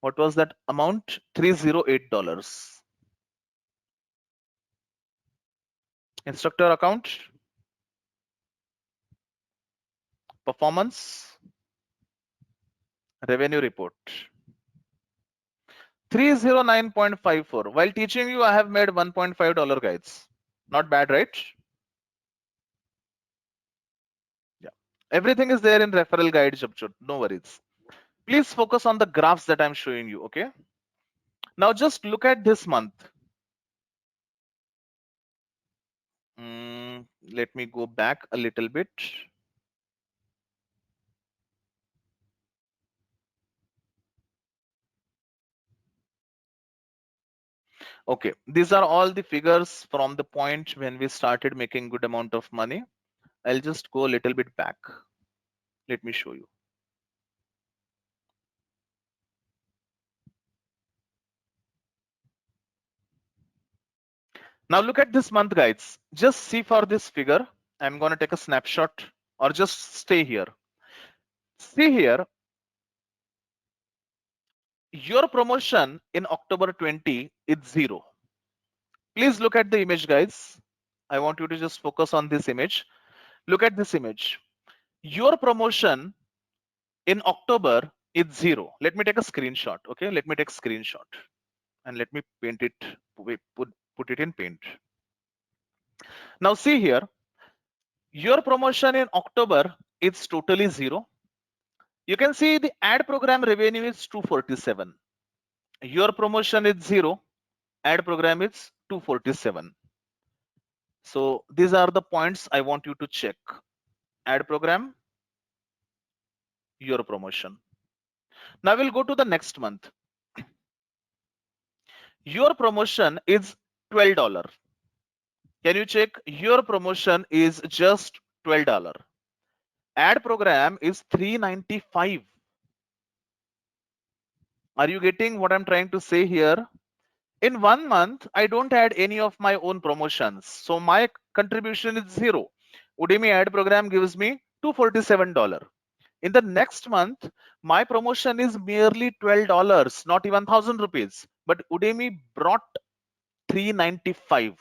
What was that amount? $308. Instructor account, performance, revenue report. 309.54. While teaching you, I have made $1.5, guys. Not bad, right? Yeah. Everything is there in referral guide, Japchut. No worries. Please focus on the graphs that I'm showing you, okay? Now just look at this month. Let me go back a little bit. Okay, these are all the figures from the point when we started making good amount of money. I'll just go a little bit back. Let me show you. Now look at this month, guys. Just see for this figure. I'm going to take a snapshot, or just stay here. See here, your promotion in October 20 is 0. Please look at the image, guys. I want you to just focus on this image. Look at this image. Your promotion in October is 0. Let me take a screenshot. Okay, let me take a screenshot and let me paint it. Put it in paint. Now see here, your promotion in October is totally 0. You can see the ad program revenue is 247. Your promotion is 0. Ad program is 247. So these are the points I want you to check. Ad program, your promotion. Now we'll go to the next month. Your promotion is $12. Can you check? Your promotion is just $12. Ad program is 395. Are you getting what I'm trying to say here? In 1 month, I don't add any of my own promotions. So my contribution is 0. Udemy ad program gives me $247. In the next month, my promotion is merely $12, not even 1,000 rupees. But Udemy brought 395,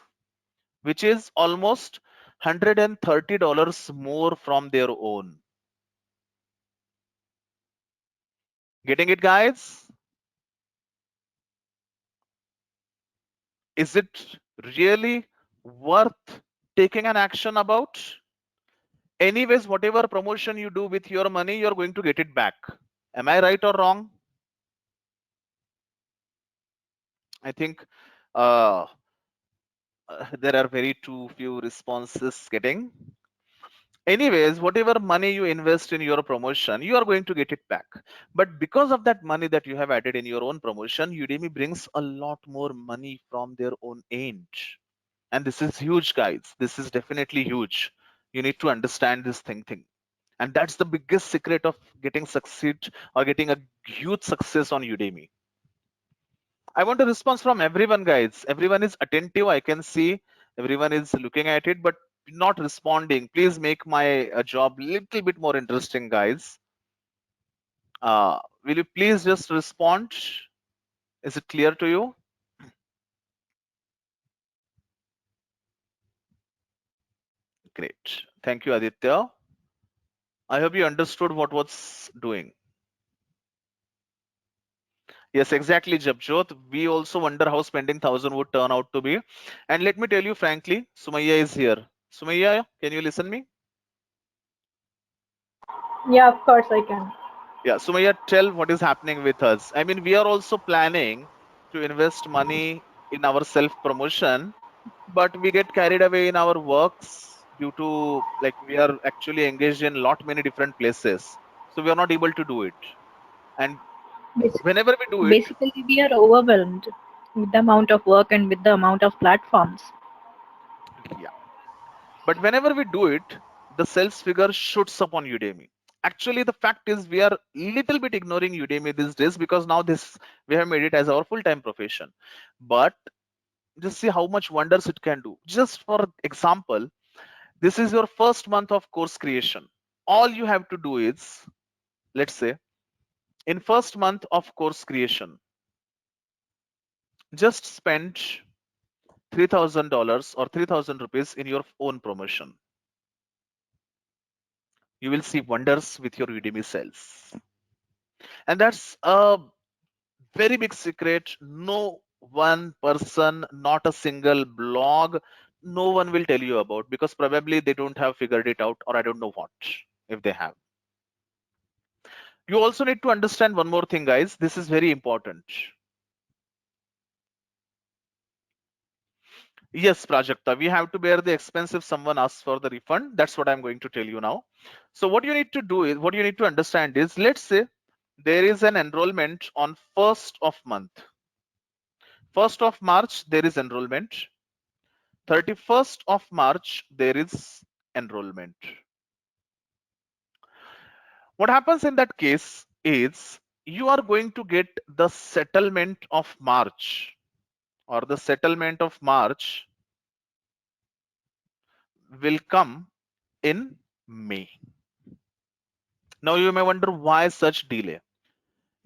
which is almost $130 more from their own. Getting it, guys? Is it really worth taking an action about? Anyways, whatever promotion you do with your money, you're going to get it back. Am I right or wrong? I think uh, there are very too few responses getting. Anyways, whatever money you invest in your promotion, you are going to get it back. But because of that money that you have added in your own promotion, Udemy brings a lot more money from their own end. And this is huge, guys. This is definitely huge. You need to understand this thing. And that's the biggest secret of getting succeed or getting a huge success on Udemy. I want a response from everyone, guys. Everyone is attentive. I can see everyone is looking at it, but not responding. Please make my job little bit more interesting, guys. Will you please just respond? Is it clear to you? Great. Thank you, Aditya. I hope you understood what was doing. Yes, exactly, Jabjot. We also wonder how spending 1,000 would turn out to be. And let me tell you frankly, Sumaya is here. Sumaya, can you listen me? Yeah, of course I can. Yeah, Sumaya, tell what is happening with us. I mean, we are also planning to invest money in our self promotion, but we get carried away in our works due to like we are actually engaged in lot many different places. So we are not able to do it. And Bas- whenever we do it, Basically, we are overwhelmed with the amount of work and with the amount of platforms. yeah. But whenever we do it, the sales figure shoots up on Udemy. Actually, the fact is we are little bit ignoring Udemy these days because now this we have made it as our full-time profession. But just see how much wonders it can do. Just for example, this is your first month of course creation. All you have to do is, let's say, in first month of course creation, just spend $3,000 or 3,000 rupees in your own promotion. You will see wonders with your Udemy sales. And that's a very big secret. No one person, not a single blog, no one will tell you about because probably they don't have figured it out, or I don't know what if they have. You also need to understand one more thing, guys. This is very important. Yes, Prajakta, we have to bear the expense if someone asks for the refund. That's what I'm going to tell you now. So what you need to do is, what you need to understand is, let's say there is an enrollment on 1st of month. 1st of March, there is enrollment. 31st of March, there is enrollment. What happens in that case is you are going to get the settlement of March, or the settlement of March will come in May. Now you may wonder why such delay.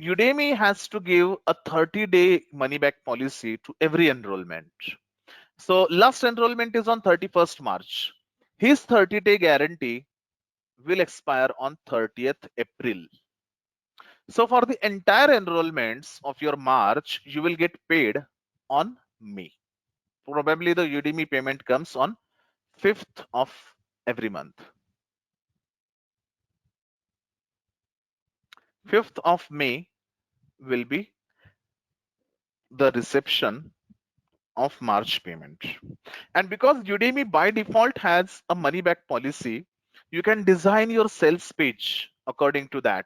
Udemy has to give a 30-day money back policy to every enrollment. So last enrollment is on 31st March. His 30-day guarantee will expire on 30th April. So for the entire enrollments of your March, you will get paid on May. Probably the Udemy payment comes on 5th of every month. 5th of May will be the reception of March payment. And because Udemy by default has a money back policy, you can design your sales page according to that.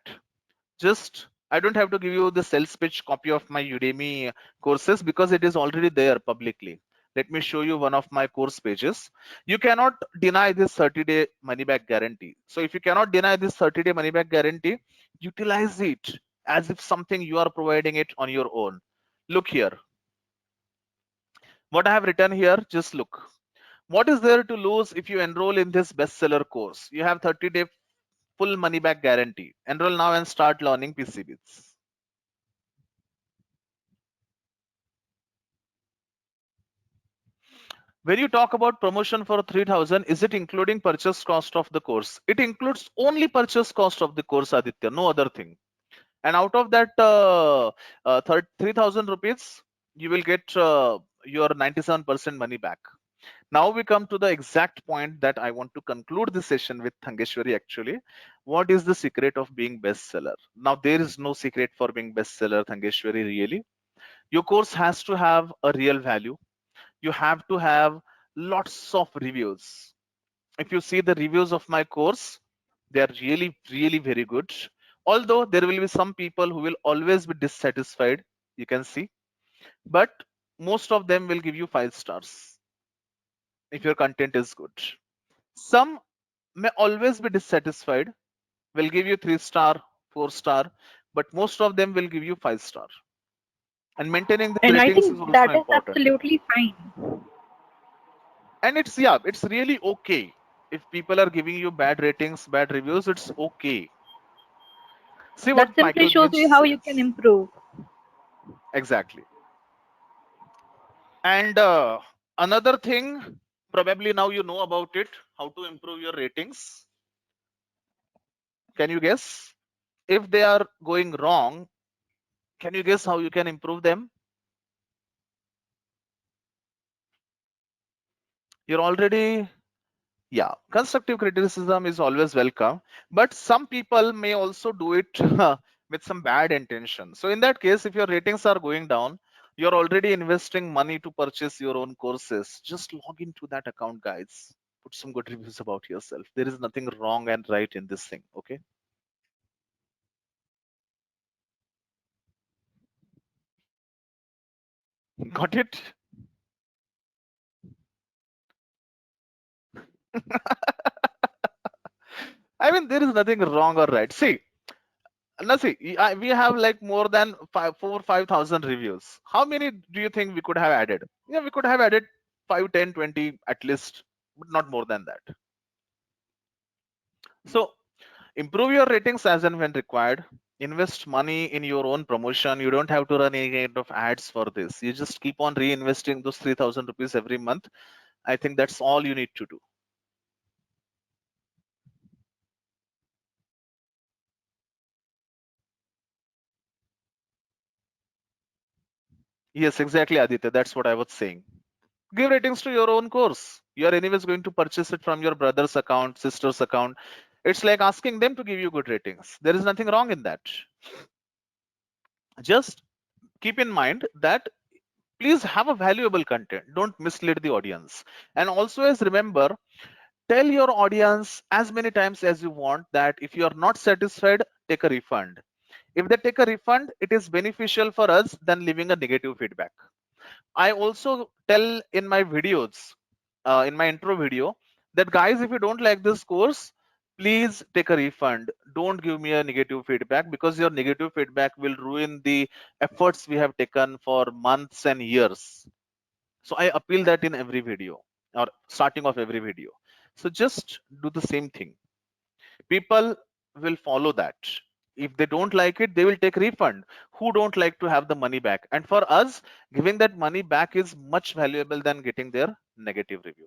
Just I don't have to give you the sales pitch copy of my Udemy courses because it is already there publicly. Let me show you one of my course pages. You cannot deny this 30-day money back guarantee. So if you cannot deny this 30-day money back guarantee, utilize it as if something you are providing it on your own. Look here. What I have written here, just look. What is there to lose if you enroll in this bestseller course? You have 30-day full money back guarantee. Enroll now and start learning PCBs. When you talk about promotion for 3000, is it including purchase cost of the course? It includes only purchase cost of the course, Aditya, no other thing. And out of that 3000 rupees, you will get your 97% money back. Now we come to the exact point that I want to conclude this session with, Thangeshwari. Actually, what is the secret of being bestseller? Now there is no secret for being bestseller, Thangeshwari, really. Your course has to have a real value. You have to have lots of reviews. If you see the reviews of my course, they are really very good. Although there will be some people who will always be dissatisfied, you can see, but most of them will give you 5 stars if your content is good. Some may always be dissatisfied, will give you 3 star, 4 star, but most of them will give you 5 star. And maintaining the And I ratings think is also that is important. absolutely fine. And it's, yeah, it's really okay. If people are giving you bad ratings, bad reviews, it's okay. See what That simply Michael shows Gibbs you how you can says. improve. Exactly. And another thing, probably now you know about it, how to improve your ratings. Can you guess? If they are going wrong, can you guess how you can improve them? You're already, yeah, constructive criticism is always welcome, but some people may also do it with some bad intention. So in that case, if your ratings are going down, you're already investing money to purchase your own courses, just log into that account, guys. Put some good reviews about yourself. There is nothing wrong and right in this thing. Okay, got it. I mean, there is nothing wrong or right. See, let's see, we have like more than 5,000 reviews. How many do you think we could have added? Yeah, we could have added 5, 10, 20 at least, but not more than that. So improve your ratings as and when required. Invest money in your own promotion. You don't have to run any kind of ads for this. You just keep on reinvesting those 3,000 rupees every month. I think that's all you need to do. Yes, exactly, Aditya. That's what I was saying. Give ratings to your own course. You're anyways going to purchase it from your brother's account, sister's account. It's like asking them to give you good ratings. There is nothing wrong in that. Just keep in mind that please have a valuable content. Don't mislead the audience. And also, as remember, tell your audience as many times as you want that if you are not satisfied, take a refund. If they take a refund, it is beneficial for us than leaving a negative feedback. I also tell in my videos, in my intro video, that guys, if you don't like this course, please take a refund. Don't give me a negative feedback because your negative feedback will ruin the efforts we have taken for months and years. So I appeal that in every video or starting of every video. So just do the same thing. People will follow that. If they don't like it, they will take refund. Who don't like to have the money back? And for us, giving that money back is much valuable than getting their negative review.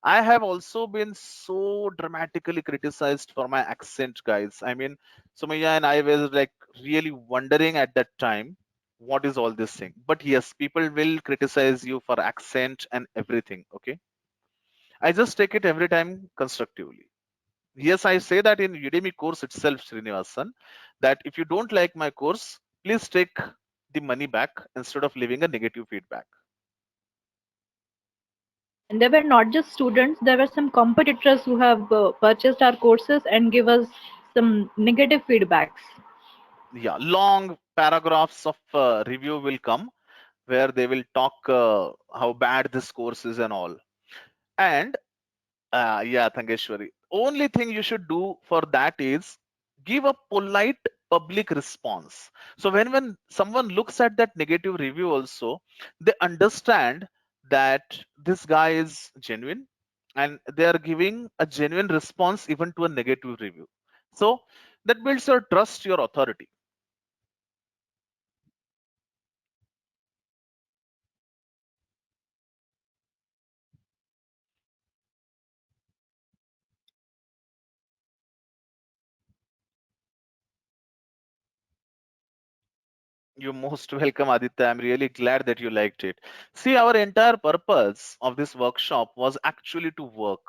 I have also been so dramatically criticized for my accent, guys. I mean, Sumaya and I were like really wondering at that time, what is all this thing? But yes, people will criticize you for accent and everything. Okay, I just take it every time constructively. Yes, I say that in Udemy course itself, Srinivasan, that if you don't like my course, please take the money back instead of leaving a negative feedback. And there were not just students, there were some competitors who have purchased our courses and give us some negative feedbacks. Yeah, long paragraphs of review will come where they will talk how bad this course is and all. And yeah, Thangeshwari. Only thing you should do for that is give a polite public response. So when someone looks at that negative review also, they understand that this guy is genuine and they are giving a genuine response even to a negative review. So that builds your trust, your authority. You're most welcome, Aditya. I'm really glad that you liked it. See, our entire purpose of this workshop was actually to work.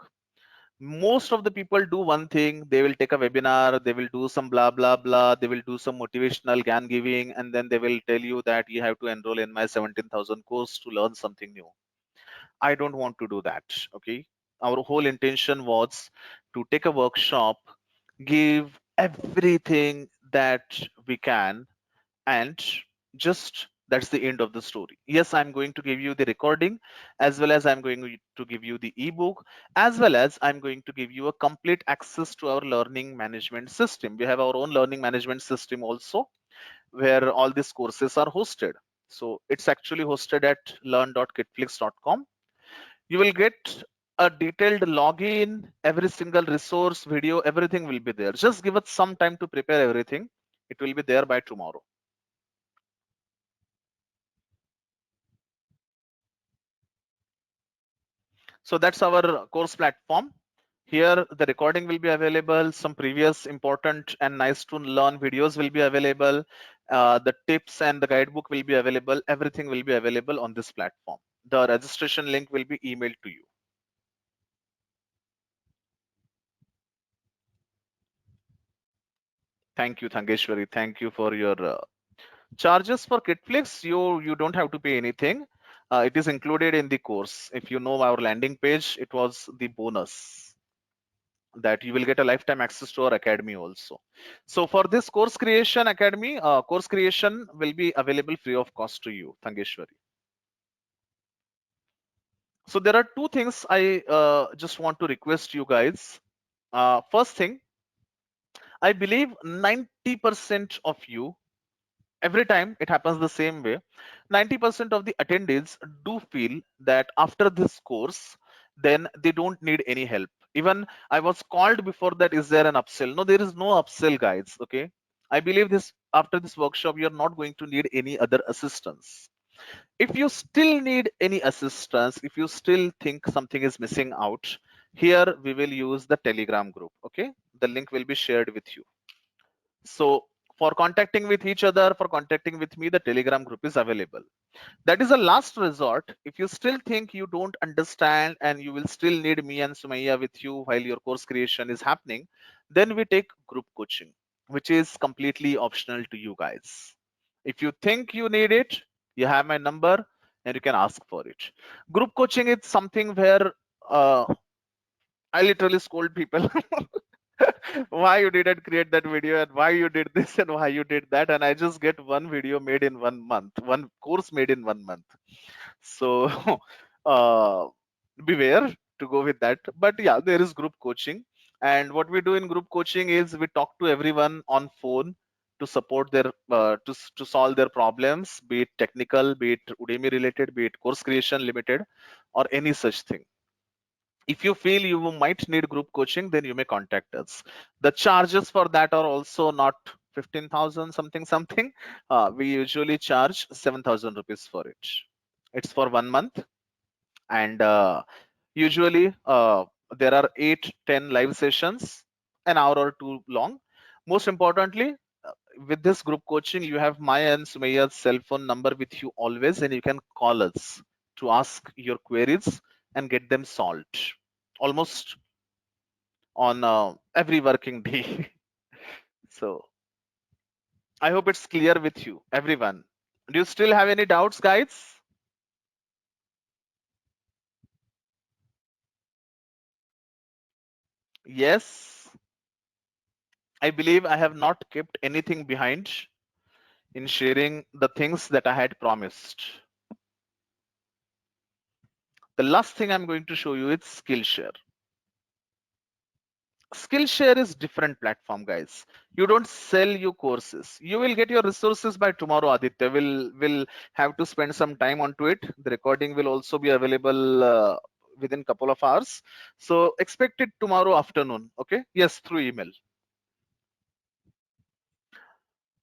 Most of the people do one thing, they will take a webinar, they will do some blah blah blah, they will do some motivational gyan giving, and then they will tell you that you have to enroll in my 17,000 course to learn something new. I don't want to do that. Okay, our whole intention was to take a workshop, give everything that we can, and just that's the end of the story. Yes, I'm going to give you the recording, as well as I'm going to give you the ebook, as well as I'm going to give you a complete access to our learning management system. We have our own learning management system also, where all these courses are hosted. So it's actually hosted at learn.kitflix.com. You will get a detailed login, every single resource, video, everything will be there. Just give us some time to prepare everything. It will be there by tomorrow. So that's our course platform. Here, the recording will be available. Some previous important and nice to learn videos will be available. The tips and the guidebook will be available. Everything will be available on this platform. The registration link will be emailed to you. Thank you, Thangeshwari. Thank you for your charges for Kitflix. You don't have to pay anything. It is included in the course. If you know our landing page, it was the bonus that you will get a lifetime access to our academy also. So for this course creation academy, course creation will be available free of cost to you, Thangeshwari. So there are two things I just want to request you guys. First thing, I believe 90% of you, every time it happens the same way, 90% of the attendees do feel that after this course, then they don't need any help. Even I was called before that, is there an upsell? No, there is no upsell, guys. Okay, I believe this, after this workshop you're not going to need any other assistance. If you still need any assistance, if you still think something is missing out, here we will use the Telegram group. Okay, the link will be shared with you. So for contacting with each other, for contacting with me, the Telegram group is available. That is a last resort. If you still think you don't understand and you will still need me and Sumaya with you while your course creation is happening, then we take group coaching, which is completely optional to you guys. If you think you need it, you have my number and you can ask for it. Group coaching is something where I literally scold people why you didn't create that video and why you did this and why you did that, and I just get one video made in 1 month, one course made in 1 month. So uh, beware to go with that. But yeah, there is group coaching, and what we do in group coaching is we talk to everyone on phone to support their to solve their problems, be it technical, be it Udemy related, be it course creation limited, or any such thing. If you feel you might need group coaching, then you may contact us. The charges for that are also not 15,000 something something. We usually charge 7,000 rupees for it. It's for 1 month, and usually there are 8-10 live sessions, an hour or two long. Most importantly, uh, with this group coaching, you have my and Sumayya's cell phone number with you always, and you can call us to ask your queries and get them solved almost on every working day. So I hope it's clear with you, everyone. Do you still have any doubts, guys? Yes, I believe I have not kept anything behind in sharing the things that I had promised. The last thing I'm going to show you is Skillshare. Skillshare is different platform, guys. You don't sell your courses. You will get your resources by tomorrow. Aditya will have to spend some time onto it. The recording will also be available within couple of hours. So expect it tomorrow afternoon. Okay? Yes, through email.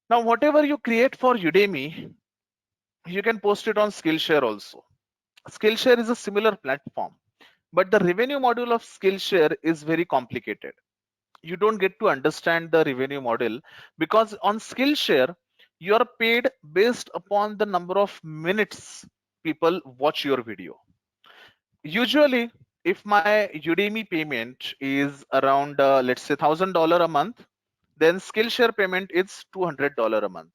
Now, whatever you create for Udemy, you can post it on Skillshare also. Skillshare is a similar platform, but the revenue model of Skillshare is very complicated. You don't get to understand the revenue model because on Skillshare, you are paid based upon the number of minutes people watch your video. Usually, if my Udemy payment is around, let's say, $1,000 a month, then Skillshare payment is $200 a month.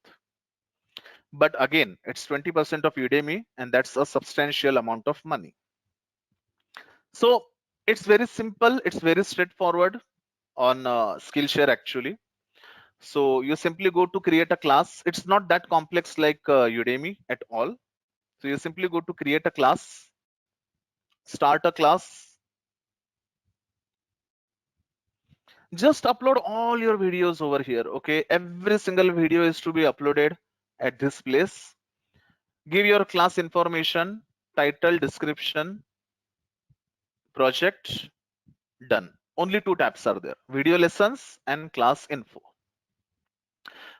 But again, it's 20% of Udemy, and that's a substantial amount of money. So it's very simple, it's very straightforward on Skillshare actually. So you simply go to create a class. It's not that complex like Udemy at all. So you simply go to create a class, start a class, just upload all your videos over here. Okay, every single video is to be uploaded at this place. Give your class information, title, description, project, done. Only two tabs are there: video lessons and class info.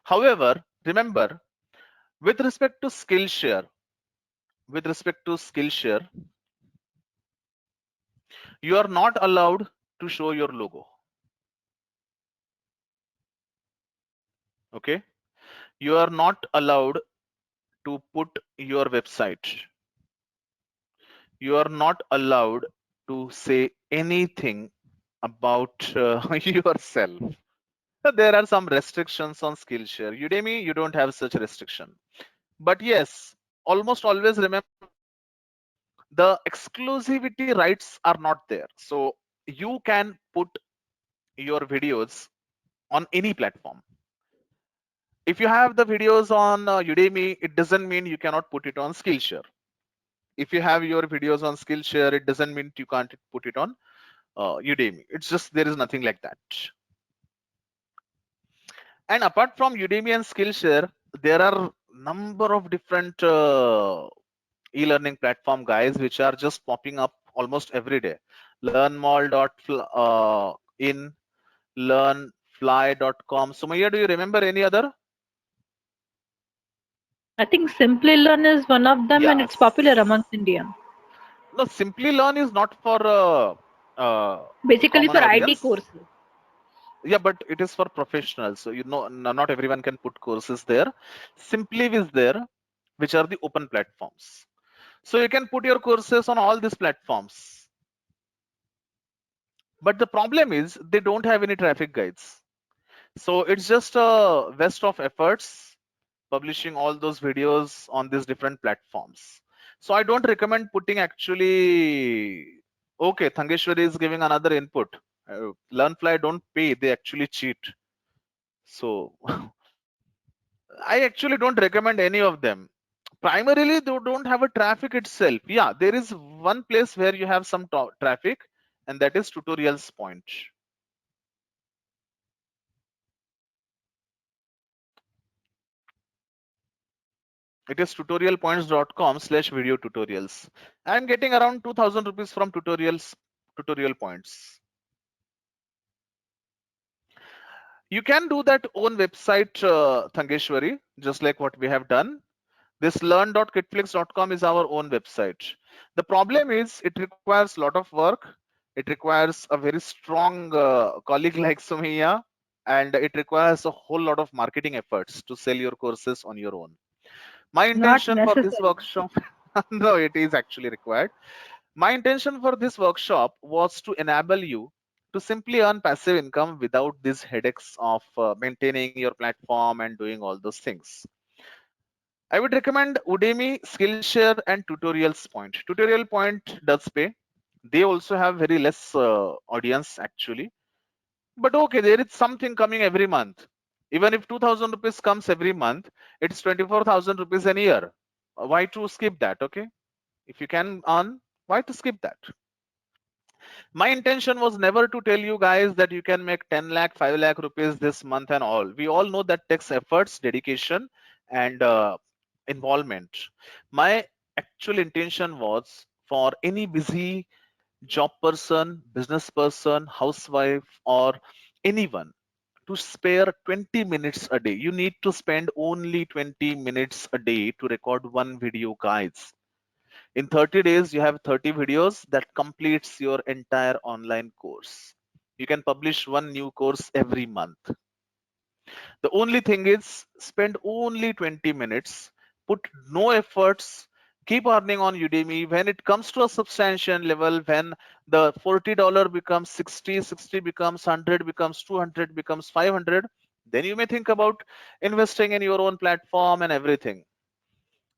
However, remember, with respect to Skillshare, with respect to Skillshare, you are not allowed to show your logo. Okay, you are not allowed to put your website. You are not allowed to say anything about yourself. There are some restrictions on Skillshare. Udemy, you don't have such restriction. But yes, almost always remember, the exclusivity rights are not there. So you can put your videos on any platform. If you have the videos on Udemy, it doesn't mean you cannot put it on Skillshare. If you have your videos on Skillshare, it doesn't mean you can't put it on Udemy. It's just there is nothing like that. And apart from Udemy and Skillshare, there are number of different e-learning platform, guys, which are just popping up almost every day. Learnmall.in, learnfly.com. Sumaya, do you remember any other? I think Simply Learn is one of them and it's Yes. popular amongst Indians. No, Simply Learn is not for Basically common for IT audience. courses. Yeah, but it is for professionals. So you know, not everyone can put courses there. Simply is there, which are the open platforms. So you can put your courses on all these platforms. But the problem is they don't have any traffic guides. So it's just a waste of efforts publishing all those videos on these different platforms. So I don't recommend putting actually. Okay, Thangeshwari is giving another input. Learnfly don't pay; they actually cheat. So I actually don't recommend any of them. Primarily, they don't have a traffic itself. Yeah, there is one place where you have some traffic, and that is tutorials point. It is tutorialpoints.com/video tutorials. I'm getting around 2,000 rupees from tutorials tutorial points. You can do that own website, Thangeshwari, just like what we have done. This learn.kitflix.com is our own website. The problem is it requires a lot of work. It requires a very strong colleague like Sumaya, and it requires a whole lot of marketing efforts to sell your courses on your own. My Not intention for this necessary. workshop, no, it is actually required. My intention for this workshop was to enable you to simply earn passive income without these headaches of maintaining your platform and doing all those things. I would recommend Udemy, Skillshare, and Tutorials Point. Tutorial Point does pay. They also have very less audience actually. But okay, there is something coming every month. Even if 2000 rupees comes every month, it's 24,000 rupees a year. Why to skip that? Okay. If you can earn, why to skip that? My intention was never to tell you guys that you can make 10 lakh, 5 lakh rupees this month and all. We all know that takes efforts, dedication, and involvement. My actual intention was for any busy job person, business person, housewife, or anyone to spare 20 minutes a day. You need to spend only 20 minutes a day to record one video, guys. In 30 days, you have 30 videos that completes your entire online course. You can publish one new course every month. The only thing is spend only 20 minutes, put no efforts, keep earning on Udemy. When it comes to a substantial level, when the $40 becomes 60, 60 becomes 100, becomes 200, becomes 500, then you may think about investing in your own platform and everything.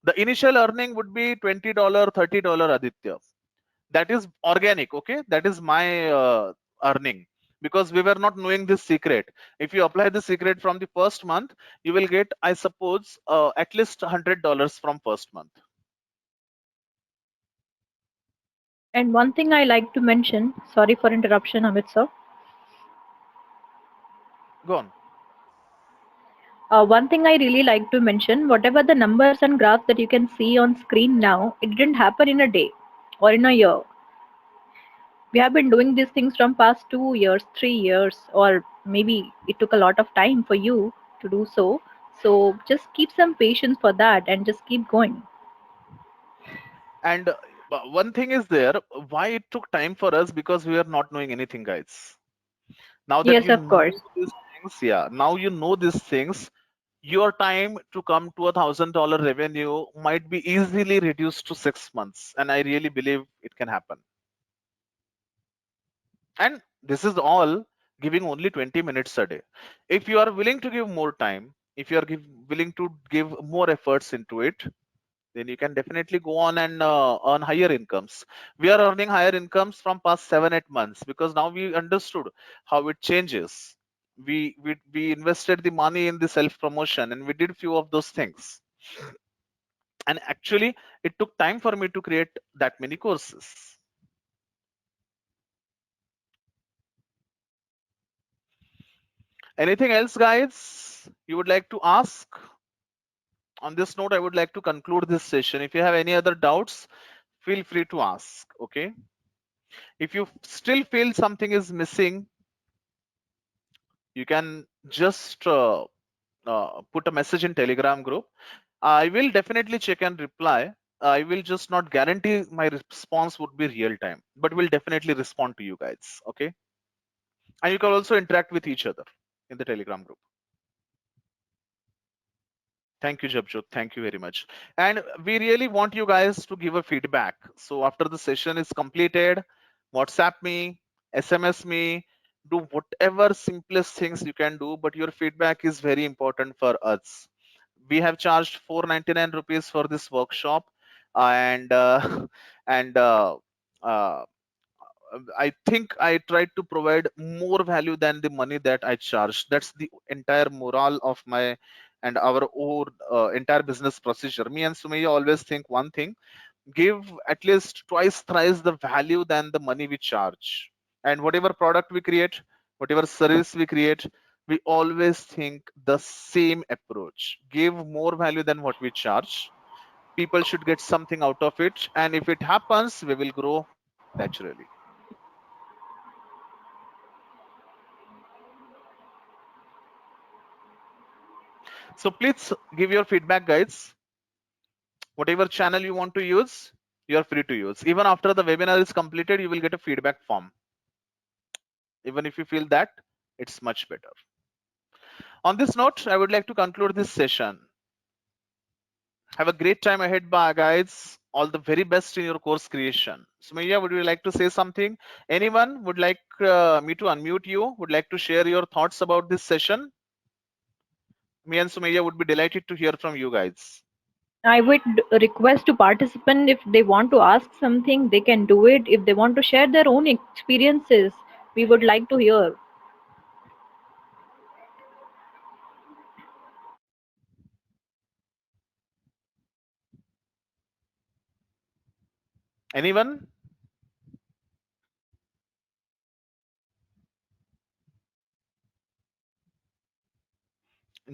The initial earning would be $20, $30, Aditya. That is organic, okay? That is my earning, because we were not knowing this secret. If you apply the secret from the first month, you will get, I suppose, at least $100 from first month. And one thing I like to mention, sorry for interruption, Amit sir. Go on. One thing I really like to mention, whatever the numbers and graphs that you can see on screen now, it didn't happen in a day or in a year. We have been doing these things from past 2 years, 3 years, or maybe it took a lot of time for you to do so. So just keep some patience for that and just keep going. And one thing is there, why it took time for us, because we are not knowing anything, guys. Now that Yes, you of know course. these things, yeah, now you know these things, your time to come to $1,000 revenue might be easily reduced to 6 months. And I really believe it can happen. And this is all giving only 20 minutes a day. If you are willing to give more time, if you are willing to give more efforts into it, then you can definitely go on and earn higher incomes. We are earning higher incomes from past 7 8 months, because now we understood how it changes. We invested the money in the self promotion, and we did few of those things. And actually it took time for me to create that many courses. Anything else, guys, you would like to ask? On this note, I would like to conclude this session. If you have any other doubts, feel free to ask. Okay. If you still feel something is missing, you can just put a message in Telegram group. I will definitely check and reply. I will just not guarantee my response would be real time, but will definitely respond to you guys. Okay. And you can also interact with each other in the Telegram group. Thank you, Jabjot. Thank you very much. And we really want you guys to give a feedback. So after the session is completed, WhatsApp me, SMS me, do whatever simplest things you can do, but your feedback is very important for us. We have charged 499 rupees for this workshop, and and I think I tried to provide more value than the money that I charged. That's the entire morale of my and our own entire business procedure. Me and Sumaya always think one thing: give at least twice, thrice the value than the money we charge. And whatever product we create, whatever service we create, we always think the same approach: give more value than what we charge. People should get something out of it, and if it happens, we will grow naturally. So please give your feedback, guys. Whatever channel you want to use, you are free to use. Even after the webinar is completed, you will get a feedback form. Even if you feel that, it's much better. On this note, I would like to conclude this session. Have a great time ahead, guys. All the very best in your course creation. Sumaya, would you like to say something? Anyone would like me to unmute you? Would like to share your thoughts about this session? Me and Sumaya would be delighted to hear from you guys. I would request to participant if they want to ask something, they can do it. If they want to share their own experiences, we would like to hear. Anyone?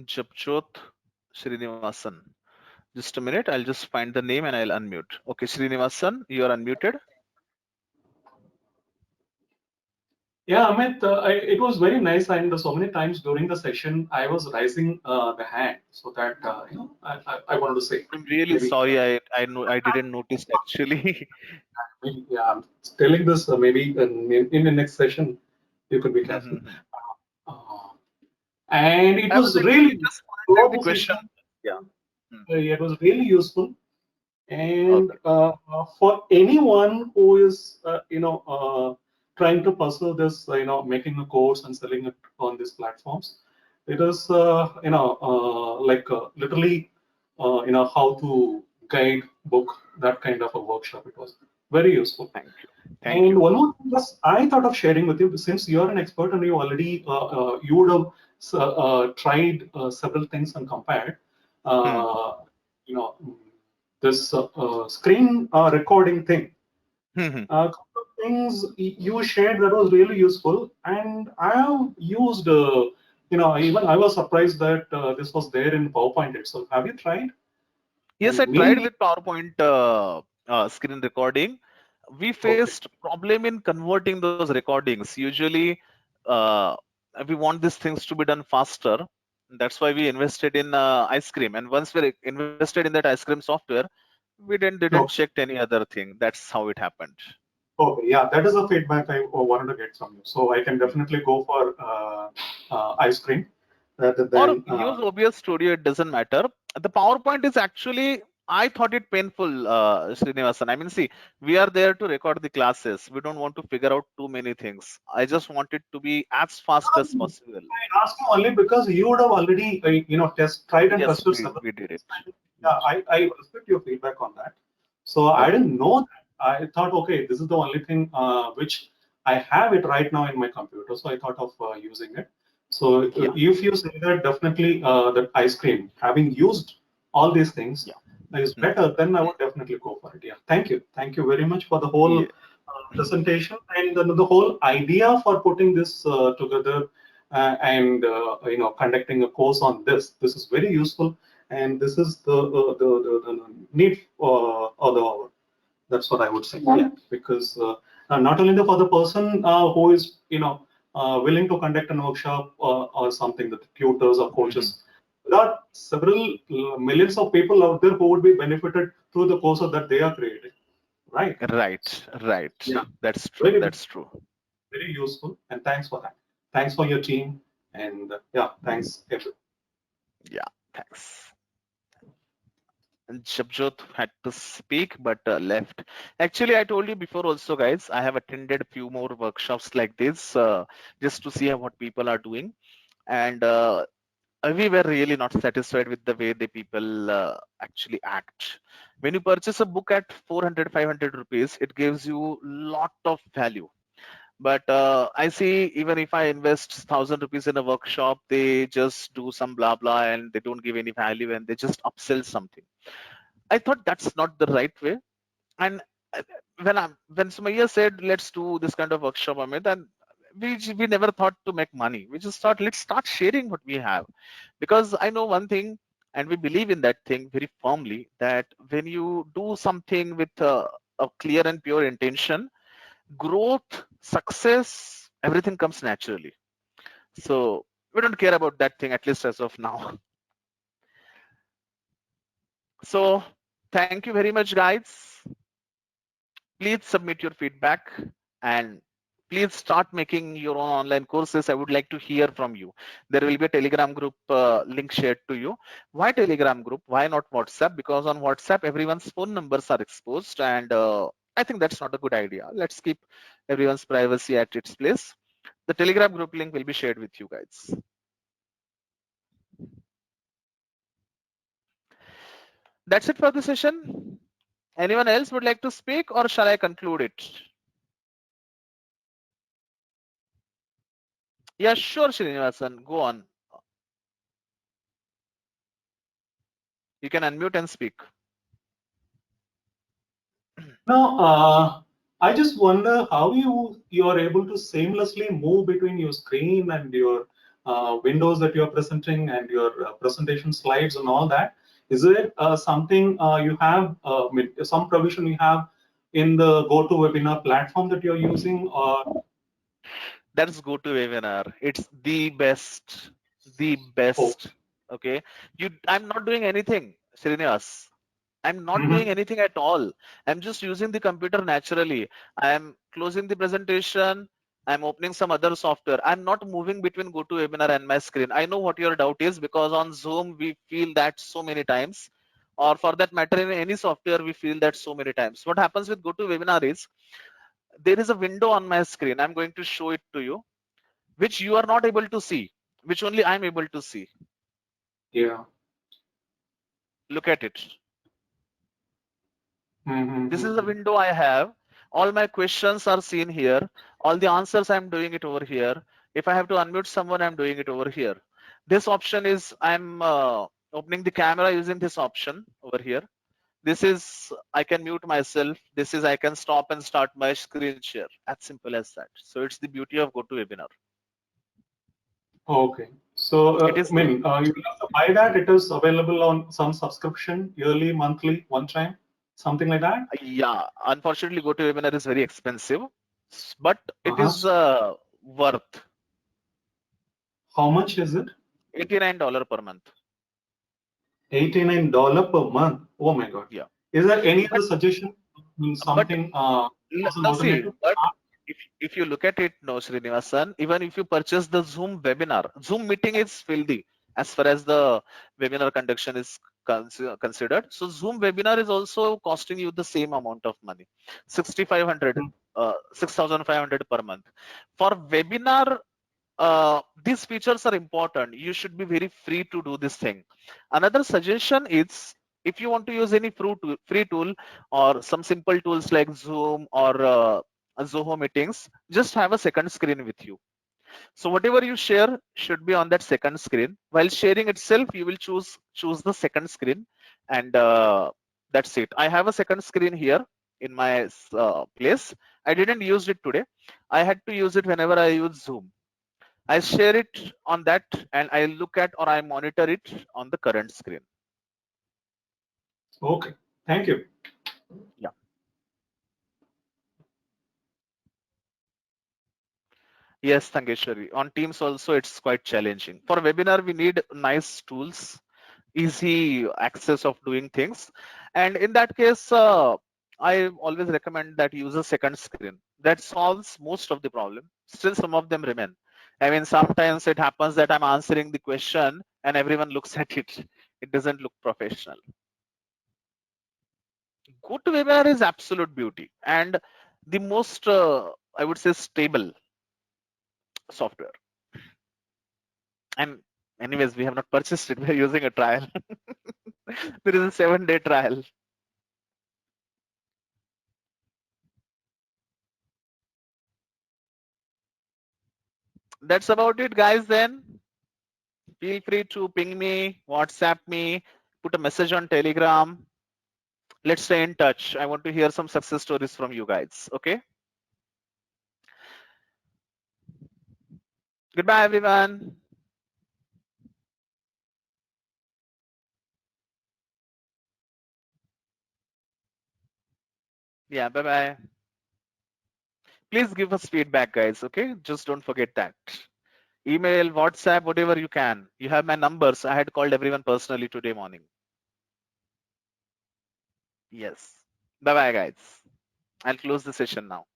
Japjot Srinivasan. Just a minute, I'll just find the name and I'll unmute. Okay, Srinivasan, you are unmuted. Yeah, Amit, it was very nice, and so many times during the session, I was raising the hand so that I wanted to say I'm really maybe sorry, I know I didn't notice actually. yeah, I'm telling this maybe in the next session you could be careful. Mhm. Uh, and it I was was actually really just throughout the the question. session. Yeah. Hmm. It was really useful. And Okay. for anyone who is trying to pursue this, making a course and selling it on these platforms, it is literally how to guide book, that kind of a workshop. It was very useful. Thank you. Thank And you. one more thing was I thought of sharing with you, since you're an expert and you would have tried several things and compared. Hmm. You know, this screen recording thing. Hmm. Hmm. A couple of things you shared that was really useful, and I have used. Even I was surprised that this was there in PowerPoint itself. Have you tried? Yes, I And tried mainly, with PowerPoint screen recording. We okay. faced problem in converting those recordings. Usually, uh, we want these things to be done faster. That's why we invested in ice cream. And once we invested in that ice cream software, we didn't No. check any other thing. That's how it happened. Okay, yeah, that is a feedback I wanted to get from you. So I can Hmm. definitely go for ice cream rather Or than. use OBS Studio, it doesn't matter. The PowerPoint is actually, I thought it painful, Srinivasan. I mean, see, we are there to record the classes. We don't want to figure out too many things. I just want it to be as fast as possible. I asked you only because you would have already, tried and Yes, tested several we did it. things. And, yeah, Yes. I respect your feedback on that. So I Okay. didn't know that. I thought, okay, this is the only thing which I have it right now in my computer. So I thought of using it. So Yeah. if you say that, definitely that ice cream, having used all these things, Yeah. is Hmm. better, then I would definitely go for it. Yeah, thank you. Thank you very much for the whole Yeah. presentation and the whole idea for putting this together and conducting a course on this. This is very useful, and this is the need of the hour. That's what I would say. Yeah, because not only for the person who is willing to conduct a workshop or something, the tutors or Mhm. coaches. There are several millions of people out there who would be benefited through the courses that they are creating. Right. Right. Right. Yeah. That's true. Very, That's true. very useful. And thanks for that. Thanks for your team. And yeah, thanks everyone. Yeah. Thanks. Shabjot had to speak but left. Actually, I told you before also, guys, I have attended a few more workshops like this just to see what people are doing. And we were really not satisfied with the way the people actually act. When you purchase a book at 400, 500 rupees, it gives you lot of value. But I see even if I invest 1,000 rupees in a workshop, they just do some blah blah and they don't give any value and they just upsell something. I thought that's not the right way. And uh, when Sumaya said let's do this kind of workshop, Amit, and we never thought to make money. We just thought let's start sharing what we have, because I know one thing, and we believe in that thing very firmly, that when you do something with a clear and pure intention, growth, success, everything comes naturally. So we don't care about that thing, at least as of now. So thank you very much, guys. Please submit your feedback and please start making your own online courses. I would like to hear from you. There will be a Telegram group link shared to you. Why Telegram group? Why not WhatsApp? Because on WhatsApp, everyone's phone numbers are exposed, and I think that's not a good idea. Let's keep everyone's privacy at its place. The Telegram group link will be shared with you guys. That's it for the session. Anyone else would like to speak, or shall I conclude it? Yeah, sure, Srinivasan. Go on. You can unmute and speak. Now, I just wonder how you are able to seamlessly move between your screen and your windows that you're presenting and your presentation slides and all that. Is there something you have, some provision you have in the GoToWebinar platform that you're using, or That's GoToWebinar. It's the best, the oh, best. Okay, I'm not doing anything, Srinivas. I'm not doing mhm. anything at all. I'm just using the computer naturally. I'm closing the presentation. I'm opening some other software. I'm not moving between GoToWebinar and my screen. I know what your doubt is, because on Zoom we feel that so many times, or for that matter in any software we feel that so many times. What happens with GoToWebinar is there is a window on my screen. I'm going to show it to you, which you are not able to see, which only I'm able to see. Yeah. Look at it. This is the Mm-hmm. window I have. All my questions are seen here. All the answers, I'm doing it over here. If I have to unmute someone, I'm doing it over here. This option is I'm opening the camera using this option over here. This is I can mute myself. This is I can stop and start my screen share. As simple as that. So it's the beauty of GoToWebinar. Okay. So, It is I the mean, you will have to buy that. It is available on some subscription, yearly, monthly, one time, something like that. Yeah, unfortunately, GoToWebinar is very expensive, but it Uh-huh. is worth How much is it? $89 per month. $89 per month. Oh my God. Yeah, Is there any but other suggestion? but Something as an no, see, alternative? but if you look at it, no, Srinivasan, even if you purchase the Zoom webinar, Zoom meeting is filthy as far as the webinar conduction is considered. So Zoom webinar is also costing you the same amount of money, 6,500, 6,500 per month. For webinar, these features are important. You should be very free to do this thing. Another suggestion is, if you want to use any free tool or some simple tools like Zoom or Zoho meetings, just have a second screen with you. So whatever you share should be on that second screen. While sharing itself, you will choose the second screen, and that's it. I have a second screen here in my place. I didn't use it today. I had to use it whenever I use Zoom. I share it on that, and I look at or I monitor it on the current screen. Okay. Thank you. Yeah. Yes, Thangeshwari. On Teams also, it's quite challenging. For webinar, we need nice tools, easy access of doing things. And in that case, I always recommend that use a second screen. That solves most of the problem. Still, some of them remain. I mean, sometimes it happens that I'm answering the question and everyone looks at it. It doesn't look professional. GoToWebinar is absolute beauty and the most, I would say, stable software. And anyways, we have not purchased it. We're using a trial. There is a 7-day trial. That's about it, guys. Then feel free to ping me, WhatsApp me, put a message on Telegram. Let's stay in touch. I want to hear some success stories from you guys. Okay. Goodbye, everyone. Yeah. Bye bye. Please give us feedback, guys. Okay. Just don't forget that. Email, WhatsApp, whatever you can. You have my numbers. I had called everyone personally today morning. Yes. Bye bye, guys. I'll close the session now.